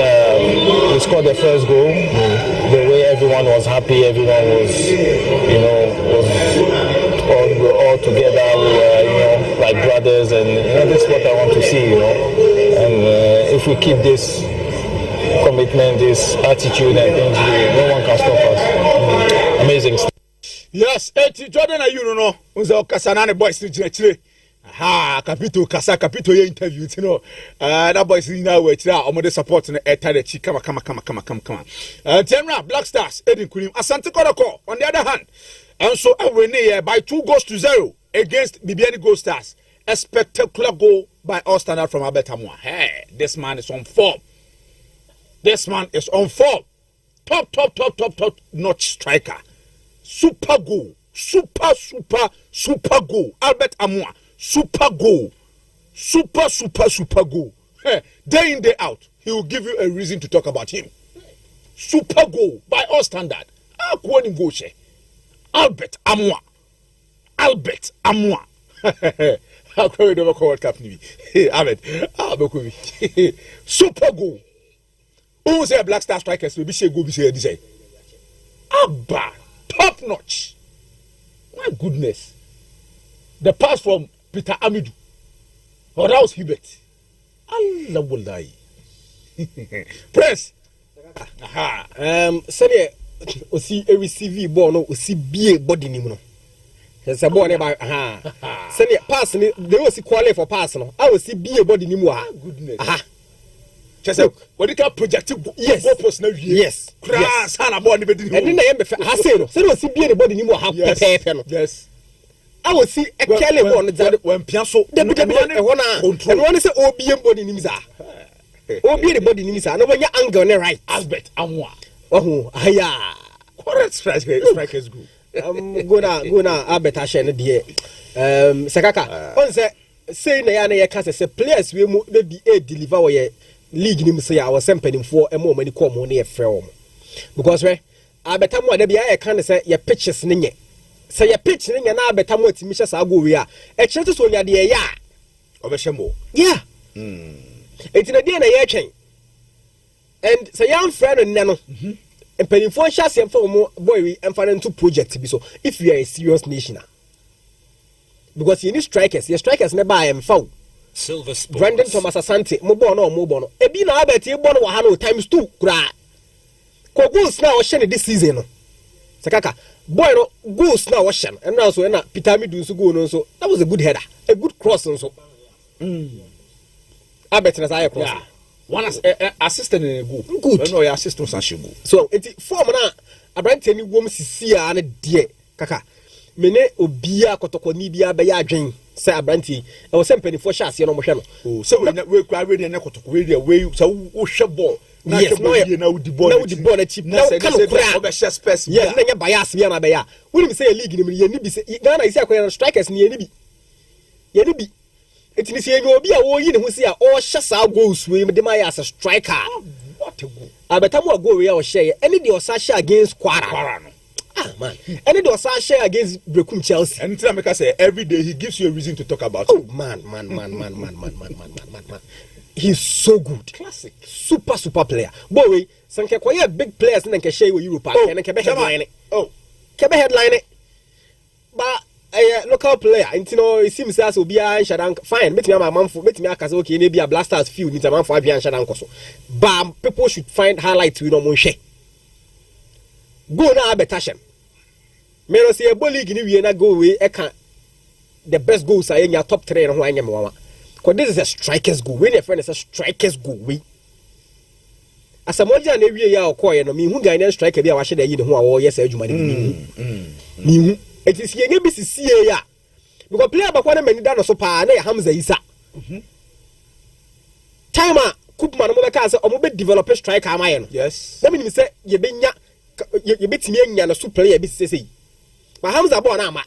Speaker 11: we scored the first goal, the way everyone was happy, everyone was, we were all together, we were, like brothers, and this is what I want to see, And if we keep this commitment, this attitude, and things, no one can stop us.
Speaker 7: Amazing stuff.
Speaker 2: Yes, Jordan, unzo kasana ne boys to chire. Ha, Capito Kasa Capito interview, that boys now we try omo support no etade chi kama. General Black Stars Edin Kunim Asante Kodoko on the other hand. And so away by 2-0 against Bibiani Gold Stars. A spectacular goal by all standard from Albert Amwa. Hey, this man is on form. This man is on form. Top notch striker. Super goal. Super goal. Albert Amwa. Super goal. Super goal. Hey, day in, day out, he will give you a reason to talk about him. Super goal by all standard. Albert Amwa. How can we never call World Cup? Ahmed. Super goal. Who say Black Star strikers will be say go be say this? Abba, top notch. My goodness. The pass from Peter Amidou. Or Rouse Hubert. Allah wallahi. Press. Aha.
Speaker 6: Say osi receive ball no osi bie body ni mu no. Say ball ne ba say pass ni they osi qualify for pass no. I osi bie body ni mu ha.
Speaker 2: Goodness.
Speaker 6: Aha.
Speaker 2: Look, what you can project yes. Crass, Hannah, born the bedroom.
Speaker 6: And then I am a say, so was be anybody anymore.
Speaker 2: Yes.
Speaker 6: I will see a Kelly one that when Piasso, the one is OBM body names are. OB the body names are no when your angle on the right.
Speaker 2: Albert Amwa.
Speaker 6: Oh, hiya.
Speaker 2: Correct strikers group.
Speaker 6: Guna Albert Ashen, dear. Sakaka, one say Nayana Casa, say players will be a deliver away. League nim say I was semping for a more money come on a film. Because I bet I'm one be I can say your pitches ninye. Say your pitch ninye na bet I'm what Misha Sago we are. A chance to ya de ya.
Speaker 2: Obeshamo.
Speaker 6: Yeah. It's in a day na year chain. And say young friend and nano. And penny for chassis and for more boy and find two projects be so if you are a serious nation. Because you need strikers, your strikers never I am found.
Speaker 12: Silver Sports.
Speaker 6: Brandon Thomas Asante, Mobono. Ebi na abeti ebono wahano times 2 kura. Ko goals na washen this season no. Sakaka, boy no goals na washen. And now so na Peter Midu so go no so. That was a good header, a good cross so. Abeti na say cross.
Speaker 2: Yeah. One assistant in a goal.
Speaker 6: Good.
Speaker 2: No, your assistant san go.
Speaker 6: So it form na Abrante ni wom sisia na die kaka. Mene obia kotoko ni bia be ya adwen. Say Abranti, I was semping for shots, you know, Moshano.
Speaker 2: So we quite ready and we so we ball.
Speaker 6: Yes, no,
Speaker 2: the ball.
Speaker 6: Now the ball, cheap. Now,
Speaker 2: yes,
Speaker 6: yes, then bias, Yana Baya. Will say a league in the Ghana is a strikers near Nibi. Yenibi. It is here you be a war in who see all shots out goals with the Maya as a striker.
Speaker 2: What a goal.
Speaker 6: I bet I'm going to share any of Sasha against Quarano. Man. And it was a share against Brekum Chelsea.
Speaker 2: And Trameka say every day he gives you a reason to talk about.
Speaker 6: Oh man. He's so good.
Speaker 2: Classic.
Speaker 6: Super player. Boy, some quite big players in the share with Europe and Quebec headline. Oh, Quebec headline. But a local player, and you know, it seems as will be a Shadan fine. Met me a man for met me a Kazoki, maybe a Blasters field in Taman for Abian Shadan Koso. Bam, people should find highlights with no Monshe. Go now, Betashem. May see a bully in Vienna go away. The best goals are in your top 3 and who I am. Because this is a striker's goal. When your friend is a striker's goal, as a Moja and every year, or coy, and me who guy and striker be a washer the who are yes, you might me. It is here, maybe see ya. Because player about 1 minute down so far, and Hamza Isa. Timer, Coopman, Mobacas, or Mobile developer striker, am I? Yes. Let me say, you be you beat me and a super player, BCC. But Hamza Bonama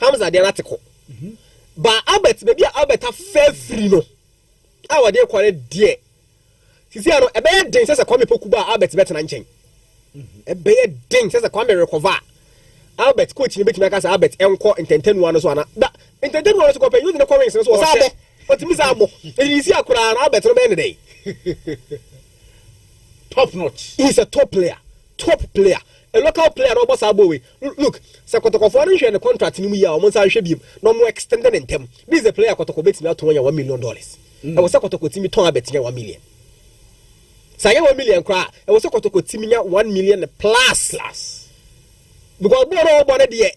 Speaker 6: Hamza the article. But Albert, maybe Albert have fair free no. Our dear quality dear. See, I know a bad thing says a comic book about Albert better than chain. A bad thing says a comic recover. Albert coach in the bit Albert encore intended one as one. That intended one to compare you in the comments was Albert. But Miss Amo, and you see a crown Albert remaining day.
Speaker 2: Top notch.
Speaker 6: He's a top player. A local player, no boss abowe. Look, Sakotoko for the contract in Mia, almost I should be no more extended in them. This is a player Kotoko bets me out to $1 million. I was Sakotoko Timmy Ton betting $1 million. Say $1 million cry. I was Sakotoko Timmy $1 million plus. Because we are all born a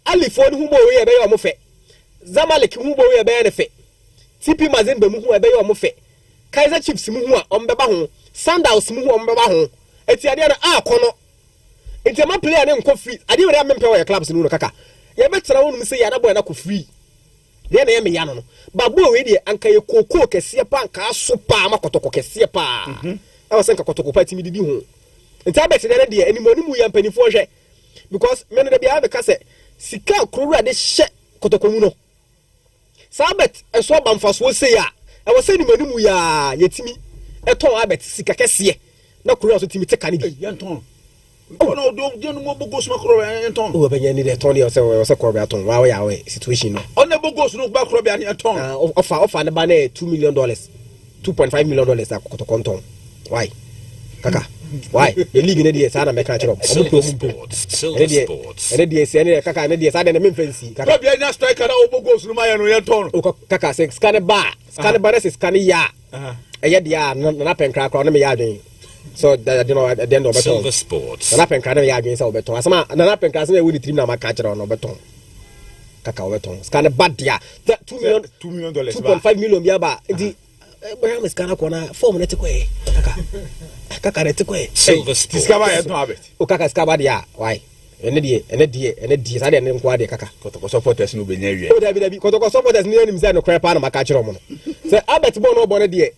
Speaker 6: Ali phone who boy a bay or mofe. Zamalek who boy a benefit. TP Mazembe who a bay or mofe. Kaiser Chiefs who are on Babaho. Sandals who on Babaho. It's the idea kono. It's a man player named Coffee. I didn't remember your clubs in Kaka. You better I want say another one free. Then I am Yano. Babu ready and Kay Coco Kesiapa, Super Makotoko Kesiapa. I was saying Kotoko Party me. And I bet the idea any money we am penny for because men of the other cassette. Sika Kura de shit Kotokomuno. Sabet, a swab and fast will say, I was saying money we are yet me. A tall Abbott Sika Kessie. No curiosity to take any Yanton. Oh no, don't move go smoke Anton. Oh, but you need a Tony or so Corbaton, wow, away situation. On the Bogos no back Robert Anton. Offer the banner $2 million, $2.5 million that Kotokonton. Why? Kaka. Why? The league in the Sana Mechatro. Silver sports. And the Senate Kaka and the Sada Memphis. Kaka, you're not striker over Bogos no Mayan. Kaka says Scanaba. Scanaba is Scania. Yet, yeah, not pen crack on me. So that you know at the end of Silver sports. The Napen Canada against Alberton. As a Napen Castle with the team now catcher on Alberton. Cacao Beton. Scan a bad dia. That $2 million, $2.5 million yaba. The Abraham is Cana corner 4 minutes away. Kaka
Speaker 2: Silver sports. Discover it no habit.
Speaker 6: O Kaka Scabadia. Why? And a dear, I didn't inquire Kaka.
Speaker 2: Kotoko supporters no be near you.
Speaker 6: Kotoko supporters near himself no crap on my catcher. So Albert Bono Bonadia.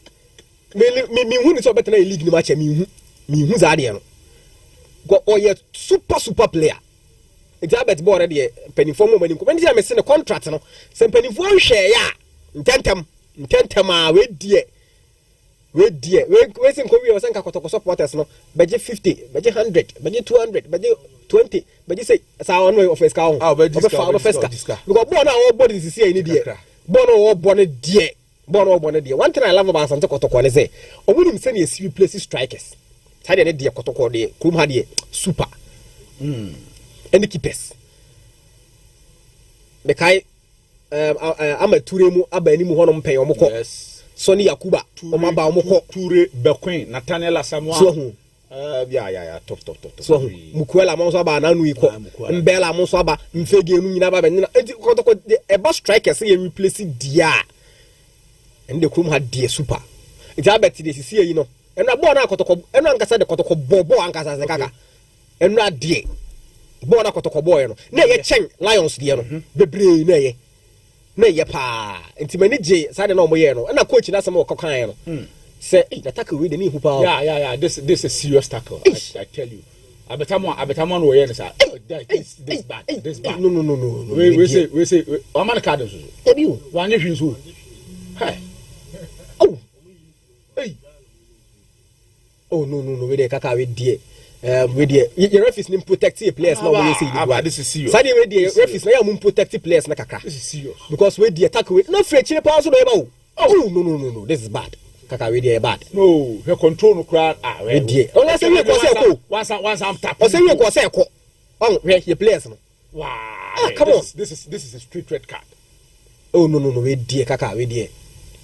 Speaker 6: Me who is better than a league match me who's Adiano. Go or yet super player. It's Albert Board already penny for moment when I send a contract no some penny for share ya intentem wait dear wait in Korea was and Kotoko supporters no budget 50 budget 100 budget 200 budget 20 budget say as our own way of a scout because born our bodies is here in India born or born dear. One thing I love about Santa Kotoko is say, or wouldn't send you see places strikers. Tied an idea Kotoko de Kumhadi super. And the keepers. The Kai I'm a Turemu Abenimu Honum Pay or Moko. Sonny Yakuba, Omaba Moko, Ture Bequin, Nathaniel Samoa. Yeah, top. So Mukwela Monsaba, Nanuiko, and Bella Monsaba, Mfegi Munaba, and a bus striker say replacing Dia. And the crew had dear super. It's a bet this here, you know. And I born out and Ankasa the Kotoko Bobo Ankasa the Kaka. And not dear. Born out Kotoko boy. Nay, Cheng, Lions, dear. The brain, nay. Nay, pa. And Timony J, Saturday no more, and a coach that's some more cocaine. Say, the tackle with the knee hoop. Yeah. This is a serious tackle. I tell you. I bet I'm one way. This bad. No. We say, I'm on a card. Have you? One if you. Hey. Oh. Hey. Oh no. We dey kaka we die. with the referees nim protect the players now when you say
Speaker 2: this is serious.
Speaker 6: Sadi with the referees now mum protect the players na kakra.
Speaker 2: This is serious.
Speaker 6: Because with the attack with no free chile power so no. Oh no, this is bad. Kaka with the bad.
Speaker 2: No, her control no crowd.
Speaker 6: With the unless we go say ko.
Speaker 2: Once I'm tap.
Speaker 6: O say we go say ko. On where the players no.
Speaker 2: Wow.
Speaker 6: Come on.
Speaker 2: This is a straight red card.
Speaker 6: Oh no, with the kaka with the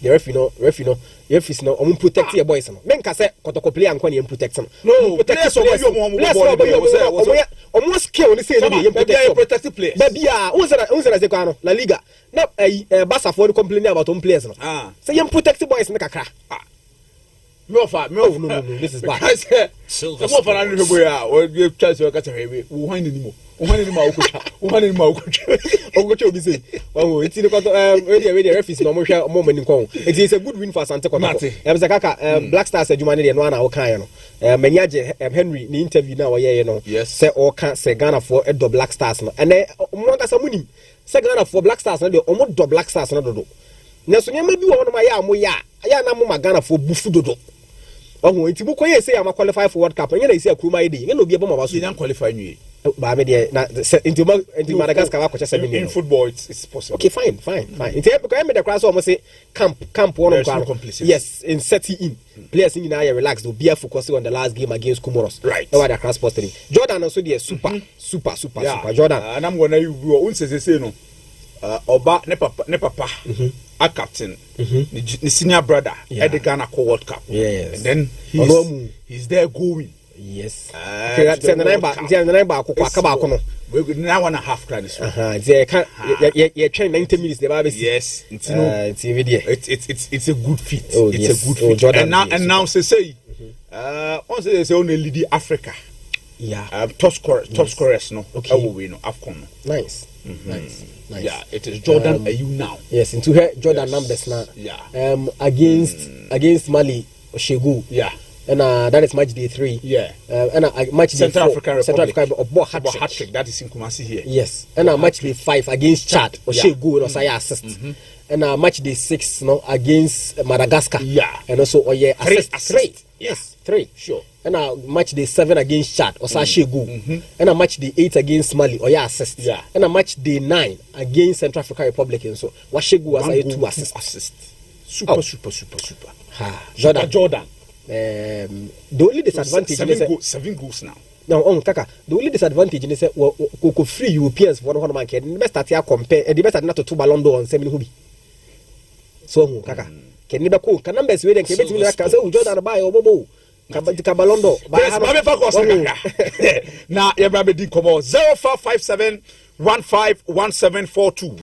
Speaker 6: referee no omu protect your boys no men ka say kotoko player anko na protect no protect your boys omu skill ni say no
Speaker 2: protect players
Speaker 6: baby ah unzera ze kwa no La Liga na Barca for complaining about on players no say you protect boys na kakra
Speaker 2: no
Speaker 6: this is bad
Speaker 2: Silver mo fa na no boy ah o you chance o ka say we wan ni mo okucha obi say oh it's the referees no mo hwe mo mani kon it is a good win for Asante Kotoko say kaka Black Stars adwuma ne no na wo kan no Manyaje Henry ni interview na wo ye no say o kan say Ghana for do Black Stars no and mo ka samunim say Ghana for Black Stars no de o mo do Black Stars no dodo na so nyama bi wo no ma ya mo ya na mo ma Ghana for bufu dodo oh enti bu koye say am qualify for World Cup nyana isi akruma ide nyana obi e boma baso nyan qualify nwie
Speaker 6: ba me de na into Madagascar wa 7 million
Speaker 2: in football it's possible.
Speaker 6: Okay, fine into because me the class almost say camp one kwa yes in setting in players in now relax do be focusing on the last game against Comoros
Speaker 2: right
Speaker 6: no other class posting Jordan also there super Jordan
Speaker 2: and I'm gonna you say no oba ne papa a captain the senior brother at the Ghana World Cup and then he's there going
Speaker 6: yes okay that's the number ko aka ba ko no
Speaker 2: we now 1.5 credits
Speaker 6: they can you train 90 minutes the baby
Speaker 2: yes it's a good fit it's a good fit
Speaker 6: Jordan
Speaker 2: and now say on say only lead Africa top scorers no we no AFCON
Speaker 6: nice
Speaker 2: yeah it is Jordan you now
Speaker 6: yes into her Jordan numbers now against Mali Shegu and that is match day 3 and match day
Speaker 2: Central
Speaker 6: 4
Speaker 2: African
Speaker 6: Central Africa
Speaker 2: Republic hat-trick that is in Kumasi here
Speaker 6: yes and match day 5 against Chad Shegu no say assist and match day 6 no against Madagascar and also assist 3
Speaker 2: sure
Speaker 6: and match day 7 against Chad or Shegu and match day 8 against Mali or assist and match day 9 against Central African Republic and so what Shegu was 2 assist
Speaker 2: super Jordan
Speaker 6: the only disadvantage
Speaker 2: is 7 goals now
Speaker 6: no kaka the only disadvantage is go free Europeans for one man can best start here compare and the best not to Ballon d'Or on 7 hubi so kaka can never ko can numbers we then can bet me like say Jordan buy obobo ka Ballon d'Or
Speaker 2: na ya bra be di komo 0557 151742